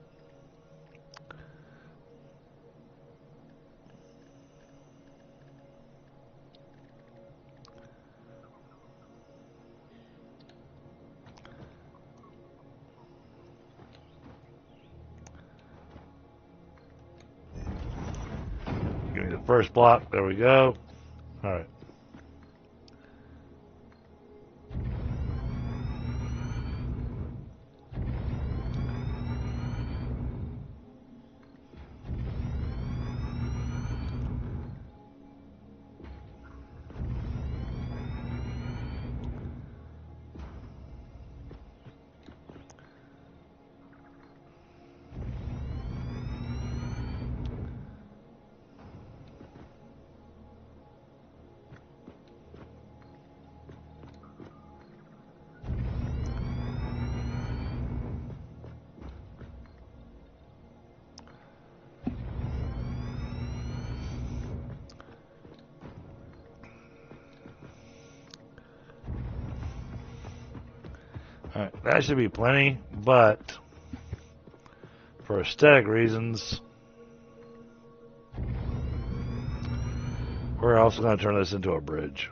Give me the first block. There we go. Alright. Alright, that should be plenty, but for aesthetic reasons, we're also going to turn this into a bridge.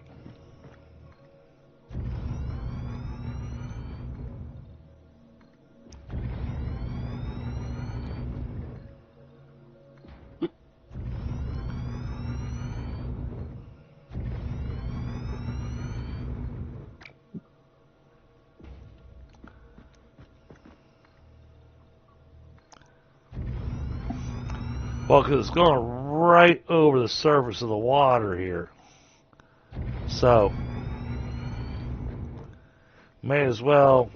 Well, because it's going right over the surface of the water here. So, may as well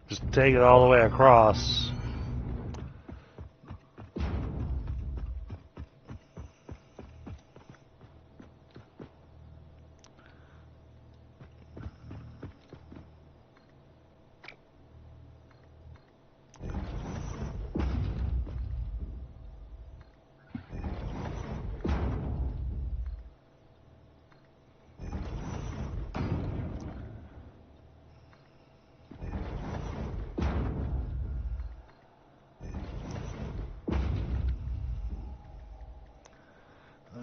just take it all the way across.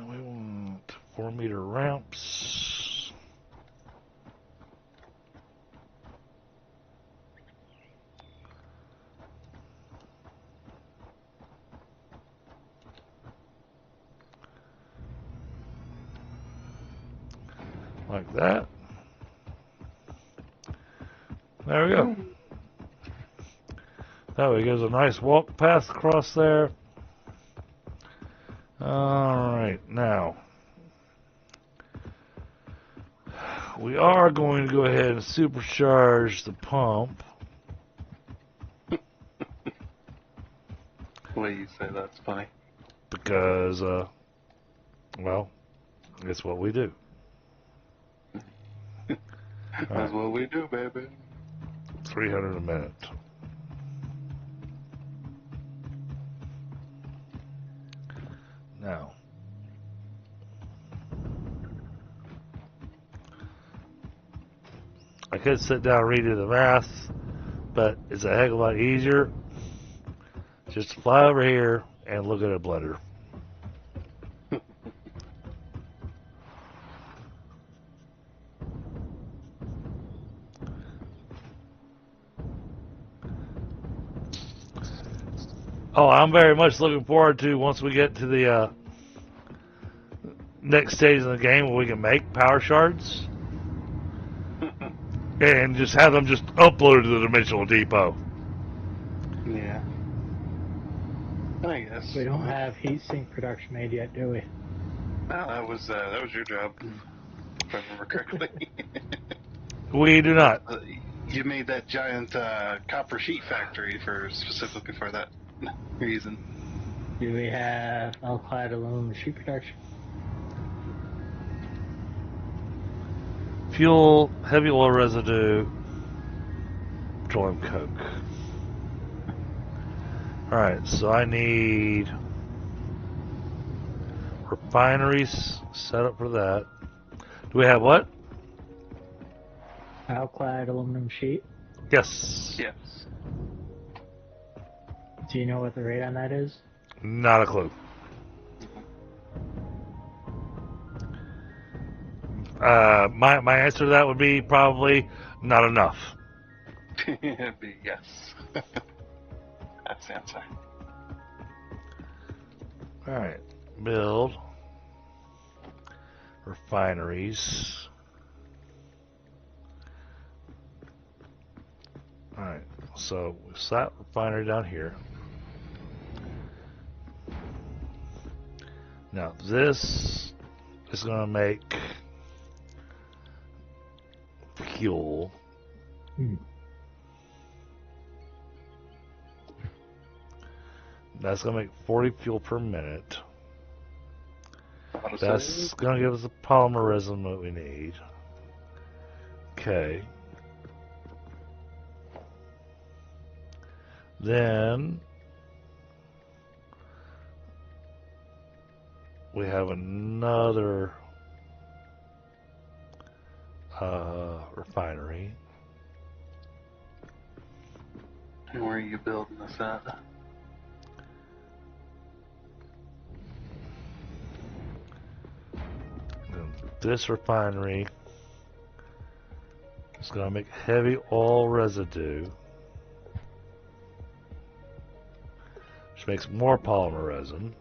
We want 4-meter ramps. Like that. There we go. That way gives a nice walk path across there. Alright, now we are going to go ahead and supercharge the pump. The way you say that's funny. Because, well, it's what we do. That's what we do, baby. 300 a minute. Now, I could sit down and redo the math, but it's a heck of a lot easier just to fly over here and look at a blender. Oh, I'm very much looking forward to once we get to the next stage of the game where we can make power shards. and just have them just uploaded to the Dimensional Depot. Yeah. I guess. We don't have heat sink production made yet, do we? No, that was your job, if I remember correctly. We do not. You made that giant copper sheet factory specifically for that reason. Do we have alkyd aluminum sheet production? Fuel, heavy oil residue, petroleum coke. Alright, so I need refineries set up for that. Do we have what? Alkyd aluminum sheet. Yes. Yes. Do you know what the rate on that is? Not a clue. My answer to that would be probably not enough. It'd be yes. That's the answer. Alright, build refineries. Alright, so we set refinery down here. Now this is going to make fuel. That's going to make 40 fuel per minute. That's going to give us the polymerism that we need. Okay. Then we have another refinery. And where are you building this at? And this refinery is going to make heavy oil residue, which makes more polymer resin.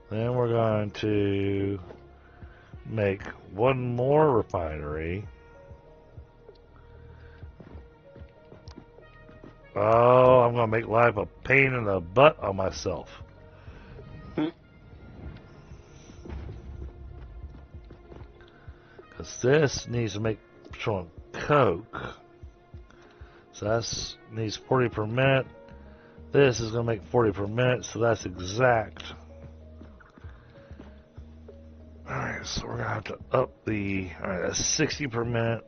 Then we're going to make one more refinery. Oh, I'm going to make life a pain in the butt on myself. Because this needs to make petroleum coke. So that needs 40 per minute. This is going to make 40 per minute, so that's exact. Alright, so we're going to have to up the... Alright, that's 60 per minute.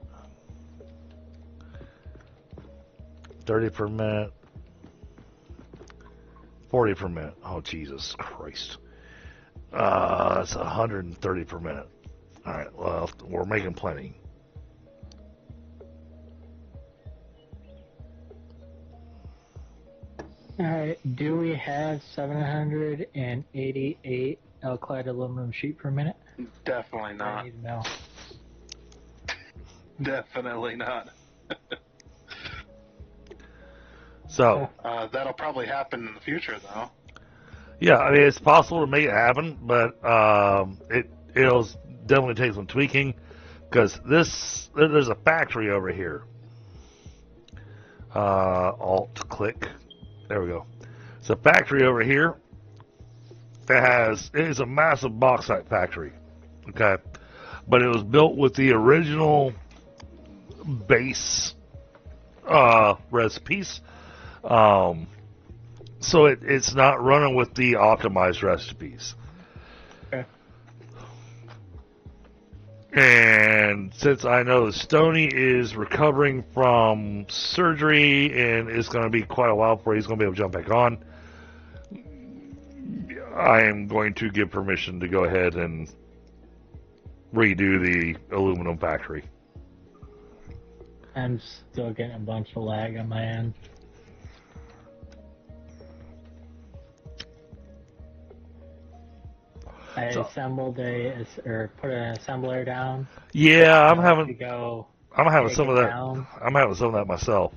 30 per minute. 40 per minute. Oh, Jesus Christ. That's 130 per minute. Alright, well, we're making plenty. Alright, do we have 788 alkyd aluminum sheet per minute? Definitely I not. need to know. Definitely not. So, that'll probably happen in the future, though. yeah, I mean, it's possible to make it happen, but it'll definitely take some tweaking, because there's a factory over here. Alt-click. There we go. It's a factory over here that it is a massive bauxite factory. Okay. But it was built with the original base recipes. So it's not running with the optimized recipes. Okay. And since I know Stoney is recovering from surgery and it's going to be quite a while before he's going to be able to jump back on, I am going to give permission to go ahead and redo the aluminum factory. I'm still getting a bunch of lag on my end. I assembled put an assembler down. Yeah, I'm having some of that. Down, I'm having some of that myself.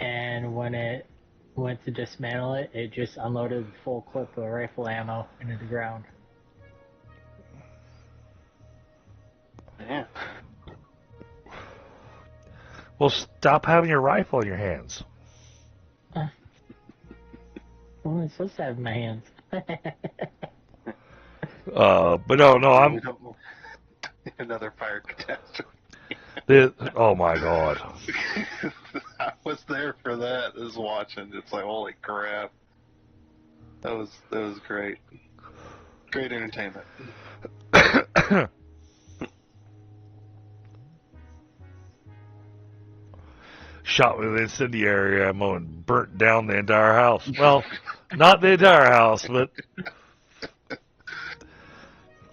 and when it went to dismantle it, it just unloaded full clip of rifle ammo into the ground. Yeah. Well, stop having your rifle in your hands. What am I supposed to have in my hands? But no, We don't want another fire catastrophe. Oh my God. I was there for that. I was watching. It's like, holy crap. That was great. Great entertainment. Shot with an incendiary ammo and burnt down the entire house. Well, not the entire house, but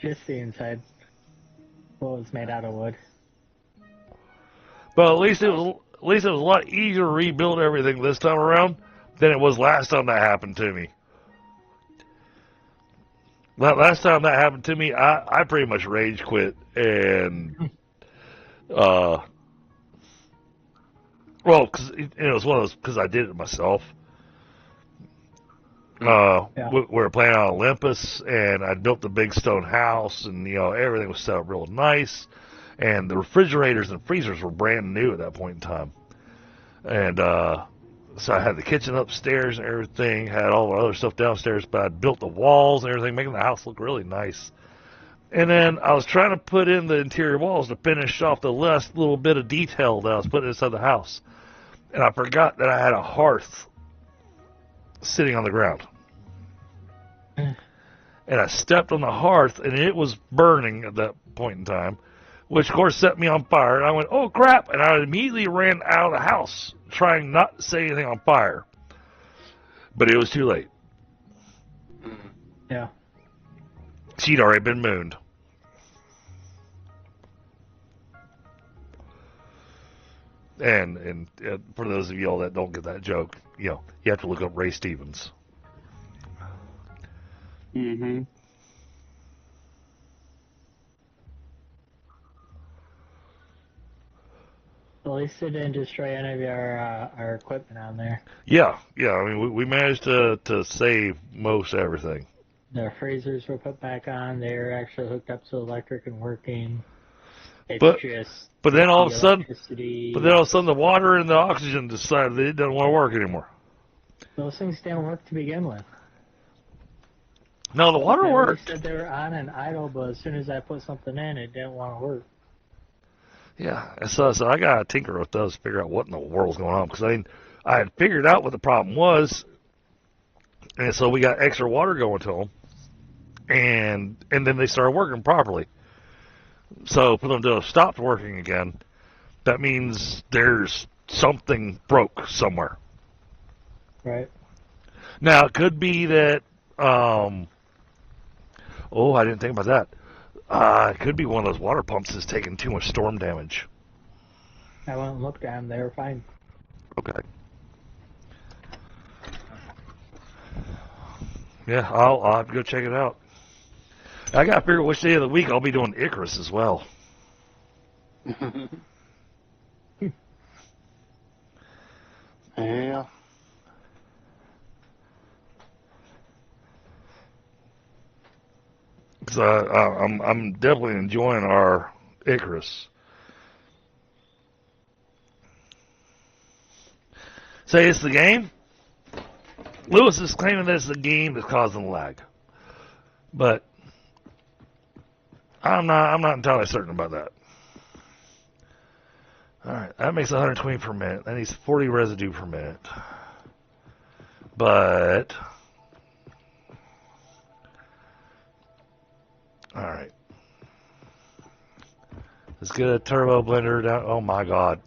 Just the inside. Well, it's made out of wood. at least it was a lot easier to rebuild everything this time around than it was last time that happened to me. Last time that happened to me, I pretty much rage quit and well, because it was one of those, because I did it myself. Yeah. We were playing on Olympus, and I built the big stone house, and everything was set up real nice, and the refrigerators and freezers were brand new at that point in time, and so I had the kitchen upstairs and everything, had all the other stuff downstairs, but I built the walls and everything, making the house look really nice. And then I was trying to put in the interior walls to finish off the last little bit of detail that I was putting inside the house. And I forgot that I had a hearth sitting on the ground. And I stepped on the hearth, and it was burning at that point in time, which, of course, set me on fire. And I went, oh, crap. And I immediately ran out of the house, trying not to set anything on fire. But it was too late. Yeah. She'd already been mooned. And for those of y'all that don't get that joke, you have to look up Ray Stevens. Mm-hmm. At least it didn't destroy any of our equipment on there. Yeah. I mean, we managed to save most everything. The freezers were put back on. They were actually hooked up to electric and working. It's But then all of a sudden, electricity. the water and the oxygen decided that it doesn't want to work anymore. Those things didn't work to begin with. No, the water worked. They said they were on and idle, but as soon as I put something in, it didn't want to work. Yeah, so I got to tinker with those to figure out what in the world's going on. Because, I had figured out what the problem was, and so we got extra water going to them, and then they started working properly. So for them to have stopped working again, that means there's something broke somewhere. Right. Now, it could be that, I didn't think about that. It could be one of those water pumps that's taking too much storm damage. I went and looked at them. They were fine. Okay. Yeah, I'll have to go check it out. I got to figure out which day of the week I'll be doing Icarus as well. Yeah. Because I'm definitely enjoying our Icarus. Say it's the game. Lewis is claiming that it's the game that's causing the lag, but I'm not entirely certain about that. All right, that makes 120 per minute. That needs 40 residue per minute. But all right, let's get a turbo blender down. Oh my God,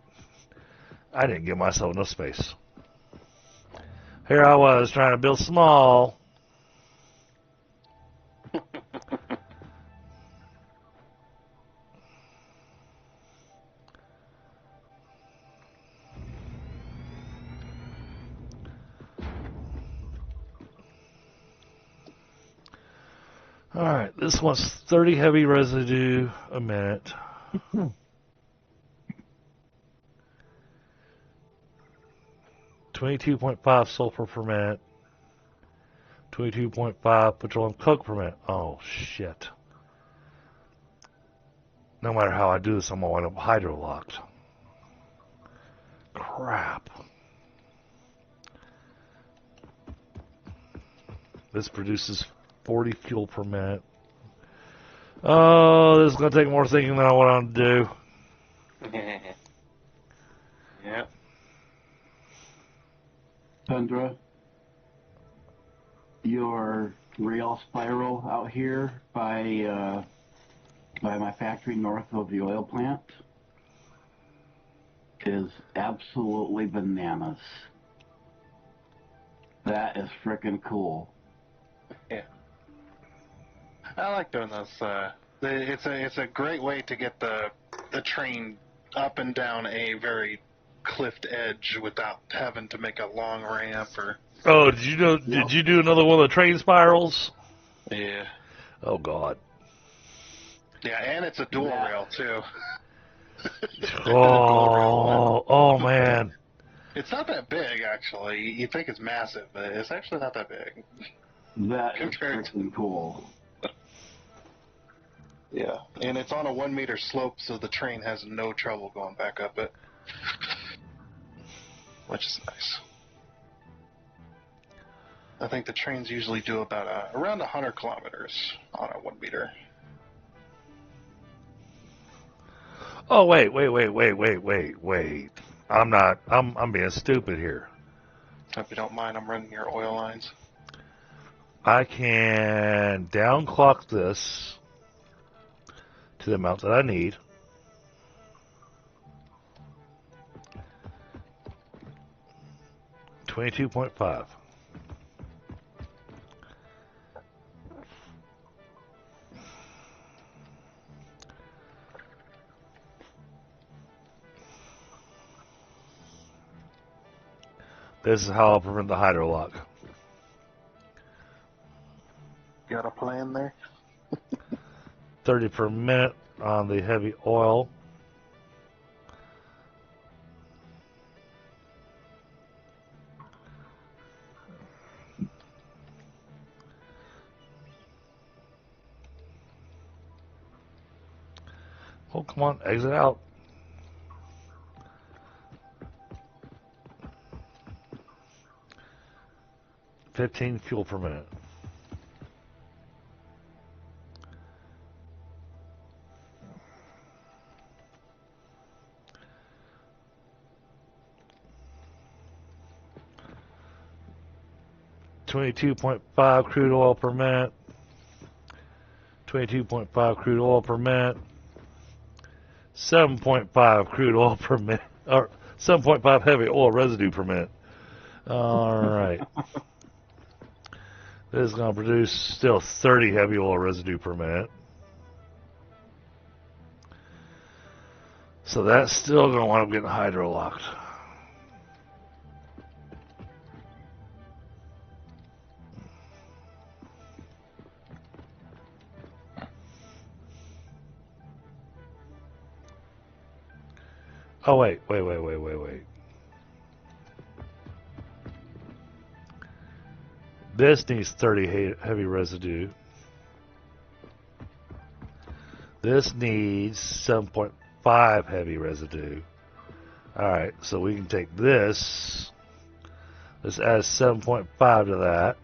I didn't give myself enough space. Here I was trying to build small. Alright, this wants 30 heavy residue a minute. 22.5 sulfur per minute. 22.5 petroleum coke per minute. Oh, shit. No matter how I do this, I'm going to wind up hydro-locked. Crap. This produces 40 fuel per minute. Oh, this is going to take more thinking than I want to do. Yep. Tundra, your rail spiral out here by my factory north of the oil plant is absolutely bananas. That is frickin' cool. Yeah. I like doing those. It's a great way to get the train up and down a very cliffed edge without having to make a long ramp or. Oh, did you know? Did you do another one of the train spirals? Yeah. Oh God. Yeah, and it's a dual rail too. Oh man. It's not that big, actually. You think it's massive, but it's actually not that big. That is frickin' cool. Yeah, and it's on a 1 meter slope, so the train has no trouble going back up it, which is nice. I think the trains usually do about around 100 kilometers on a 1 meter. Oh wait. I'm being stupid here. Hope you don't mind, I'm running your oil lines. I can downclock this to the amount that I need. $22.5. This is how I'll prevent the hydro lock. Got a plan there? 30 per minute on the heavy oil. Oh, come on, exit out. $15 fuel per minute. $22.5 crude oil per minute. 22.5 crude oil per minute. 7.5 crude oil per minute, or 7.5 heavy oil residue per minute. All right. This is going to produce still 30 heavy oil residue per minute. So that's still going to wind up getting hydro locked. Oh, wait. This needs 30 heavy residue. This needs 7.5 heavy residue. Alright, so we can take this. Let's add 7.5 to that.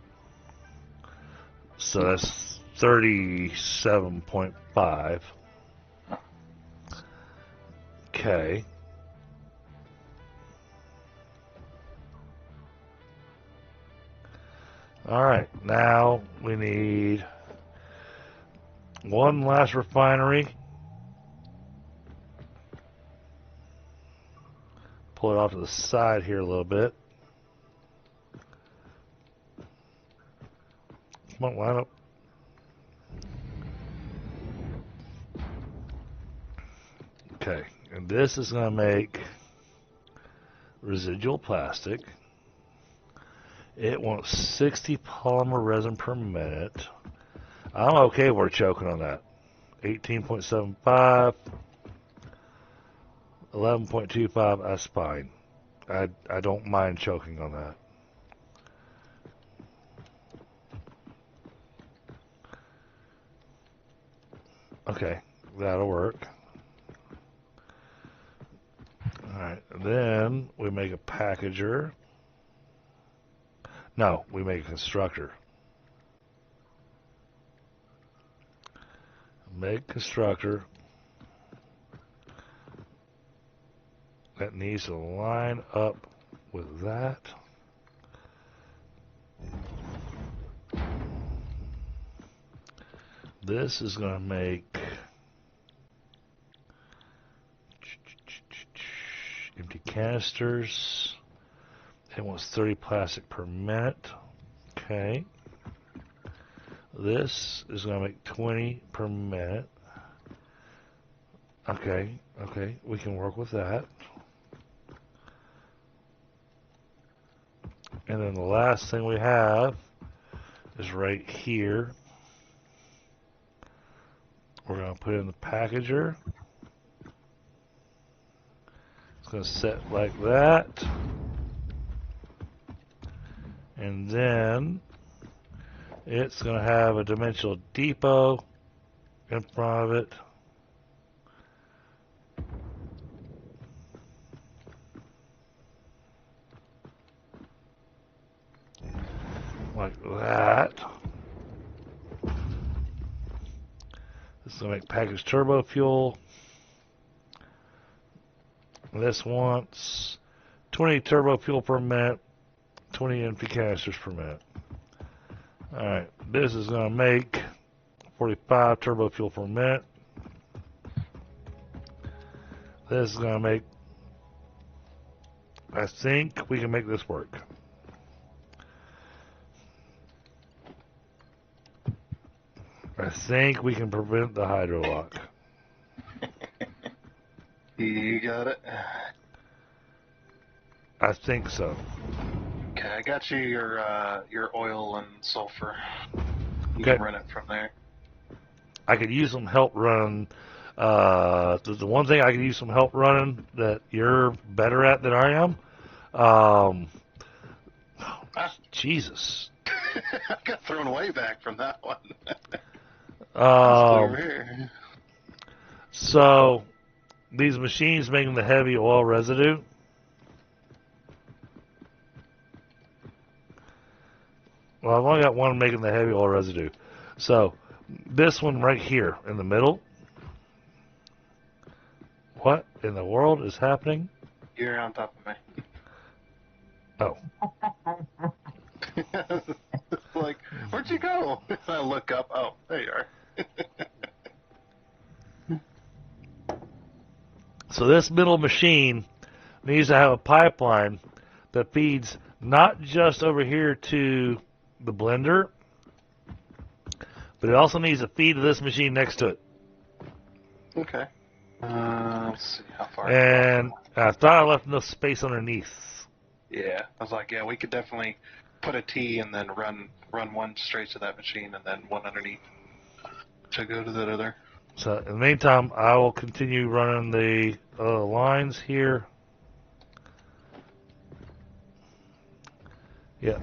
So that's 37.5. Okay. Alright, now we need one last refinery. Pull it off to the side here a little bit. Come on, line up. Okay, and this is going to make residual plastic. It wants 60 polymer resin per minute. I'm okay with choking on that. 18.75, 11.25, that's fine. I don't mind choking on that. Okay, that'll work. Then we make a packager. No, we make a constructor. Make constructor. That needs to line up with that. This is going to make empty canisters. It wants 30 plastic per minute. Okay. This is going to make 20 per minute. Okay, we can work with that. And then the last thing we have is right here. We're going to put in the packager. It's going to set like that. And then it's going to have a dimensional depot in front of it. Like that. This is going to make packaged turbo fuel. This wants 20 turbo fuel per minute, 20 empty canisters per minute. Alright, this is going to make 45 turbo fuel per minute. This is going to make, I think we can make this work. I think we can prevent the hydro lock. You got it. I think so. Okay, I got you your oil and sulfur. You Okay. can run it from there. I could use some help running. The one thing I could use some help running that you're better at than I am. Jesus. I got thrown way back from that one. Over here. So these machines making the heavy oil residue. Well, I've only got one making the heavy oil residue. So this one right here in the middle. What in the world is happening? You're on top of me. Oh. Like, where'd you go? I look up. Oh, there you are. So this middle machine needs to have a pipeline that feeds not just over here to the blender, but it also needs to feed to this machine next to it. Okay. Let's see how far. And I thought I left enough space underneath. Yeah, I was like, yeah, we could definitely put a T and then run one straight to that machine and then one underneath to go to that other. So in the meantime, I will continue running the lines here. Yeah.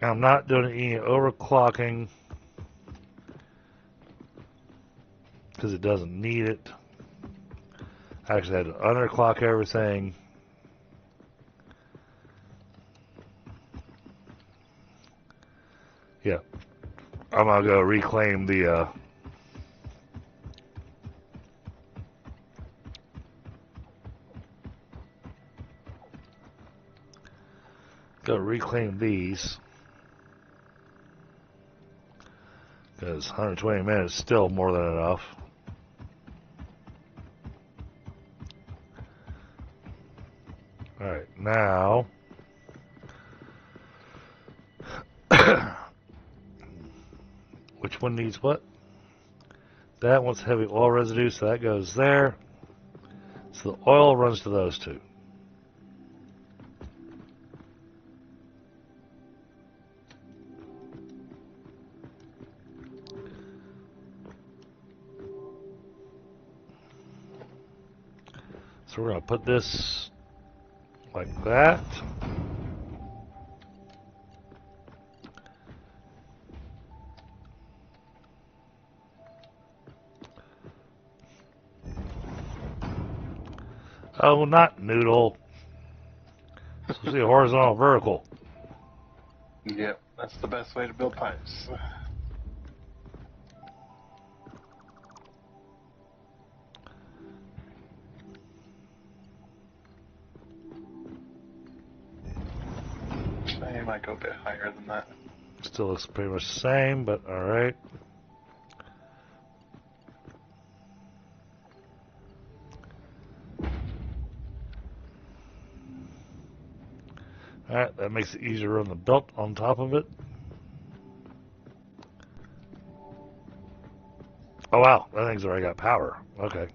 I'm not doing any overclocking because it doesn't need it. I actually had to underclock everything. Yeah. I'm going to go reclaim the these. Because 120 minutes is still more than enough. Alright, now which one needs what? That one's heavy oil residue, so that goes there. So the oil runs to those two. So we're going to put this like that. Oh, not noodle. It's supposed to be horizontal, vertical. Yep, that's the best way to build pipes. I might go a bit higher than that. Still looks pretty much the same, but alright. Alright, that makes it easier to run the belt on top of it. Oh wow, that thing's already got power. Okay.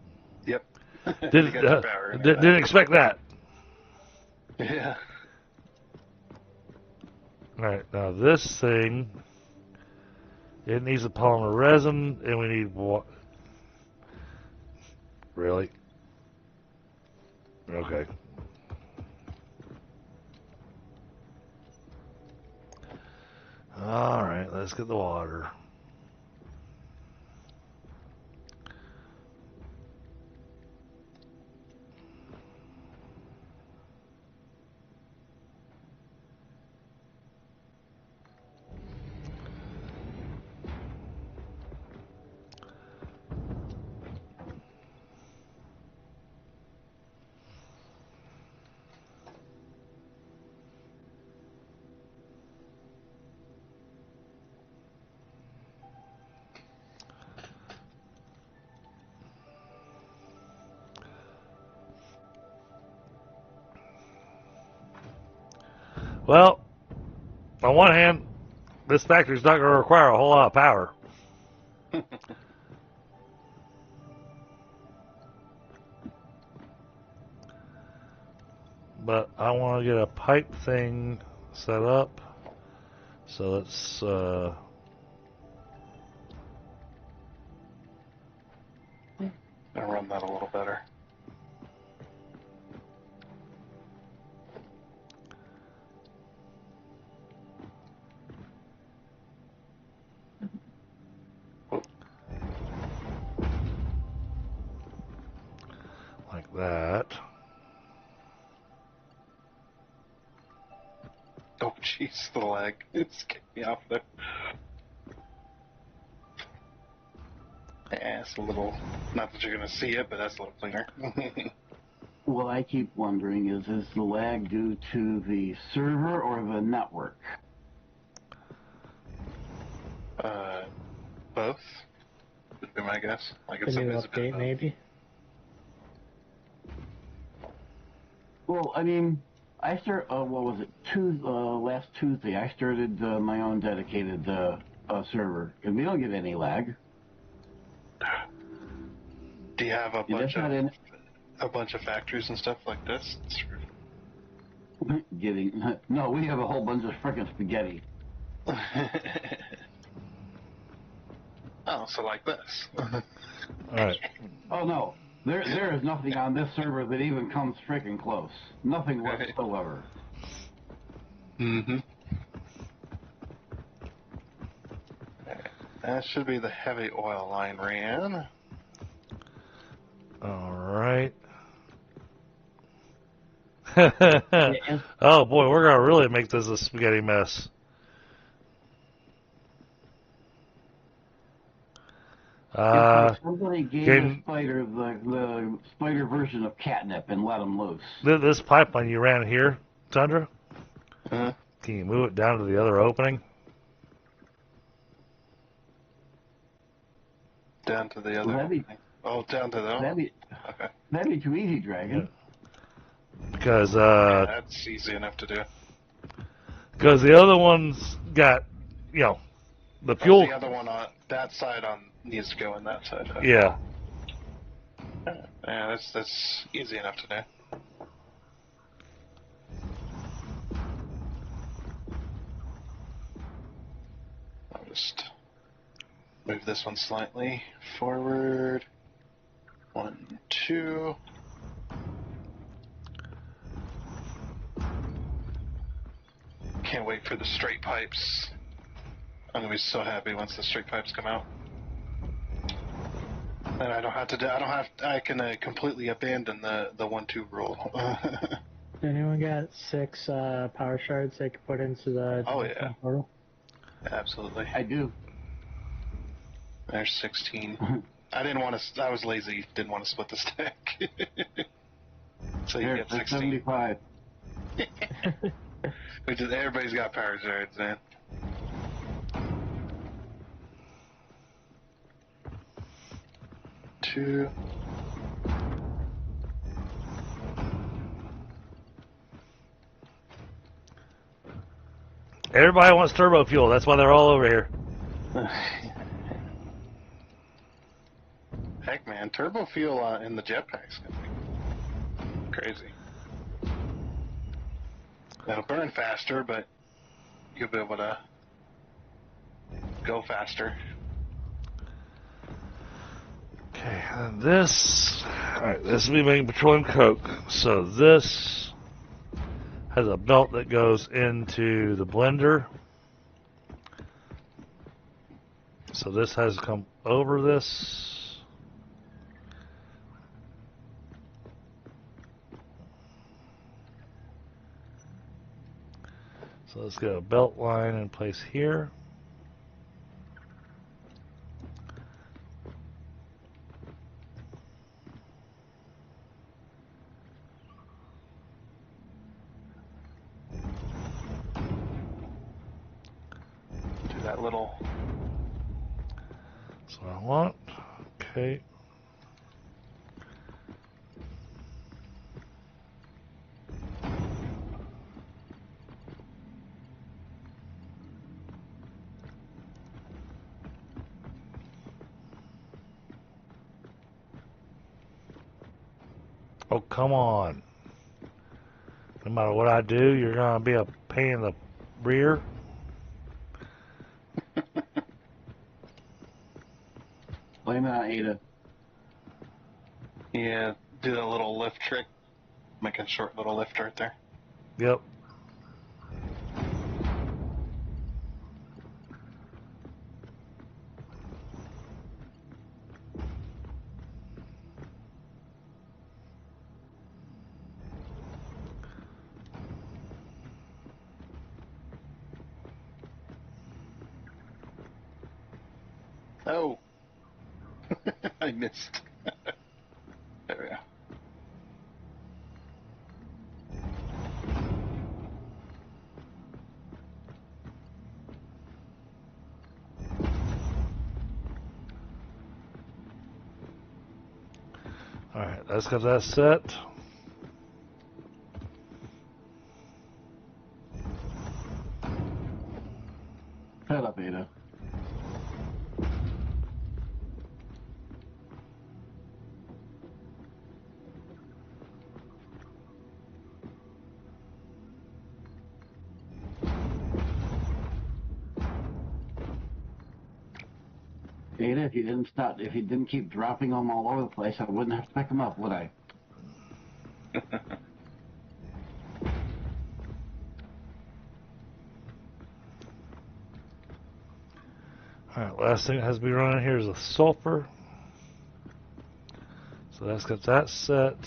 Yep. Didn't, You got your power in didn't expect that. Yeah. Alright, now this thing, it needs a polymer resin, and we need what? Really? Okay. Alright, let's get the water. Well, on one hand, this factory's not going to require a whole lot of power. But I want to get a pipe thing set up. So let's I'll run that a little better. like that. Oh, jeez, the lag. It's getting me off there. Yeah, it's a little... Not that you're going to see it, but that's a little cleaner. What I keep wondering is the lag due to the server or the network? Both would be my guess. Like The it's new a bit update, maybe. Well, I mean, I start. What was it? Last Tuesday, I started my own dedicated server, and we don't get any lag. Do you have a Yeah, bunch of factories and stuff like this? No, we have a whole bunch of frickin' spaghetti. Oh, so like this. Alright. Oh no, there is nothing on this server that even comes frickin' close. Nothing whatsoever. Mm-hmm. That should be the heavy oil line ran. Alright. Yeah, Oh boy, we're going to really make this a spaghetti mess. Somebody gave the spider the spider version of catnip and let him loose. This pipeline you ran here, Tundra, Uh-huh. can you move it down to the other opening? Down to the other. That'd be down to the. Okay. that'd be too easy, Dragon. Because Yeah, that's easy enough to do. Because the other one's got, you know, the fuel. The other one on that side needs to go on that side. Okay. Yeah. Yeah, that's easy enough to do. I'll just move this one slightly forward. 1, 2. Can't wait for the straight pipes. I'm gonna be so happy once the straight pipes come out. And I don't have to. I can completely abandon the 1-2 rule. Anyone got 6 power shards they could put into the Oh, yeah. portal? Absolutely. I do. There's 16. I didn't want to. I was lazy. Didn't want to split the stack. So you Here, get there's 16. 75. Which is everybody's got power shards, man. Two. Everybody wants turbo fuel. That's why they're all over here. Heck, man, turbo fuel in the jetpacks can be crazy. It'll burn faster, but you'll be able to go faster. Okay, and this. Alright, this will be making petroleum coke. So this has a belt that goes into the blender. So this has to come over this. So let's get a belt line in place here. Do that little. That's what I want. Okay. Oh, come on. No matter what I do, you're going to be a pain in the rear. Blame it on Ada. Yeah, do the little lift trick. Make a short little lift right there. Yep. Oh! I missed. There we go. Alright, let's get that set. Shut up, Ada. Ada, if you didn't keep dropping them all over the place, I wouldn't have to pick them up, would I? Alright, last thing that has to be running here is the sulfur. So let's get that set.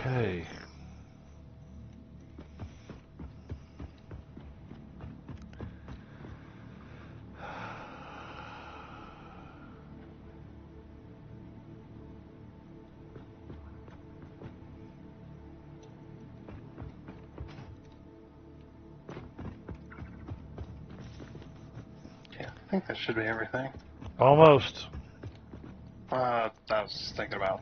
Okay. Yeah, I think that should be everything. Almost. I was thinking about.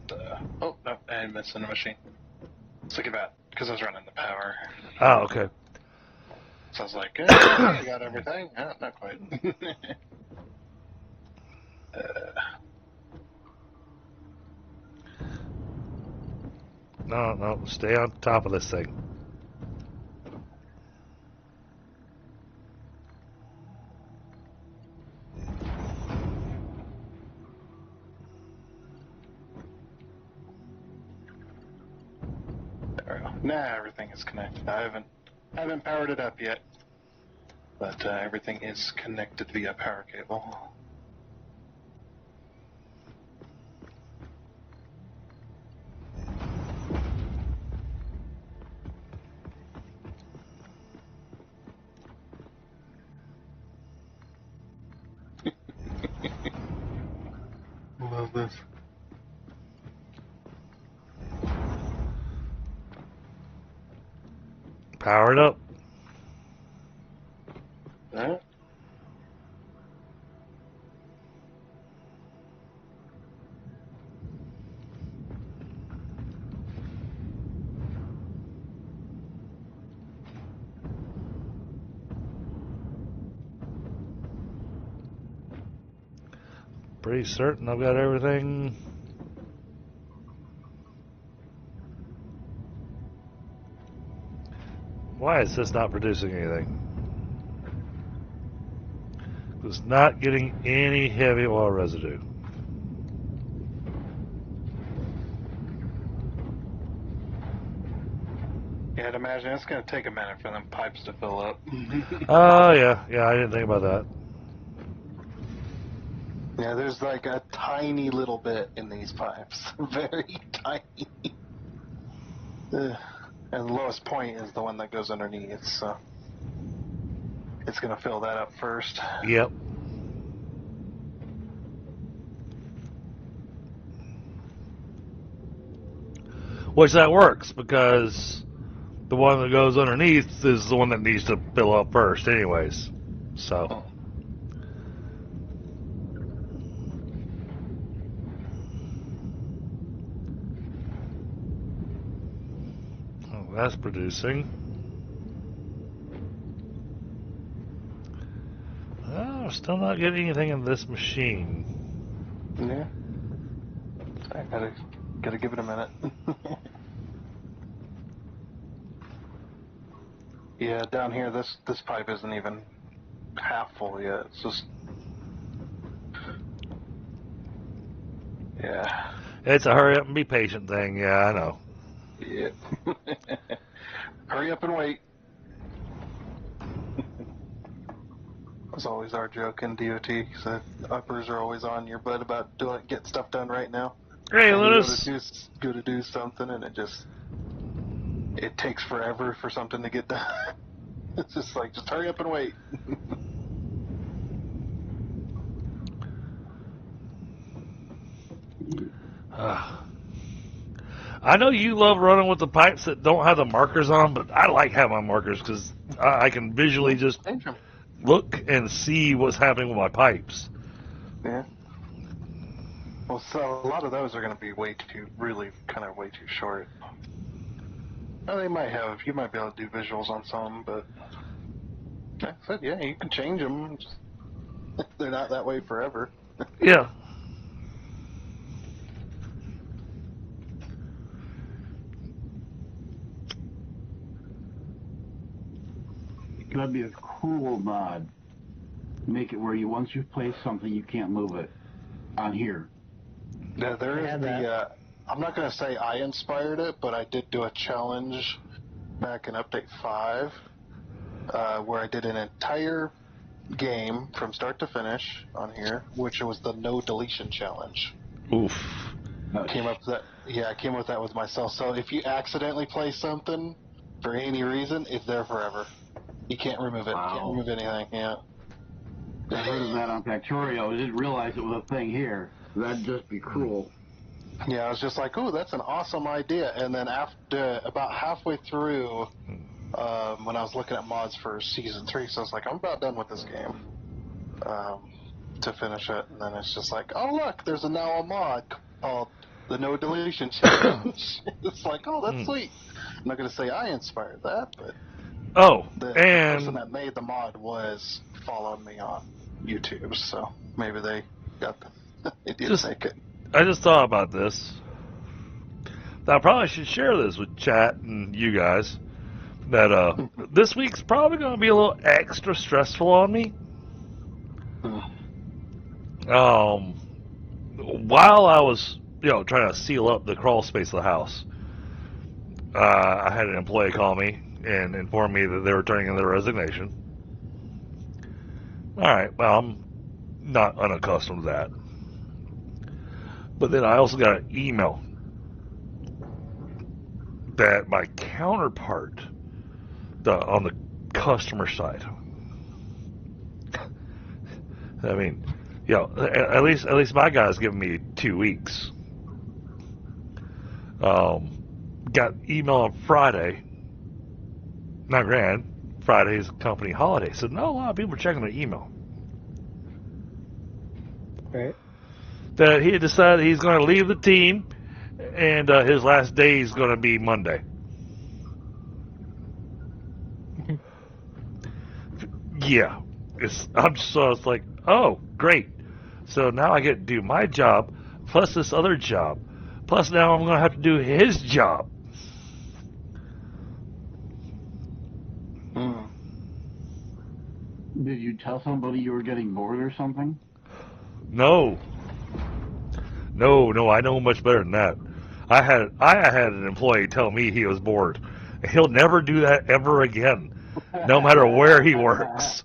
Oh, no, I'm missing a machine. I was thinking about because I was running the power. Oh, okay. So I was like, I got everything. No, not quite. No, no, stay on top of this thing. Nah, everything is connected. I haven't powered it up yet, but everything is connected via power cable. Love this. Power it up. Alright. Pretty certain I've got everything. Why is this not producing anything? It's not getting any heavy oil residue. Yeah, I'd imagine it's going to take a minute for them pipes to fill up. Oh, yeah. Yeah, I didn't think about that. Yeah, there's like a tiny little bit in these pipes. Very tiny. Ugh. And the lowest point is the one that goes underneath, so it's going to fill that up first. Yep. Which that works, because the one that goes underneath is the one that needs to fill up first anyways. So. Oh, that's producing. Oh, still not getting anything in this machine. Yeah. I gotta give it a minute. Yeah, down here, this pipe isn't even half full yet. It's just, yeah. It's a hurry up and be patient thing. Yeah, I know. Yep. Hurry up and wait. That's always our joke in DOT. So uppers are always on your butt about get stuff done right now. Hey, And Linus. you go to do something, and it takes forever for something to get done. It's just like, just hurry up and wait. I know you love running with the pipes that don't have the markers on, but I like having my markers because I can visually just look and see what's happening with my pipes. Yeah. Well, so a lot of those are going to be way too short. Well, you might be able to do visuals on some, but like I said, yeah, you can change them. They're not that way forever. Yeah. That'd be a cool mod. Make it where once you've placed something, you can't move it on here. Yeah, there is I'm not going to say I inspired it, but I did do a challenge back in Update 5 where I did an entire game from start to finish on here, which was the no deletion challenge. Oof. I came up with that with myself. So if you accidentally place something for any reason, it's there forever. You can't remove it. Wow. You can't remove anything. Yeah. I heard of that on Factorio. I didn't realize it was a thing here. That'd just be cruel. Yeah, I was just like, "Ooh, that's an awesome idea." And then after about halfway through, when I was looking at mods for Season 3, so I was like, I'm about done with this game to finish it. And then it's just like, oh, look, there's now a mod called the No Deletion Challenge. It's like, oh, that's sweet. I'm not going to say I inspired that, but the person that made the mod was following me on YouTube, so maybe they did make it. I just thought about this. I probably should share this with chat and you guys. That this week's probably going to be a little extra stressful on me. While I was, trying to seal up the crawl space of the house, I had an employee call me and inform me that they were turning in their resignation. All right, well, I'm not unaccustomed to that. But then I also got an email that my counterpart on the customer side, I mean, at least my guy's giving me 2 weeks. Got email on Friday. Not grand. Friday's company holiday. So not a lot of people are checking their email. Right. That he had decided he's going to leave the team, and his last day is going to be Monday. Yeah, it's like, oh, great. So now I get to do my job plus this other job, plus now I'm going to have to do his job. Did you tell somebody you were getting bored or something? No, I know much better than that. I had an employee tell me he was bored. He'll never do that ever again, no matter where he works.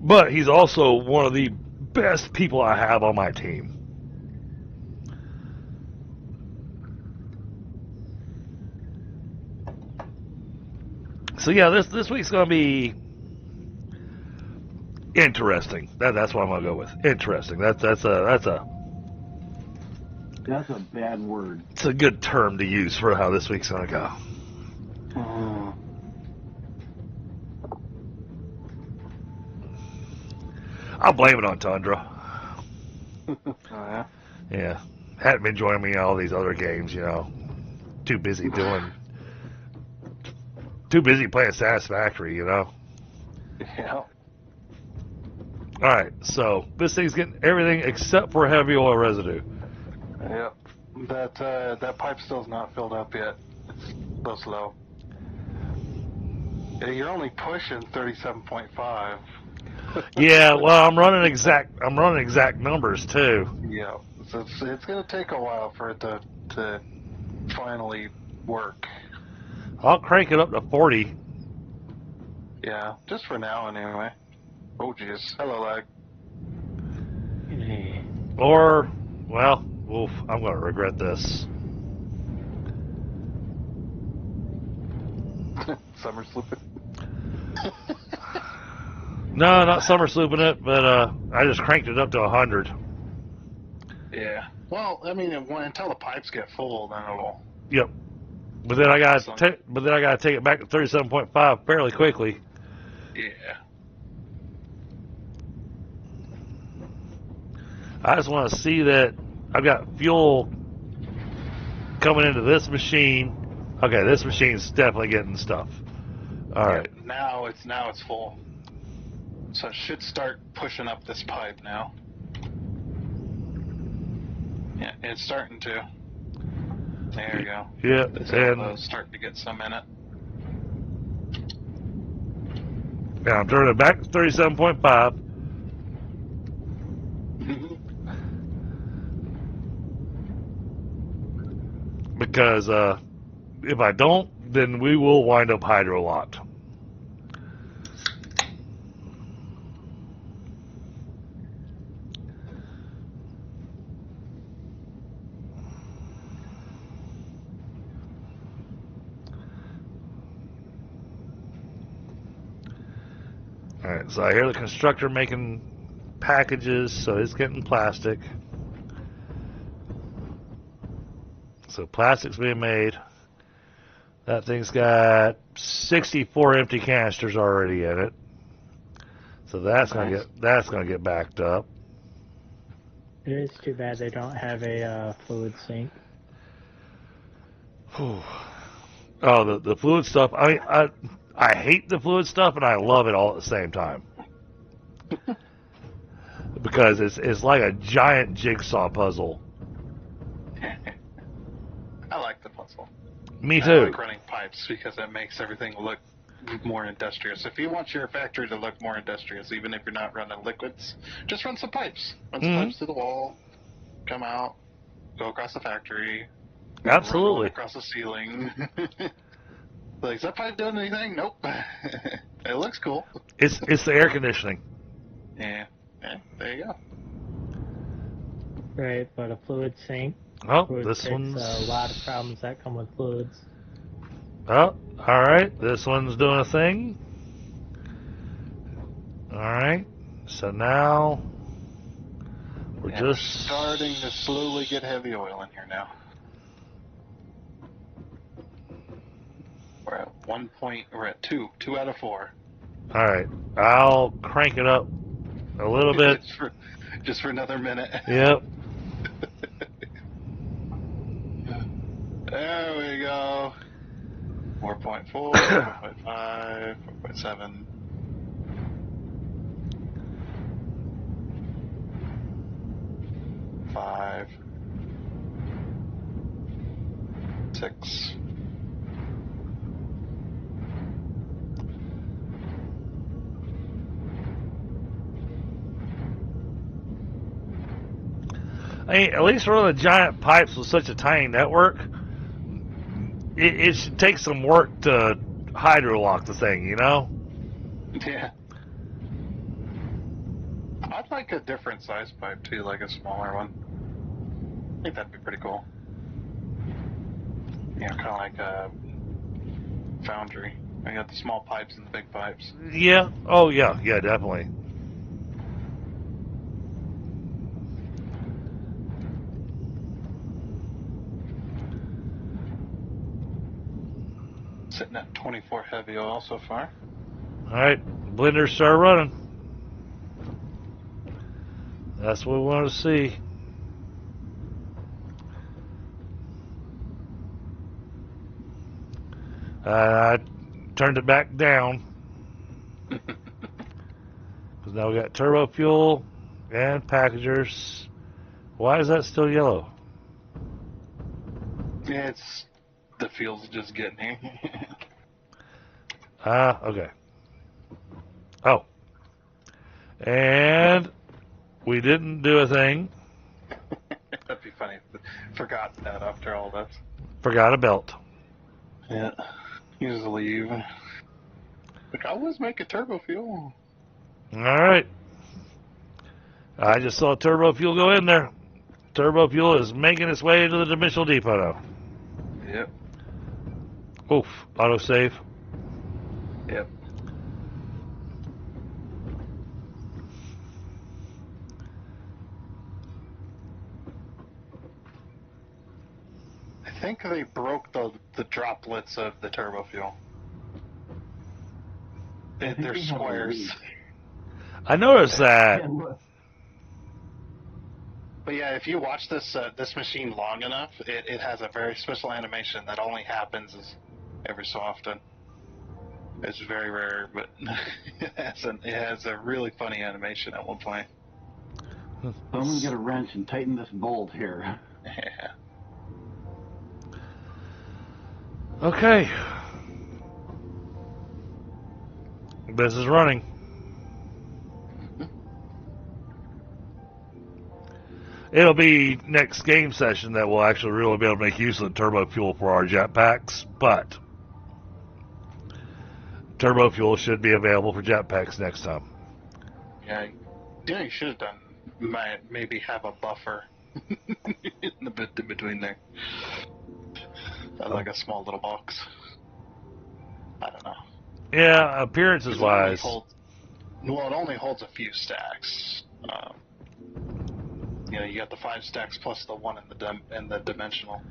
But he's also one of the best people I have on my team. So yeah, this week's gonna be interesting. That's what I'm gonna go with. Interesting. That's a bad word. It's a good term to use for how this week's gonna go. I'll blame it on Tundra. Oh, yeah? Yeah. Hadn't been joining me in all these other games, Too busy playing Satisfactory, Yeah. Alright, so this thing's getting everything except for heavy oil residue. Yep. That pipe still's not filled up yet. It's so slow. Yeah, you're only pushing 37.5. Yeah, well, I'm running exact numbers too. Yeah, so it's gonna take a while for it to finally work. I'll crank it up to 40. Yeah, just for now anyway. Oh jeez, hello lag. Or, well, oof, I'm gonna regret this. Summer slooping. No, not summer slooping it, but I just cranked it up to 100. Yeah. Well, I mean, until the pipes get full, then it'll. Yep. But then I gotta take it back to 37.5 fairly quickly. Yeah. I just want to see that I've got fuel coming into this machine. Okay, this machine's definitely getting stuff. All right. Now it's full. So it should start pushing up this pipe now. Yeah, it's starting to. There you go. Yeah, and starting to get some in it. Yeah, I'm turning it back to 37.5. Because if I don't, then we will wind up hydro locked. Alright, so I hear the constructor making packages, so it's getting plastic. So plastic's being made. That thing's got 64 empty canisters already in it. So that's gonna get backed up. It is too bad they don't have a fluid sink. Oh, the fluid stuff. I hate the fluid stuff and I love it all at the same time. Because it's like a giant jigsaw puzzle. I like the puzzle. Me I too. like running pipes because it makes everything look more industrious. If you want your factory to look more industrious, even if you're not running liquids, just run some pipes. Run some pipes to the wall, come out, go across the factory, run one Absolutely. across the ceiling. Like, is that pipe doing anything? Nope. It looks cool. It's the air conditioning. Yeah, there you go. Right, but a fluid sink Oh, would this fix one's. a lot of problems that come with fluids. Oh, all right. This one's doing a thing. All right. So now we're We're just starting to slowly get heavy oil in here now. We're at 1 point. We're at 2 out of 4. All right. I'll crank it up a little bit. just for another minute. Yep. There we go. 4.4, 4.5, 4.7. Five, 6. I mean, at least running the giant pipes with such a tiny network, it should take some work to hydrolock the thing, you know? Yeah. I'd like a different size pipe too, like a smaller one. I think that'd be pretty cool. You know, kind of like a foundry. I got the small pipes and the big pipes. Yeah. Oh, yeah. Yeah, definitely. Sitting at 24 heavy oil so far. All right. Blenders start running. That's what we want to see. I turned it back down. Because now we got turbo fuel and packagers. Why is that still yellow? Yeah, it's the fuel's just getting here. Okay. Oh. And we didn't do a thing. That'd be funny. Forgot that after all this. Forgot a belt. Yeah. Just leave. Like, I was making turbo fuel. All right. I just saw turbo fuel go in there. Turbo fuel is making its way into the dimensional depot now. Yep. Oof. Autosave. Yep. I think they broke the droplets of the turbo fuel. They're squares. I noticed that. Yeah, look. But yeah, if you watch this machine long enough, it has a very special animation that only happens every so often. It's very rare, but it has a really funny animation at one point. Someone get a wrench and tighten this bolt here. Yeah. Okay. This is running. It'll be next game session that we'll actually really be able to make use of the turbo fuel for our jetpacks, but turbo fuel should be available for jetpacks next time. Yeah, you should have done. Maybe have a buffer in the bit in between there, like a small little box. I don't know. Yeah, appearances wise. It only holds a few stacks. You got the 5 stacks plus the one in the dimensional.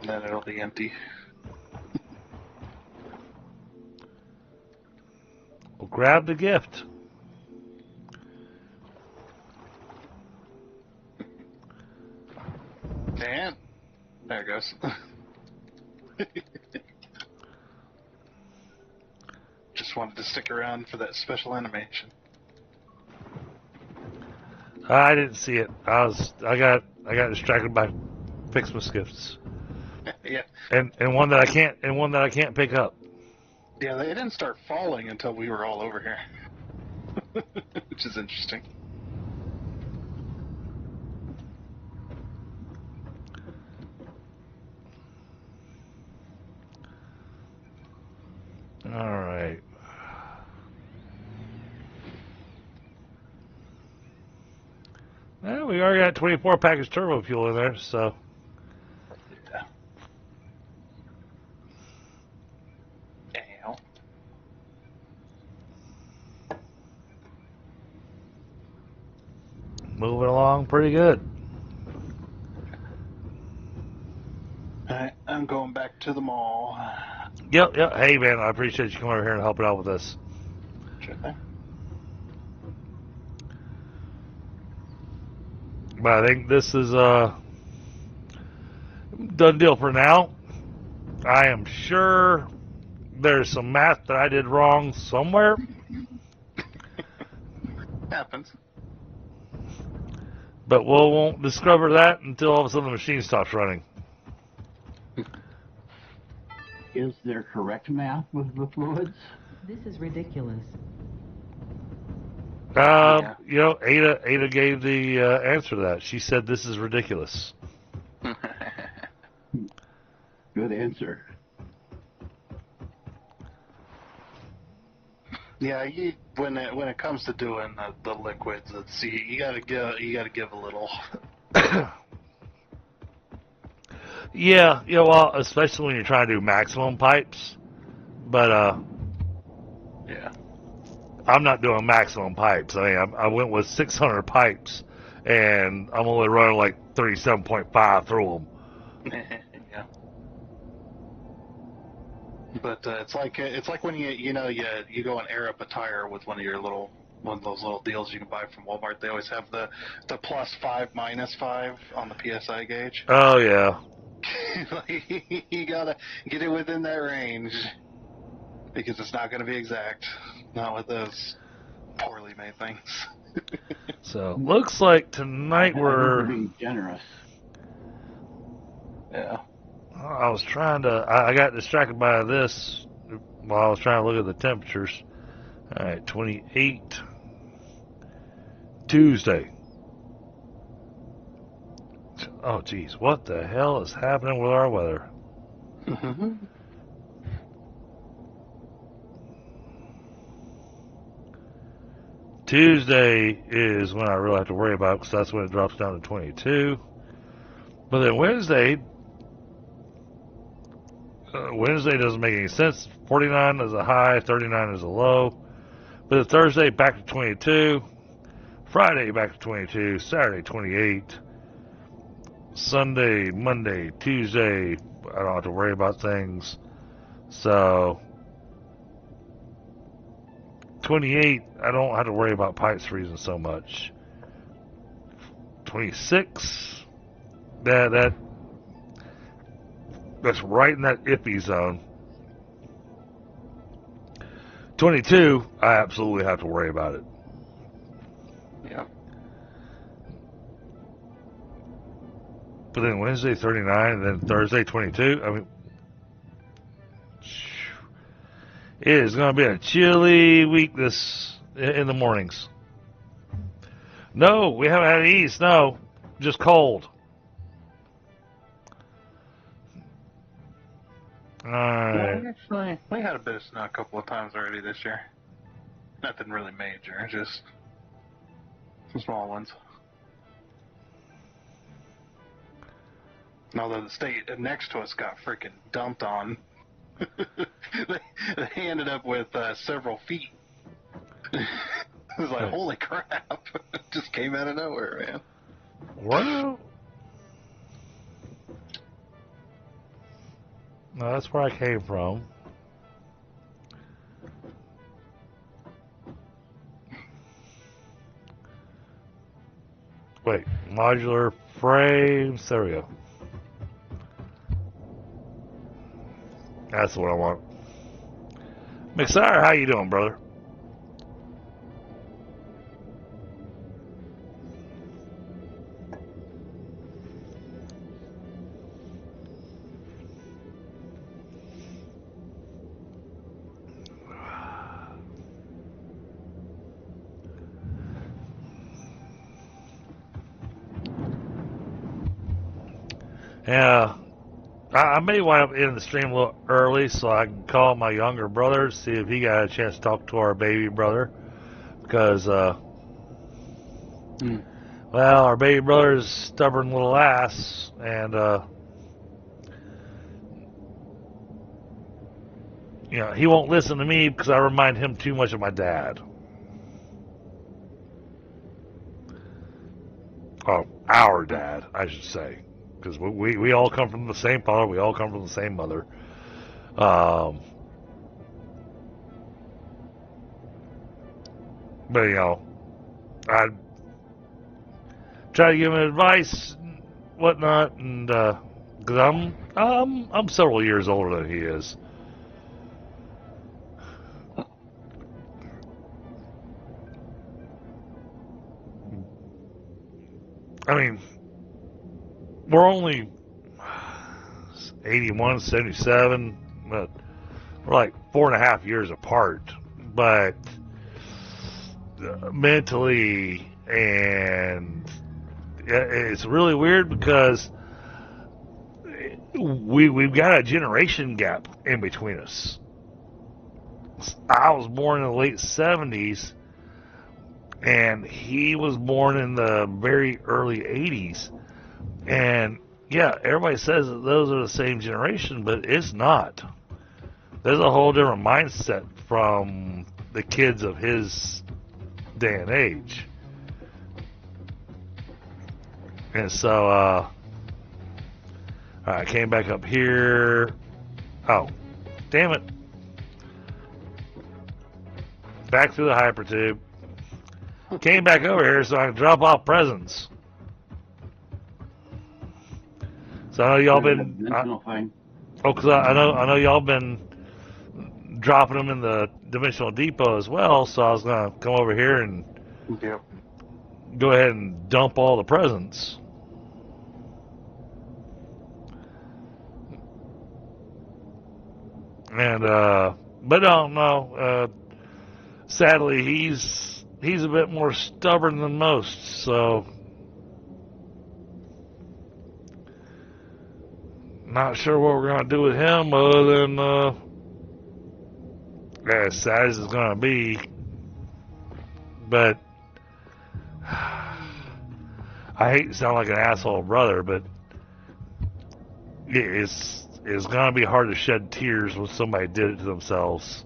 And then it'll be empty. We'll grab the gift. And there it goes. Just wanted to stick around for that special animation. I didn't see it. I got distracted by Ficsmas gifts. Yeah. And one that I can't pick up. Yeah, they didn't start falling until we were all over here. Which is interesting. All right. Well, we already got 24 package turbo fuel in there, so. Damn. Moving along pretty good. Alright, I'm going back to the mall. Yep. Hey, man, I appreciate you coming over here and helping out with this. Sure thing. But I think this is a done deal for now. I am sure there's some math that I did wrong somewhere. Happens. But we won't discover that until all of a sudden the machine stops running. Is there correct math with the fluids? This is ridiculous. You know, Ada gave the answer to that. She said this is ridiculous. Good answer. Yeah, when it comes to doing the liquids, you gotta give a little. Yeah, well, especially when you're trying to do maximum pipes. But Yeah. I'm not doing maximum pipes. I mean, I went with 600 pipes, and I'm only running like 37.5 through them. Yeah. But it's like when you go and air up a tire with one of those little deals you can buy from Walmart. They always have the +5, -5 on the PSI gauge. Oh yeah. You gotta get it within that range because it's not gonna be exact. Not with those poorly made things. So looks like tonight we're being generous. Yeah. I was trying to. I got distracted by this while I was trying to look at the temperatures. All right, 28 Tuesday. Oh, geez, what the hell is happening with our weather? Tuesday is when I really have to worry about it because that's when it drops down to 22. But then Wednesday doesn't make any sense. 49 is a high, 39 is a low. But then Thursday back to 22. Friday back to 22. Saturday 28. Sunday, Monday, Tuesday, I don't have to worry about things. So 28, I don't have to worry about pipes freezing so much. 26, that's right in that iffy zone. 22, I absolutely have to worry about it. Yeah. But then Wednesday 39, and then Thursday 22. I mean, it is going to be a chilly week this in the mornings. No, we haven't had any snow, just cold. All right. Actually, we had a bit of snow a couple of times already this year. Nothing really major, just some small ones. Although the state next to us got freaking dumped on. they ended up with several feet. It was like, holy crap. It just came out of nowhere, man. Well, no, that's where I came from. Wait, modular frames. There we go. That's what I want. McSire, how you doing, brother? Yeah, I may wind up ending the stream a little early so I can call my younger brother, see if he got a chance to talk to our baby brother. Because, well, our baby brother's stubborn little ass, and, you know, he won't listen to me because I remind him too much of my dad. Oh, our dad, I should say. Because we all come from the same father, we all come from the same mother. But, you know, I try to give him advice, whatnot, and, because I'm several years older than he is. I mean, we're only 81, 77, but we're like 4.5 years apart. But mentally, and it's really weird because we've got a generation gap in between us. I was born in the late 70s, and he was born in the very early 80s. And yeah, everybody says that those are the same generation, but it's not. There's a whole different mindset from the kids of his day and age. And so, I came back up here. Oh, damn it. Back through the hypertube. Came back over here so I can drop off presents. So I know y'all been. Because I know y'all been dropping them in the Dimensional Depot as well. So I was gonna come over here and go ahead and dump all the presents. And but no. Sadly, he's a bit more stubborn than most. So. Not sure what we're going to do with him other than as sad as it's going to be. But I hate to sound like an asshole brother, but it's going to be hard to shed tears when somebody did it to themselves.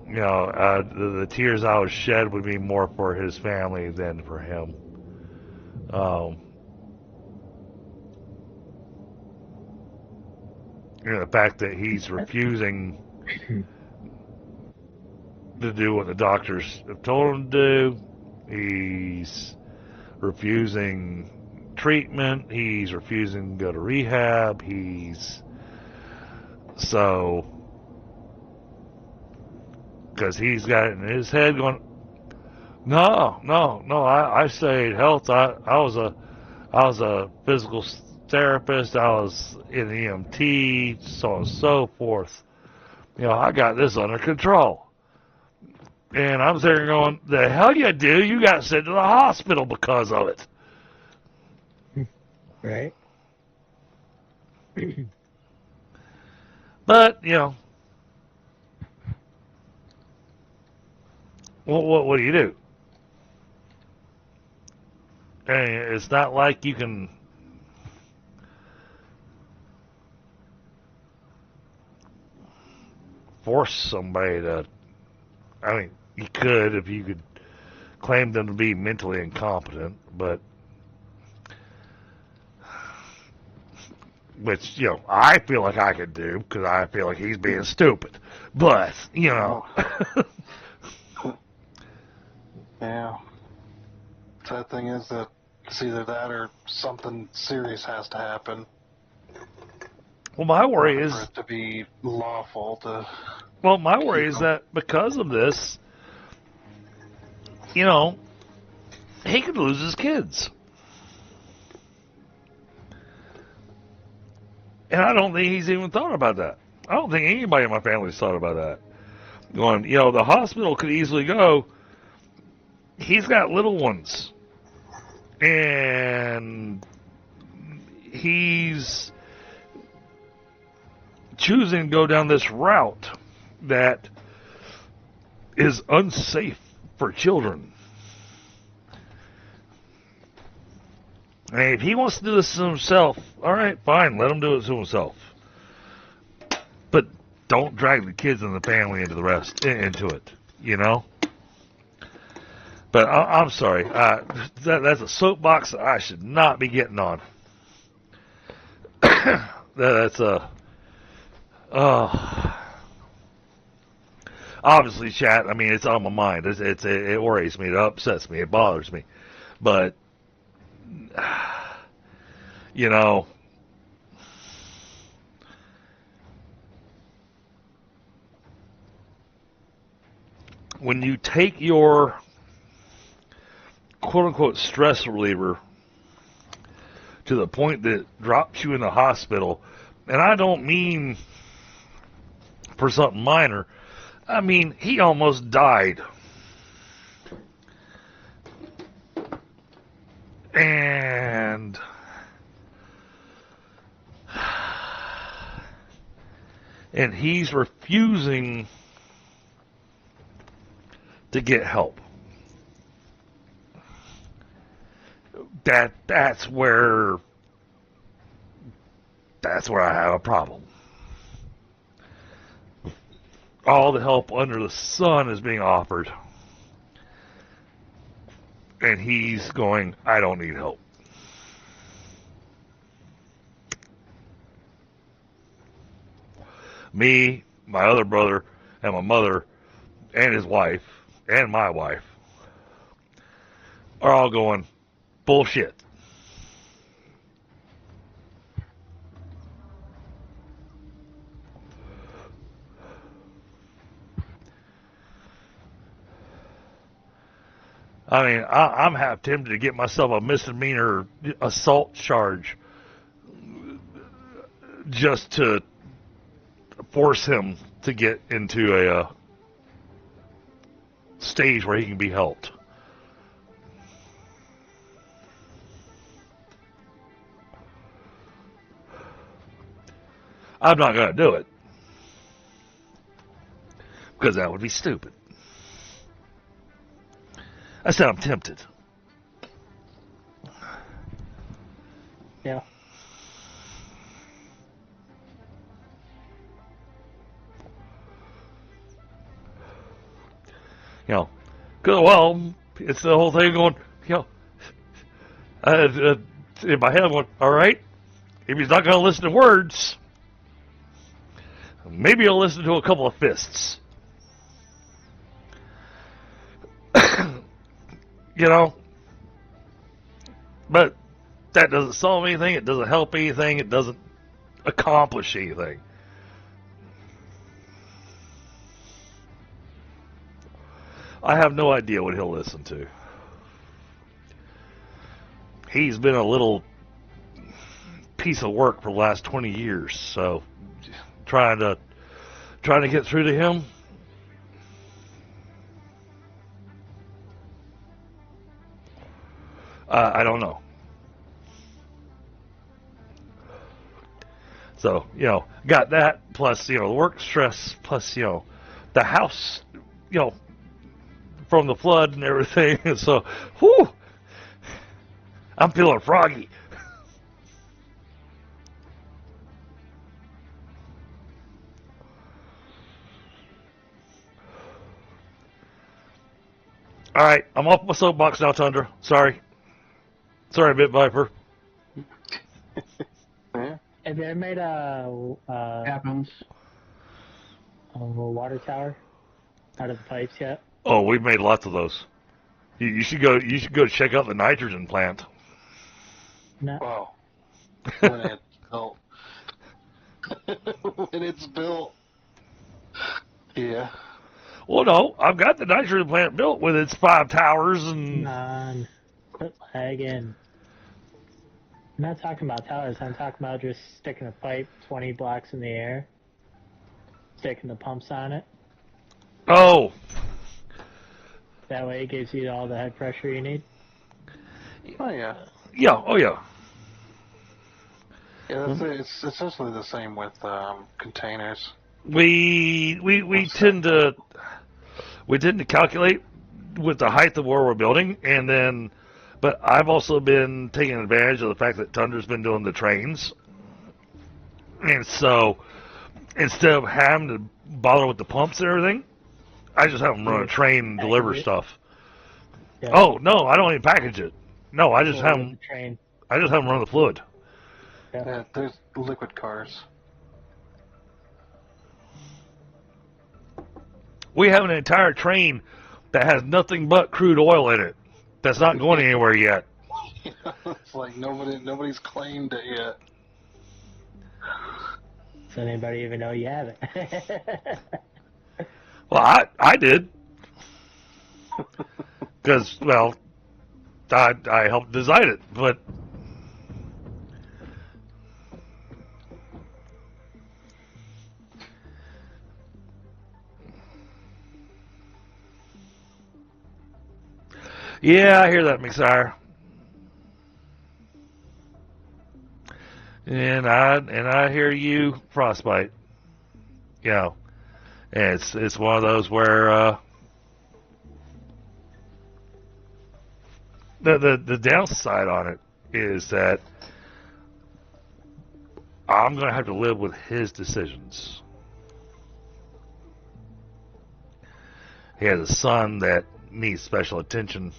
You know, the tears I would shed would be more for his family than for him. You know, the fact that he's refusing to do what the doctors have told him to do. He's refusing treatment. He's refusing to go to rehab. Because he's got it in his head going, no, I studied health. I was a physical therapist, I was in EMT, so on and so forth. You know, I got this under control. And I'm sitting there going, the hell you do? You got sent to the hospital because of it. Right. But, you know, what do you do? And it's not like you can force somebody to. I mean, you could if you could claim them to be mentally incompetent, but which, you know, I feel like I could do because I feel like he's being stupid. But, you know. Yeah. Sad thing is that it's either that or something serious has to happen. Well, my worry is for it to be lawful to. Well, my worry is that because of this, you know, he could lose his kids. And I don't think he's even thought about that. I don't think anybody in my family's thought about that. Going, you know, the hospital could easily go, he's got little ones. And he's choosing to go down this route that is unsafe for children. And if he wants to do this to himself, all right, fine, let him do it to himself. But don't drag the kids and the family into it, you know? But I'm sorry, that's a soapbox that I should not be getting on. That's obviously, chat. I mean, it's on my mind. It worries me. It upsets me. It bothers me. But you know, when you take your quote-unquote stress reliever to the point that it drops you in the hospital, and I don't mean for something minor, I mean he almost died. And he's refusing to get help. That's where I have a problem. All the help under the sun is being offered, and he's going, I don't need help. Me, my other brother, and my mother, and his wife, and my wife are all going, bullshit. I mean, I'm half tempted to get myself a misdemeanor assault charge just to force him to get into a stage where he can be helped. I'm not going to do it because that would be stupid. I said I'm tempted. Yeah. You know, well, it's the whole thing going, you know, in my head I'm going, all right, if he's not going to listen to words, maybe he'll listen to a couple of fists. You know, but that doesn't solve anything. It doesn't help anything. It doesn't accomplish anything. I have no idea what he'll listen to. He's been a little piece of work for the last 20 years, so trying to get through to him. I don't know. So, you know, got that, plus, you know, the work stress, plus, you know, the house, you know, from the flood and everything. And so, whew, I'm feeling froggy. All right, I'm off my soapbox now, Tundra. Sorry, Bit Viper. Have you ever made a Happens. water tower out of the pipes yet? Oh, we've made lots of those. You should go. You should go check out the nitrogen plant. No. Wow. When it's built. When it's built. Yeah. Well, no, I've got the nitrogen plant built with its 5 towers and. Come on. Quit lagging. I'm not talking about towers. I'm talking about just sticking a pipe 20 blocks in the air, sticking the pumps on it. Oh. That way it gives you all the head pressure you need. Oh, yeah. Yeah. Oh, yeah. Yeah, it's essentially the same with containers. We tend to calculate with the height of where we're building, and then, but I've also been taking advantage of the fact that Tundra's been doing the trains, and so instead of having to bother with the pumps and everything, I just have them run a train and deliver stuff. Yeah. Oh no, I don't even package it. No, I just have them. The train. I just have them run the fluid. Yeah, there's liquid cars. We have an entire train that has nothing but crude oil in it. That's not going anywhere yet. It's like nobody's claimed it yet. Does anybody even know you have it? Well, I did. Because, well, I helped design it, but yeah, I hear that, McSire. And I hear you, Frostbite. You know, and it's one of those where the downside on it is that I'm going to have to live with his decisions. He has a son that needs special attention.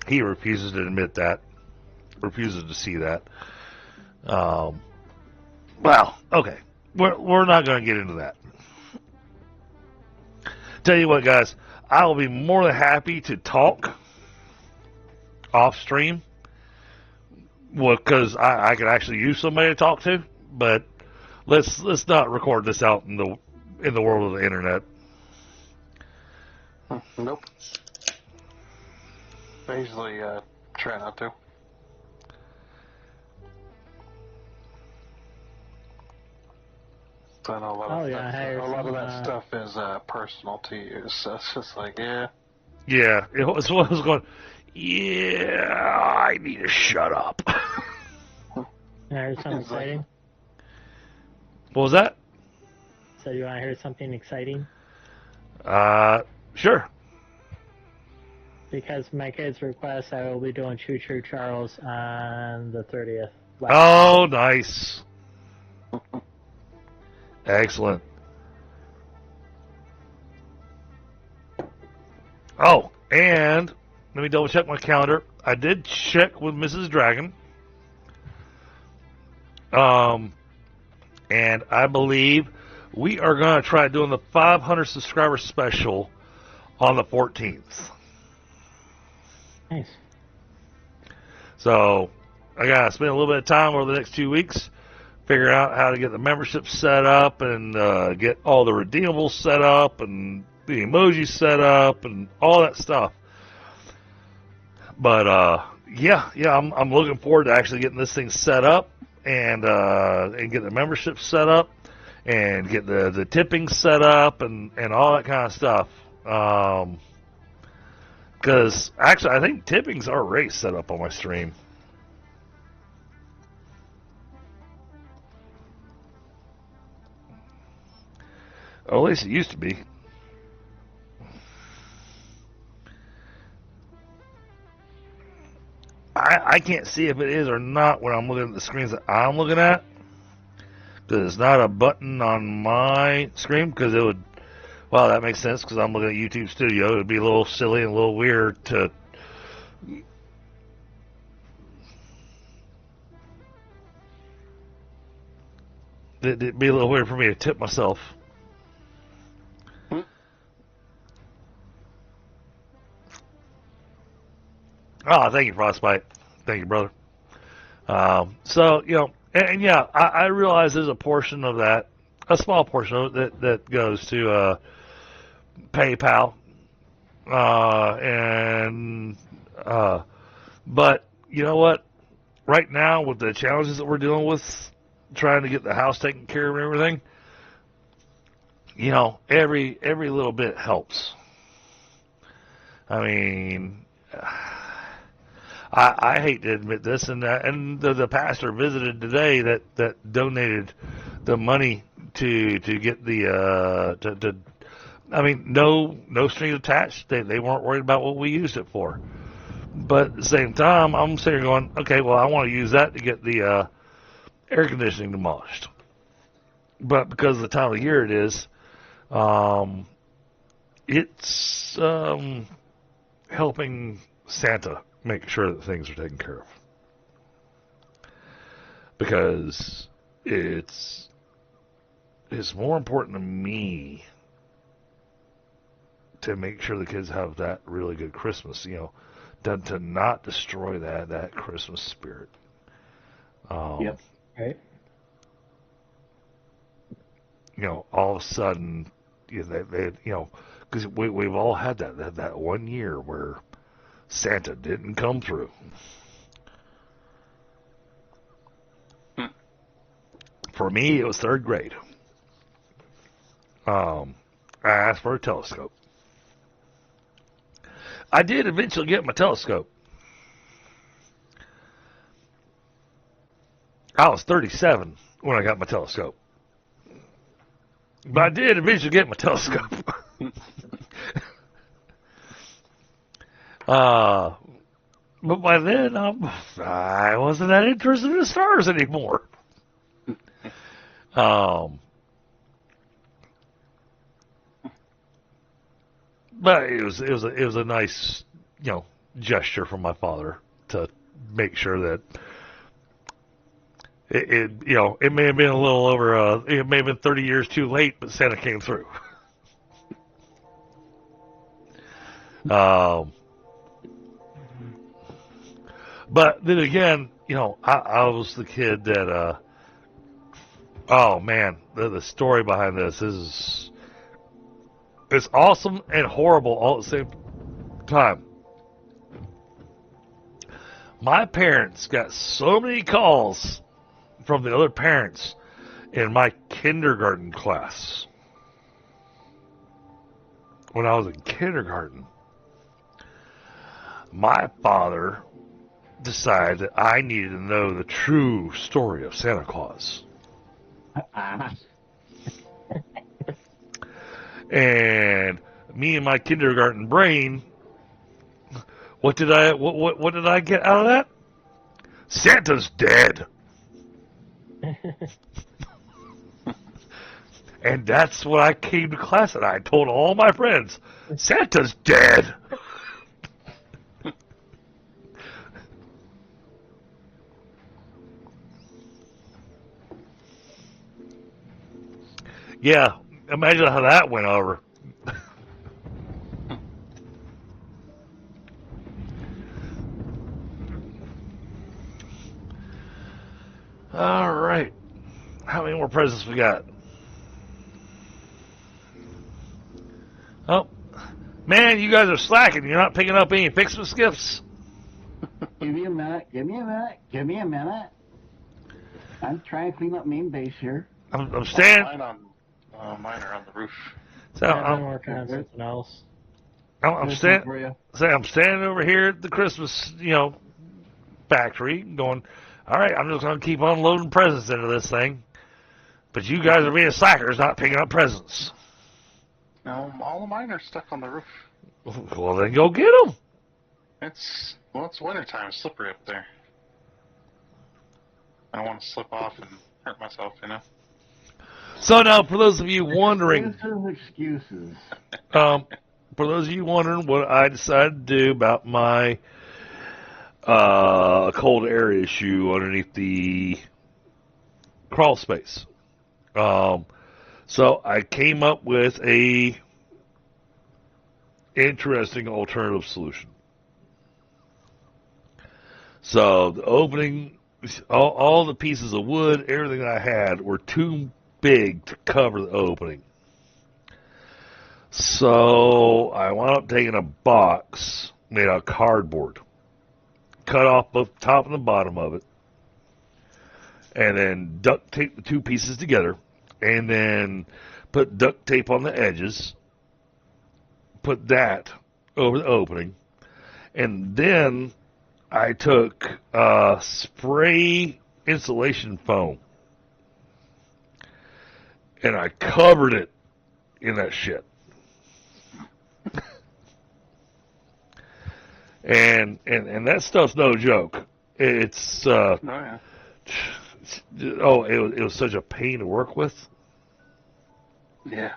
He refuses to admit that, refuses to see that. Well, okay, we're not going to get into that. Tell you what, guys, I will be more than happy to talk off stream. Well, because I could actually use somebody to talk to, but let's not record this out in the world of the internet. Nope. I usually try not to. So I know a lot of that stuff is personal to you, so it's just like, yeah. Yeah, it was going, yeah, I need to shut up. You want to hear something exciting? What was that? So you want to hear something exciting? Sure. Because of my kids' request, I will be doing Choo Choo Charles on the 30th. Oh, nice. Excellent. Oh, and let me double check my calendar. I did check with Mrs. Dragon. And I believe we are going to try doing the 500 subscriber special on the 14th. Nice. So I got to spend a little bit of time over the next 2 weeks figuring out how to get the membership set up and get all the redeemables set up and the emojis set up and all that stuff. But yeah, I'm looking forward to actually getting this thing set up and get the membership set up and get the tipping set up and all that kind of stuff. Because actually, I think tipping's already set up on my stream. Or at least it used to be. I can't see if it is or not when I'm looking at the screens that I'm looking at. Because it's not a button on my screen. Because it would... Well, that makes sense because I'm looking at YouTube Studio. It would be a little silly and a little weird to... It'd be a little weird for me to tip myself. Oh, thank you, Frostbite. Thank you, brother. So, you know, and yeah, I realize there's a portion of that, a small portion of it that goes to PayPal. But you know what? Right now, with the challenges that we're dealing with, trying to get the house taken care of and everything, you know, every little bit helps. I mean... I hate to admit this, and the pastor visited today that donated the money to get the to I mean, no strings attached. They weren't worried about what we used it for. But at the same time, I'm sitting here going, okay, well, I want to use that to get the air conditioning demolished. But because of the time of year it is, it's helping Santa make sure that things are taken care of. Because it's more important to me to make sure the kids have that really good Christmas, than to not destroy that Christmas spirit. Yep. Right. All of a sudden, because we've all had that 1 year where Santa didn't come through. For me, it was third grade. I asked for a telescope. I did eventually get my telescope. I was 37 when I got my telescope. But I did eventually get my telescope. But by then, I wasn't that interested in the stars anymore. But it was a nice, gesture from my father to make sure that it may have been a little over, it may have been 30 years too late, but Santa came through. But then again, I was the kid that, oh man, the story behind this is, it's awesome and horrible all at the same time. My parents got so many calls from the other parents in my kindergarten class. When I was in kindergarten, my father decided that I needed to know the true story of Santa Claus. And me and my kindergarten brain, what did I get out of that? Santa's dead. And that's what I came to class and I told all my friends, Santa's dead. Yeah, imagine how that went over. All right. How many more presents we got? Oh, man, you guys are slacking. You're not picking up any Ficsmas gifts? Give me a minute. I'm trying to clean up main base here. I'm standing. Mine are on the roof. So I'm working on something else. I'm standing over here at the Christmas, factory, going, all right, I'm just going to keep unloading presents into this thing. But you guys are being slackers, not picking up presents. No, all of mine are stuck on the roof. Well, then go get them. It's wintertime. It's slippery up there. I don't want to slip off and hurt myself, So now, for those of you wondering, Excuses. for those of you wondering what I decided to do about my cold air issue underneath the crawl space. So I came up with a interesting alternative solution. So the opening, all the pieces of wood, everything I had were too big to cover the opening. So I wound up taking a box made out of cardboard, cut off both the top and the bottom of it, and then duct tape the two pieces together, and then put duct tape on the edges, put that over the opening, and then I took spray insulation foam and I covered it in that shit. and that stuff's no joke. It's Oh yeah. it was such a pain to work with. Yeah.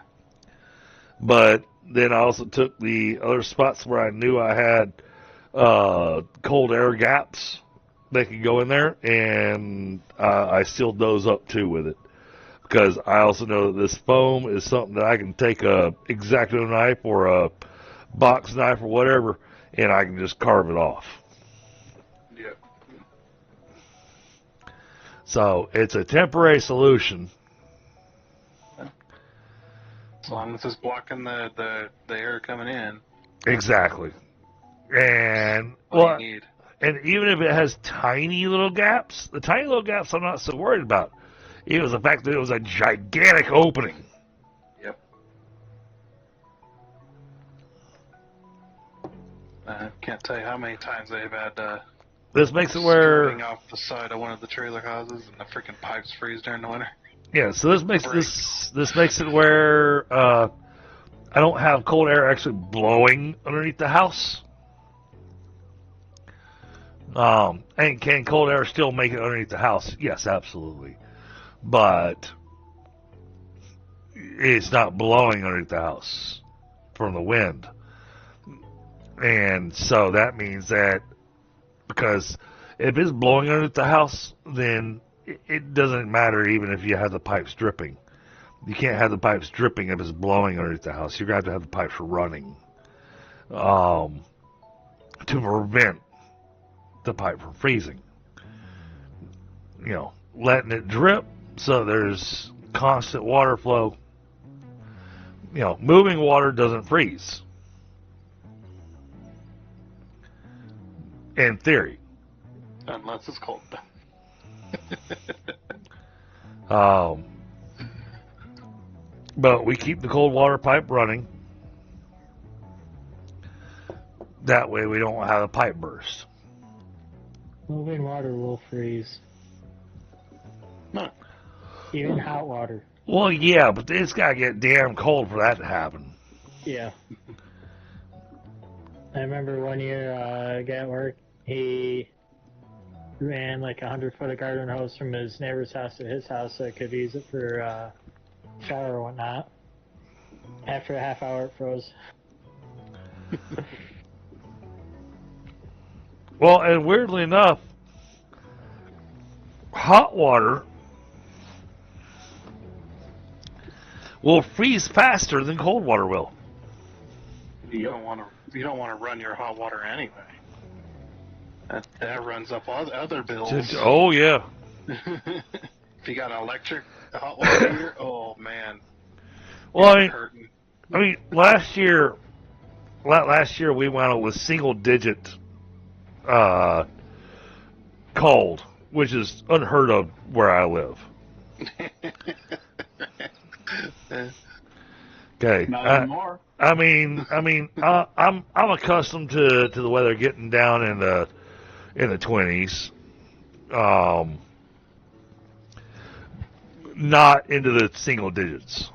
But then I also took the other spots where I knew I had cold air gaps that could go in there, and I sealed those up too with it. Because I also know that this foam is something that I can take a X-Acto knife or a box knife or whatever, and I can just carve it off. Yep. So it's a temporary solution. As long as it's blocking the air coming in. Exactly. And What do you need? and even if it has tiny little gaps, the tiny little gaps I'm not so worried about. It was the fact that it was a gigantic opening. Yep. I can't tell you how many times they've had This makes it where skirting off the side of one of the trailer houses and the freaking pipes freeze during the winter. yeah. So this makes it where I don't have cold air actually blowing underneath the house. And can cold air still make it underneath the house? Yes, absolutely. But it's not blowing underneath the house from the wind. And so that means that because if it's blowing underneath the house, then it doesn't matter even if you have the pipes dripping. You can't have the pipes dripping if it's blowing underneath the house. You're going to have the pipes running to prevent the pipe from freezing. You know, letting it drip so there's constant water flow. You know, moving water doesn't freeze. In theory. Unless it's cold. But we keep the cold water pipe running. That way we don't have a pipe burst. Moving water will freeze. No. Even hot water. Well, yeah, but it's got to get damn cold for that to happen. Yeah. I remember one year, a guy at work, he ran like 100-foot of garden hose from his neighbor's house to his house so he could use it for shower or whatnot. After a half hour, it froze. Well, and weirdly enough, hot water will freeze faster than cold water will. You don't want to run your hot water anyway. That runs up other bills. Oh yeah. If you got an electric hot water heater, oh man. Well, I mean, last year we went out with single digit cold, which is unheard of where I live. Okay. Not anymore. I'm accustomed to the weather getting down in the 20s. Not into the single digits.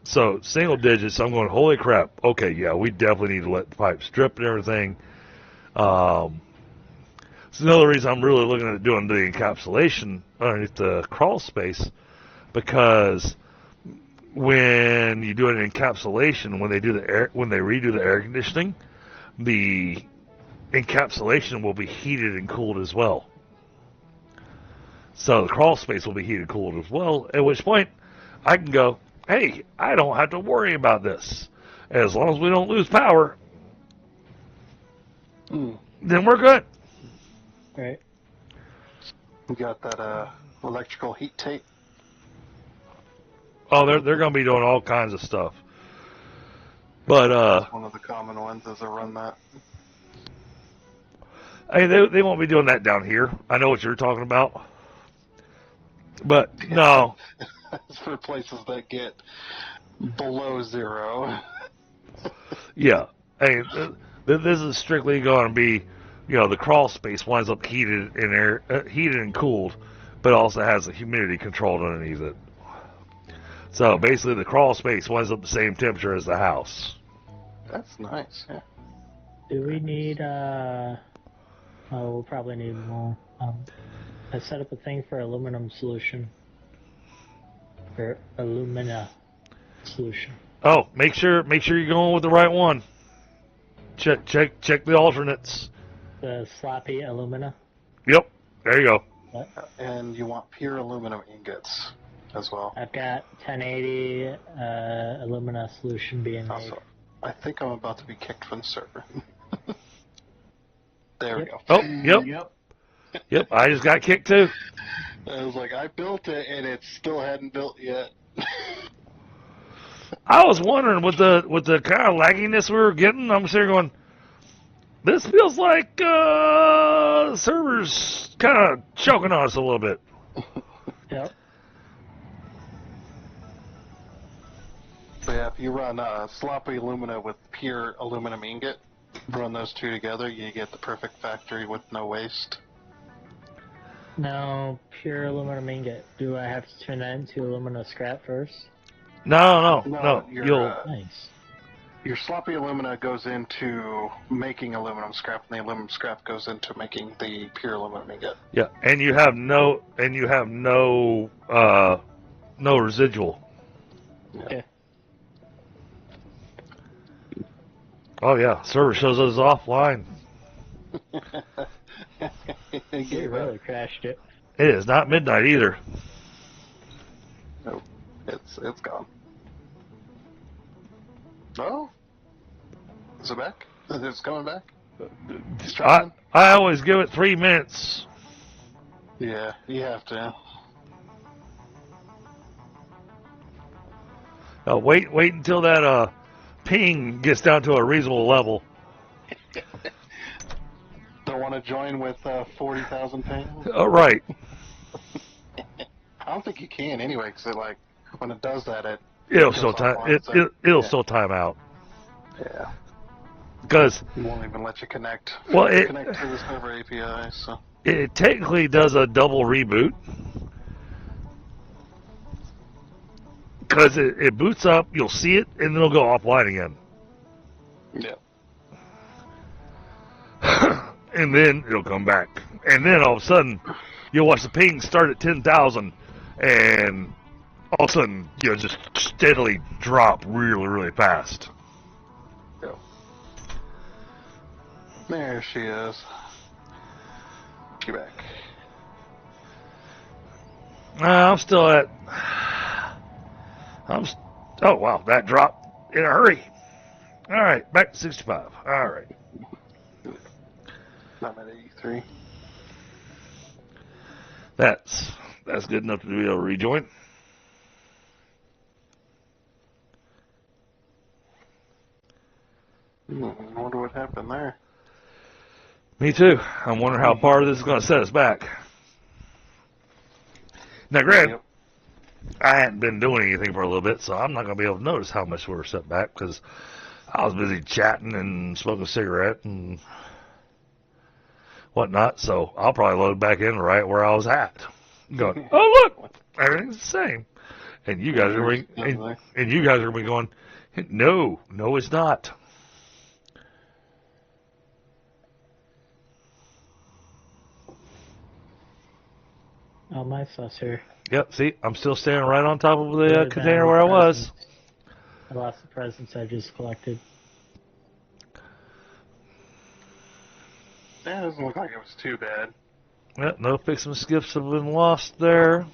So single digits, I'm going, holy crap. Okay, yeah, we definitely need to let the pipes drip and everything. It's another reason I'm really looking at doing the encapsulation underneath the crawl space, because when you do an encapsulation, when they redo the air conditioning, the encapsulation will be heated and cooled as well. So the crawl space will be heated and cooled as well, at which point I can go, hey, I don't have to worry about this. As long as we don't lose power, then we're good. Right. We got that electrical heat tape. Oh, they're going to be doing all kinds of stuff. But That's one of the common ones is to run that. I mean, they won't be doing that down here. I know what you're talking about. But no. It's for places that get below zero. Yeah. Hey, this is strictly going to be the crawl space winds up heated and cooled, but also has a humidity controlled underneath it. So basically, the crawl space winds up the same temperature as the house. That's nice. Yeah. Do we need, we'll probably need more. I set up a thing for aluminum solution. For alumina solution. Oh, make sure you're going with the right one. Check the alternates. The sloppy alumina. Yep, there you go. And you want pure aluminum ingots as well. I've got 1080 alumina solution being made. Also, I think I'm about to be kicked from the server. There we go. Oh, yep. Yep, I just got kicked too. I was like, I built it and it still hadn't built yet. I was wondering with the kind of lagginess we were getting, I'm sitting there going, this feels like the server's kind of choking on us a little bit. Yep. So yeah, if you run sloppy alumina with pure aluminum ingot, run those two together, you get the perfect factory with no waste. Now, pure aluminum ingot. Do I have to turn that into alumina scrap first? No. Nice. Your sloppy alumina goes into making aluminum scrap, and the aluminum scrap goes into making the pure aluminum ingot. Yeah, and you have no residual. Yeah. Oh yeah, server shows us offline. You really crashed it. It is not midnight either. Nope, it's gone. Oh, is it back? It's coming back. It's trying. I always give it 3 minutes. Yeah, you have to. Wait until that ping gets down to a reasonable level. Don't want to join with 40,000 ping? Right. I don't think you can anyway, because when it does that, It'll still still time out. Yeah. Because it won't even let you connect. Well, connect to the server API. So it technically does a double reboot. Because it boots up, you'll see it, and then it'll go offline again. Yeah. And then it'll come back. And then all of a sudden, you'll watch the ping start at 10,000, and all of a sudden, just steadily drop really, really fast. Yeah. There she is. Get back. I'm still at... Oh, wow, that dropped in a hurry. All right, back to 65. All right. I'm at 83. That's good enough to be able to rejoin. I wonder what happened there. Me too. I'm wondering how far this is going to set us back. Now, Greg, Yep. I hadn't been doing anything for a little bit, so I'm not going to be able to notice how much we were set back because I was busy chatting and smoking a cigarette and whatnot. So I'll probably load back in right where I was at, going, "Oh look, everything's the same." And you guys are going to be going, "No, it's not." Oh, my sauce here. Yep, see, I'm still standing right on top of the container where I was. I lost the presents I just collected. That doesn't look like it was too bad. Yep, no Ficsmas gifts have been lost there.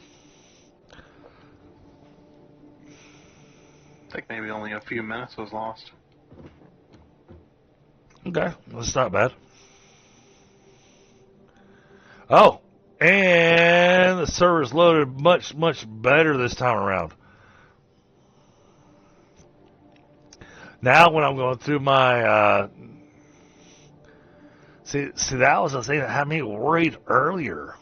I think maybe only a few minutes was lost. Okay, that's not bad. Oh, and the server's loaded much, much better this time around. Now when I'm going through my... See, that was the thing that had me worried earlier.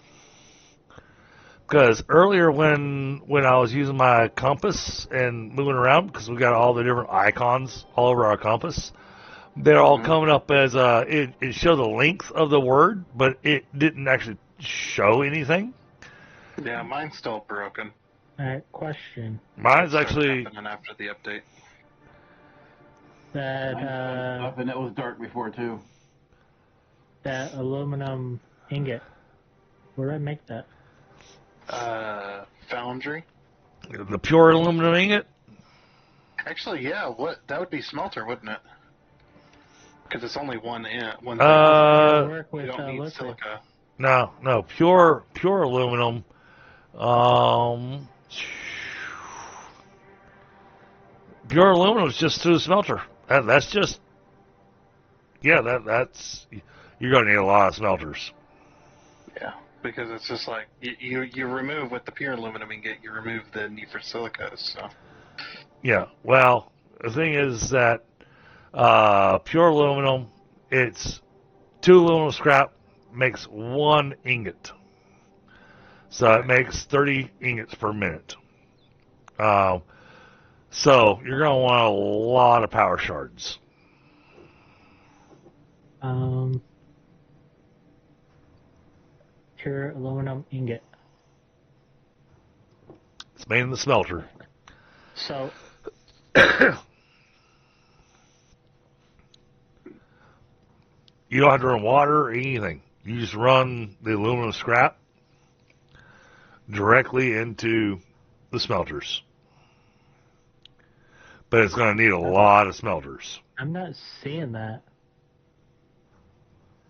Because earlier when I was using my compass and moving around, because we got all the different icons all over our compass, they're all coming up as it showed the length of the word, but it didn't actually show anything. Yeah, mine's still broken. Alright, question. Mine's Started actually happening after the update. That Up and it was dark before too. that aluminum ingot. Where did I make that? Foundry. the pure aluminum ingot. Actually, yeah. What that would be smelter, wouldn't it? Because it's only one thing. Work You with don't need liquid. silica. No, pure aluminum. Pure aluminum is just through the smelter. That's just that's you're going to need a lot of smelters. Yeah, because it's just like you remove with the pure aluminum ingot, you remove the need for silicas. So Yeah. Well, the thing is that pure aluminum, it's 2 aluminum scrap makes 1 ingot. So it makes 30 ingots per minute. So you're going to want a lot of power shards. Pure aluminum ingot. It's made in the smelter. So You don't have to run water or anything. You just run the aluminum scrap directly into the smelters. But it's going to need a lot of smelters. I'm not seeing that.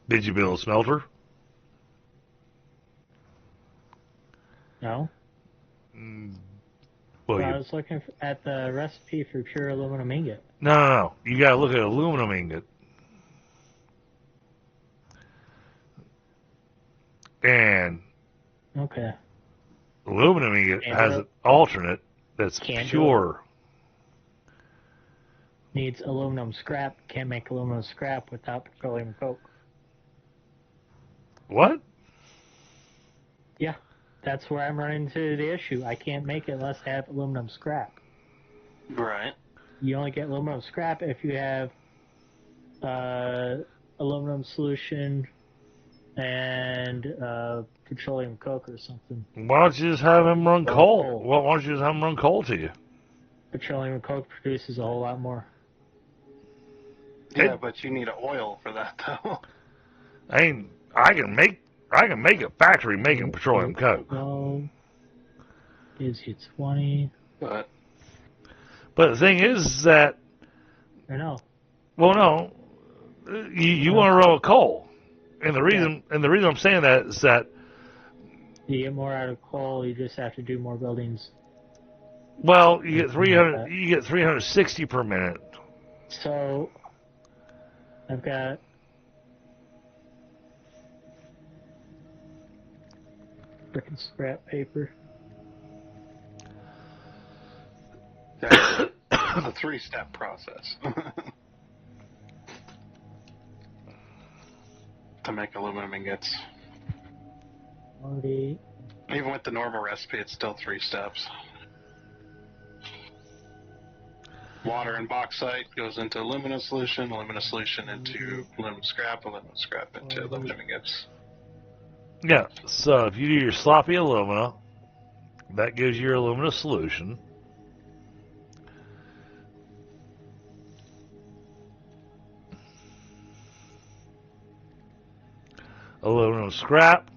Did you build a smelter? No. Well, I was looking at the recipe for pure aluminum ingot. No. You got to look at aluminum ingot. And Okay. aluminum ingot Can't has do an it. alternate that's Can't do pure. Needs aluminum scrap. Can't make aluminum scrap without petroleum coke. What? Yeah. That's where I'm running into the issue. I can't make it unless I have aluminum scrap. right. You only get aluminum scrap if you have aluminum solution and petroleum coke or something. Why don't you just have him run coal? Why don't you just have him run coal to you? Petroleum coke produces a whole lot more. Yeah, but you need oil for that though. I can make a factory making petroleum coke. Well, gives you 20. But But the thing is that, Or no. well, no, you want to run with coal, and the reason I'm saying that is that, You get more out of coal. You just have to do more buildings. well, you get 360 per minute. So I've got frickin' scrap paper. that's a 3-step process to make aluminum ingots. 40. Even with the normal recipe, it's still 3 steps. Water and bauxite goes into aluminum solution into aluminum scrap into aluminum ingots. Yeah, so if you do your sloppy alumina, that gives you your alumina solution. Aluminum scrap.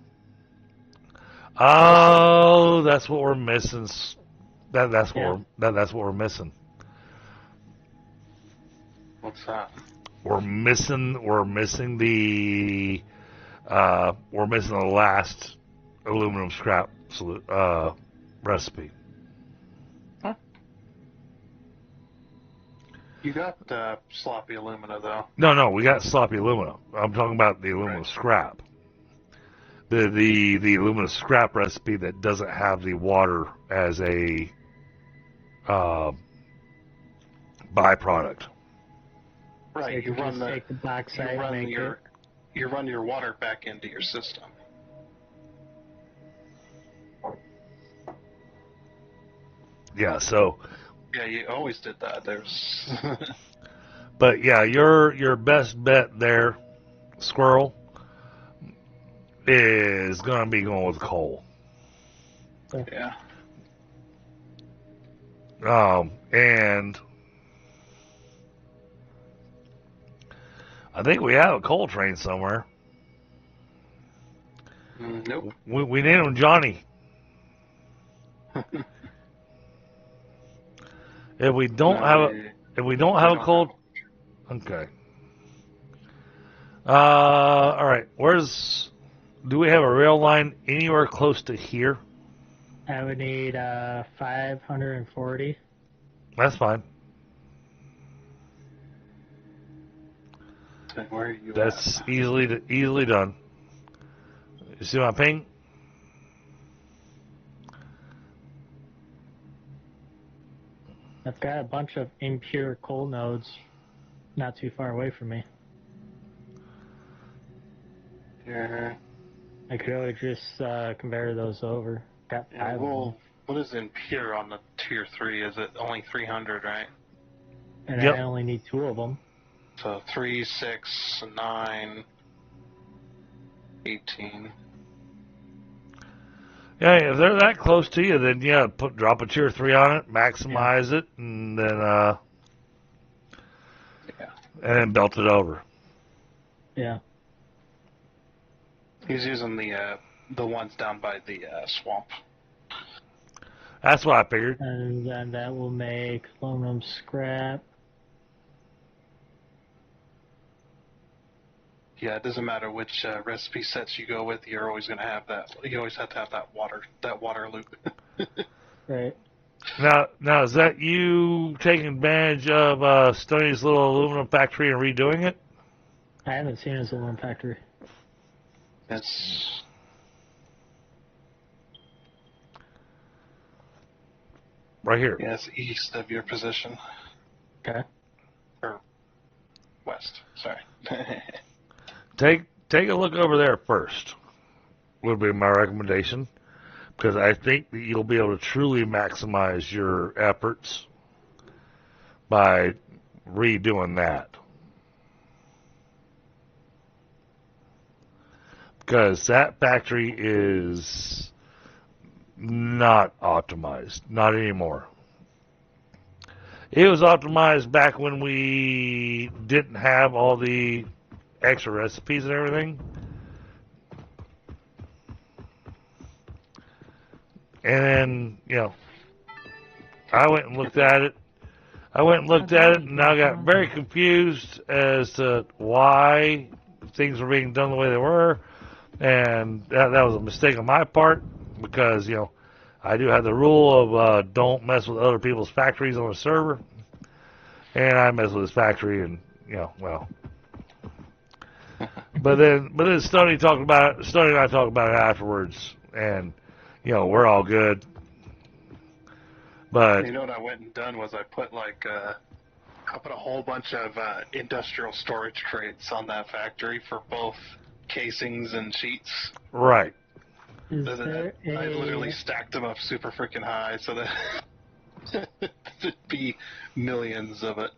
Oh, that's what we're missing. That's what we're missing. What's that? We're missing the last aluminum scrap recipe. Huh? You got sloppy alumina though. No, we got sloppy alumina. I'm talking about the aluminum scrap. The aluminum scrap recipe that doesn't have the water as a byproduct. Right, So you run take the bauxite and make it. You run your water back into your system. Yeah, so Yeah, you always did that. There's But yeah, your best bet there, Squirrel, is gonna be going with coal. Yeah. And I think we have a coal train somewhere. Nope. We named him Johnny. If we don't have a coal, okay. All right. Do we have a rail line anywhere close to here? I would need 540. That's fine. Where are you That's at? easily done. You see my ping? I've got a bunch of impure coal nodes not too far away from me. Here. I could always just convert those over. Got Yeah, 5 of them. well, what is impure on the tier 3? Is it only 300, right? And Yep. I only need 2 of them. So 3, 6, 9, 18. Yeah, if they're that close to you, then yeah, drop a tier 3 on it, maximize it, and then and then belt it over. Yeah. He's using the ones down by the swamp. That's what I figured. And then that will make aluminum scrap. Yeah, it doesn't matter which recipe sets you go with. You're always going to have that. You always have to have that water loop. Right. Now is that you taking advantage of Stoney's little aluminum factory and redoing it? I haven't seen his aluminum factory. It's Right here. yeah, it's east of your position. Okay. Or west. Sorry. Take a look over there first. Would be my recommendation, because I think that you'll be able to truly maximize your efforts by redoing that. Because that factory is not optimized. Not anymore. It was optimized back when we didn't have all the extra recipes and everything. And then, I went and looked at it. And now got very confused as to why things were being done the way they were. And that was a mistake on my part, because, I do have the rule of don't mess with other people's factories on a server. And I messed with his factory, and, well. But then Stoney and I talked about it afterwards, and, we're all good. But You know what I went and done was I put I put a whole bunch of industrial storage crates on that factory for both casings and sheets. right. Is there I literally a... stacked them up super freaking high so that there'd be millions of it.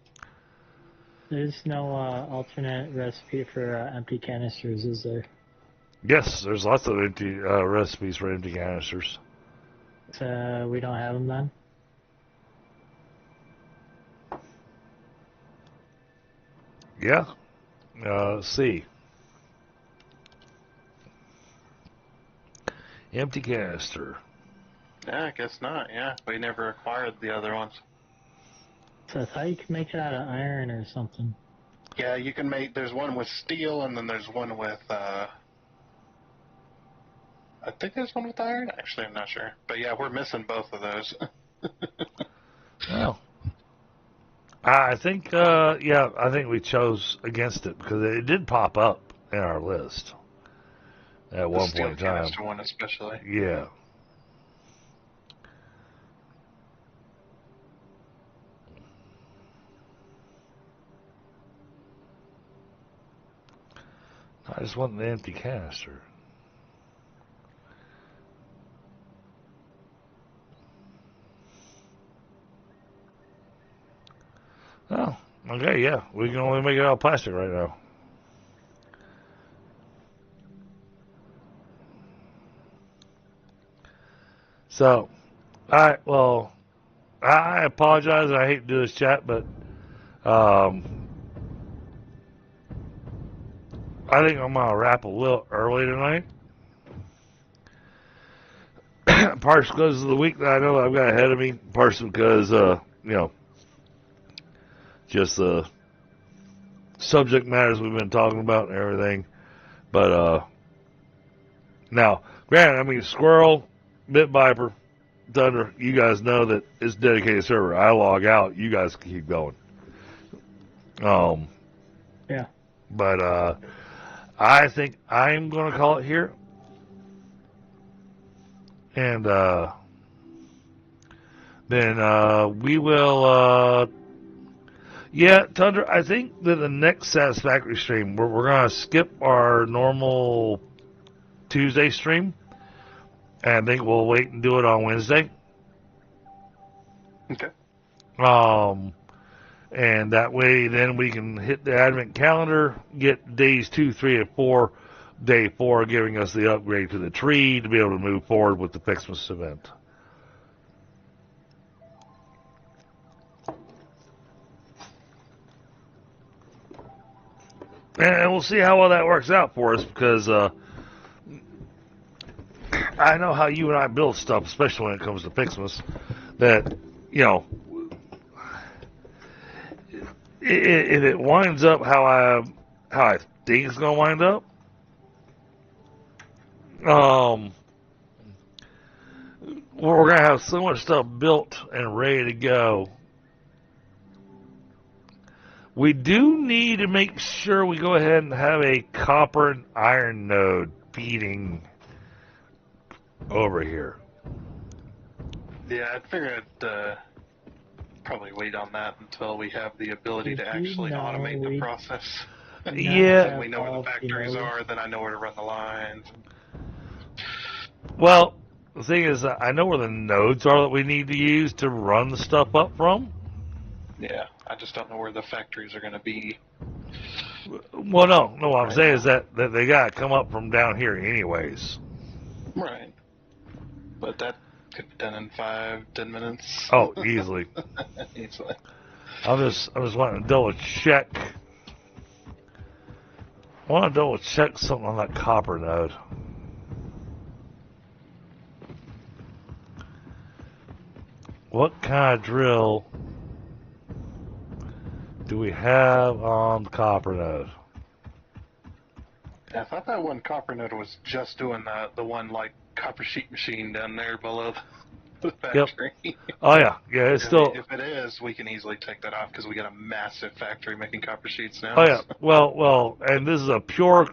There's no alternate recipe for empty canisters, is there? Yes, there's lots of empty recipes for empty canisters. We don't have them then? Yeah. Let's see. Empty canister. Yeah, I guess not. Yeah, we never acquired the other ones. So I thought you could make it out of iron or something. Yeah, you can make. There's one with steel, and then there's one with. I think there's one with iron. Actually, I'm not sure. But yeah, we're missing both of those. Well, I think I think we chose against it because it did pop up in our list at The one steel point in time. canister one, especially. Yeah. I just want the empty canister. Oh, Okay, yeah. We can only make it out of plastic right now. So, alright, well, I apologize. I hate to do this chat, but I think I'm going to wrap a little early tonight. Partially because of the week that I know I've got ahead of me. Partially because, just the subject matters we've been talking about and everything. But, now, granted, I mean, Squirrel, Bit Viper, Thunder, you guys know that it's a dedicated server. I log out, you guys can keep going. Yeah. But, I think I'm going to call it here. And, then, we will, yeah, Tundra, I think that the next Satisfactory stream, we're going to skip our normal Tuesday stream. And I think we'll wait and do it on Wednesday. Okay. And that way then we can hit the Advent calendar, get days 2, 3, and 4, day 4 giving us the upgrade to the tree to be able to move forward with the Ficsmas event. And we'll see how well that works out for us because I know how you and I build stuff, especially when it comes to Ficsmas, that, if it winds up how I think it's going to wind up, we're going to have so much stuff built and ready to go. We do need to make sure we go ahead and have a copper and iron node feeding over here. Yeah, I figured I'd probably wait on that until we have the ability to actually automate the process. Yeah. When we know where the factories are, then I know where to run the lines. Well, the thing is, I know where the nodes are that we need to use to run the stuff up from. Yeah, I just don't know where the factories are going to be. Well, no, what I'm saying is that they got to come up from down here anyways. Right. But that could be done in 5-10 minutes. Oh, easily. Easily. I'm just wanting to double check. I want to double check something on that copper node. What kind of drill do we have on the copper node? I thought that one copper node was just doing the one like copper sheet machine down there below the factory. Yep. Oh yeah, it's still. If it is, we can easily take that off because we got a massive factory making copper sheets now. Oh yeah. Well, and this is a pure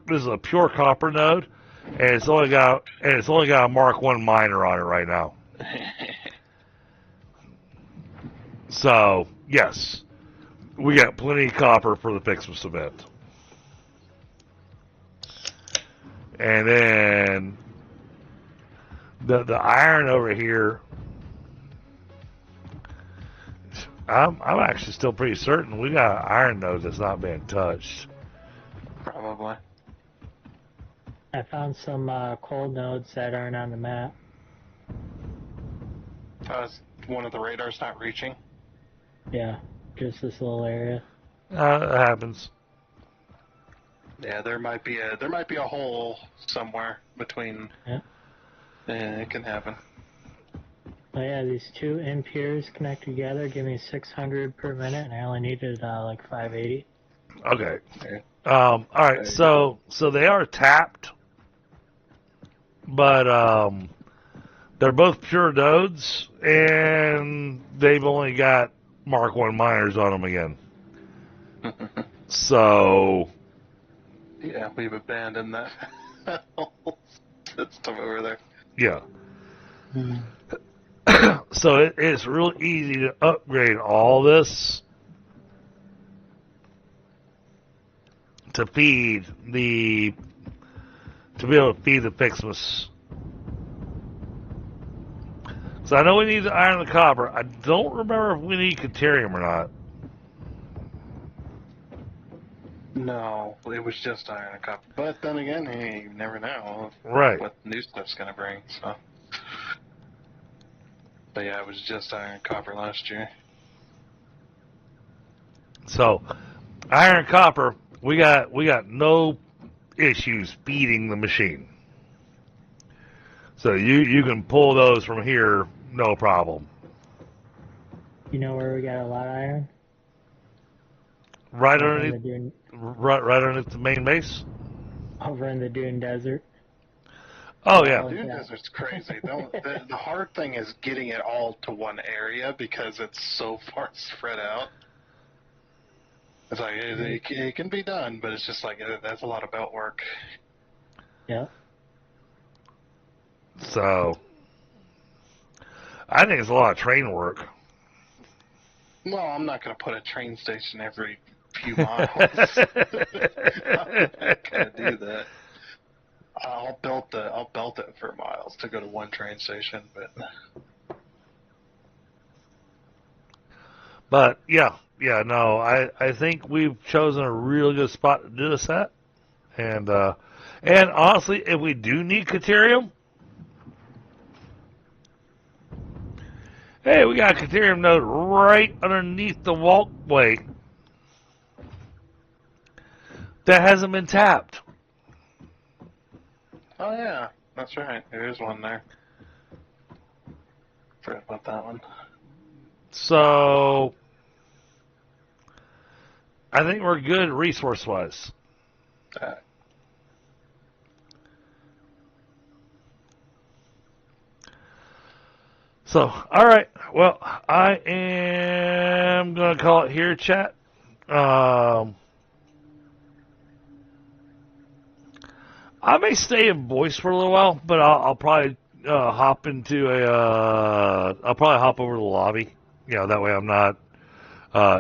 copper node, and it's only got a Mark 1 miner on it right now. So yes, we got plenty of copper for the Ficsmas event. And then the iron over here, I'm actually still pretty certain we got an iron node that's not being touched. Probably. I found some coal nodes that aren't on the map. One of the radars not reaching. Yeah, just this little area. It happens. Yeah, there might be a hole somewhere between. Yeah. Yeah, it can happen. Oh yeah, these two impures connect together give me 600 per minute, and I only needed like 580. Okay. All right. So they are tapped, but they're both pure nodes, and they've only got Mark 1 miners on them again. So. Yeah, we've abandoned that whole system over there. Yeah. So it's real easy to upgrade all this to be able to feed the Ficsmas. So I know we need the iron and the copper. I don't remember if we need Caterium or not. No, it was just iron and copper. But then again, hey, you never know Right. what new stuff's gonna bring. So, but yeah, it was just iron and copper last year. So, iron copper, we got no issues feeding the machine. So you can pull those from here, no problem. You know where we got a lot of iron? Right Over in underneath, the Dune, right underneath the main base. over in the Dune Desert. Oh yeah. Dune Desert's crazy. The hard thing is getting it all to one area because it's so far spread out. It's like it can be done, but it's just like that's a lot of belt work. Yeah. So I think it's a lot of train work. Well, I'm not going to put a train station every few miles. I'm not going to do that. I'll belt it for miles to go to one train station, But yeah, no, I think we've chosen a really good spot to do this at. And honestly, if we do need Caterium, hey, we got a Caterium node right underneath the walkway that hasn't been tapped. oh yeah, that's right. There is one there. Forgot about that one. So I think we're good resource-wise. So, all right. Well, I am going to call it here, chat. I may stay in voice for a little while, but I'll probably hop into I'll probably hop over to the lobby. You know, that way I'm not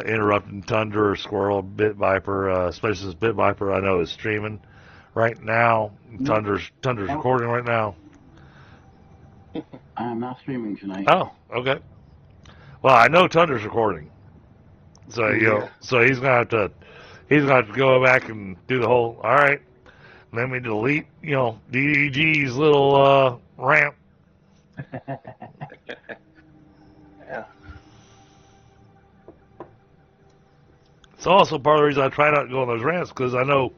interrupting Tundra or Squirrel, Bit Viper, especially since Bit Viper I know is streaming right now. Tundra's recording right now. I'm not streaming tonight. Oh, okay. Well, I know Tundra's recording, so so he's gonna have to go back and do the whole. All right, let me delete DDG's little ramp. Yeah. It's also part of the reason I try not to go on those rants because I know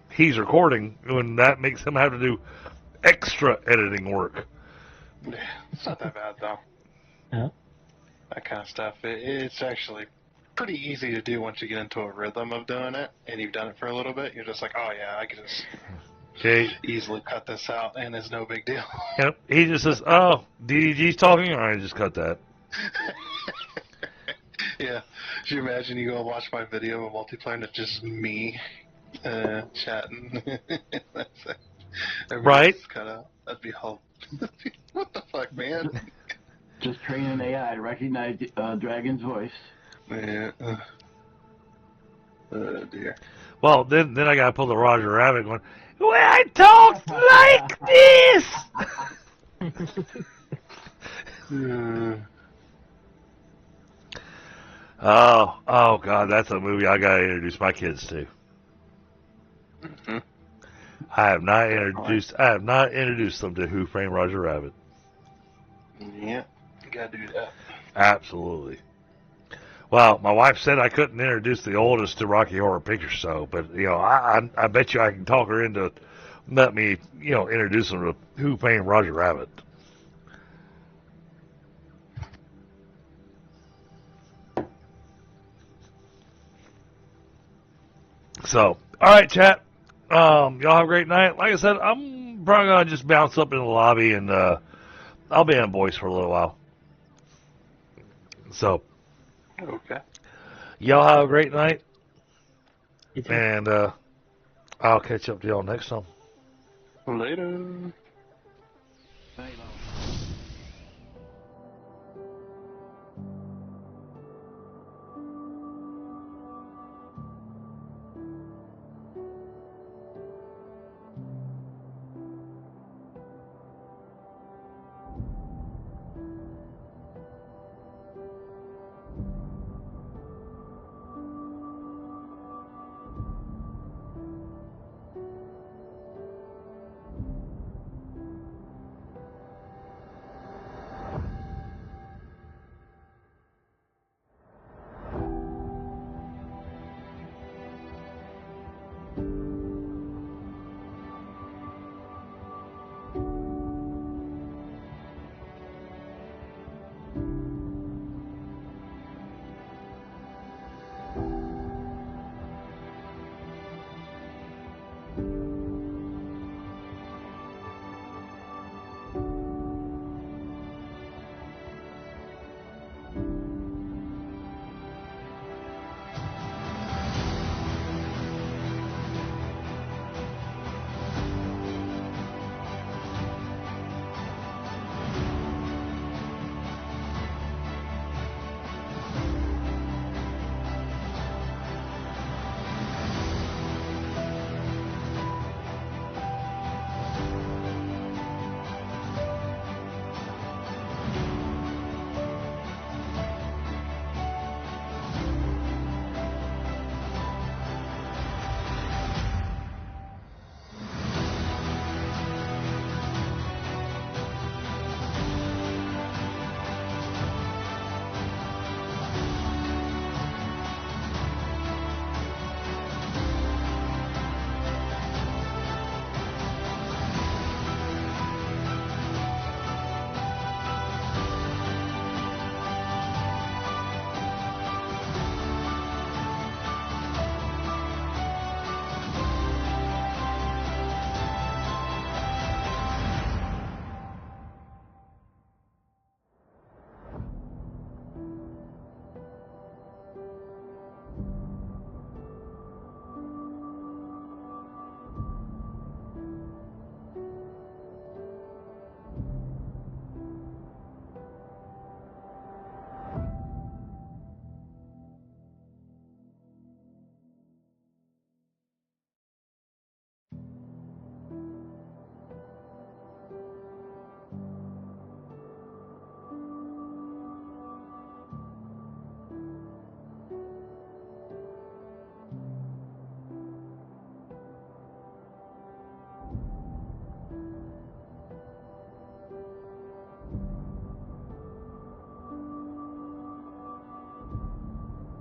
he's recording, and that makes him have to do extra editing work. Yeah, it's not that bad though. Yeah. That kind of stuff. It's actually pretty easy to do once you get into a rhythm of doing it, and you've done it for a little bit. You're just like, oh yeah, I can just easily cut this out, and it's no big deal. Yep. He just says, "Oh, DDG's talking. All right, just cut that." Yeah. Should you imagine you go watch my video of multiplayer and it's just me chatting? That's it. Right. Cut out. That'd be whole. What the fuck, man? Just train an AI to recognize Dragon's voice. Yeah. Oh dear. Well, then I gotta pull the Roger Rabbit one. Well, I talk like this. Oh God, that's a movie I gotta introduce my kids to. Mm-hmm. I have not introduced them to Who Framed Roger Rabbit. Yeah, you gotta do that. Absolutely. Well, my wife said I couldn't introduce the oldest to Rocky Horror Picture Show, but I bet you I can talk her into let me introduce them to Who Framed Roger Rabbit. So, all right, chat. Y'all have a great night. Like I said, I'm probably gonna just bounce up in the lobby and I'll be in voice for a little while. So, Okay. y'all have a great night, You too. and I'll catch up to y'all next time. Later.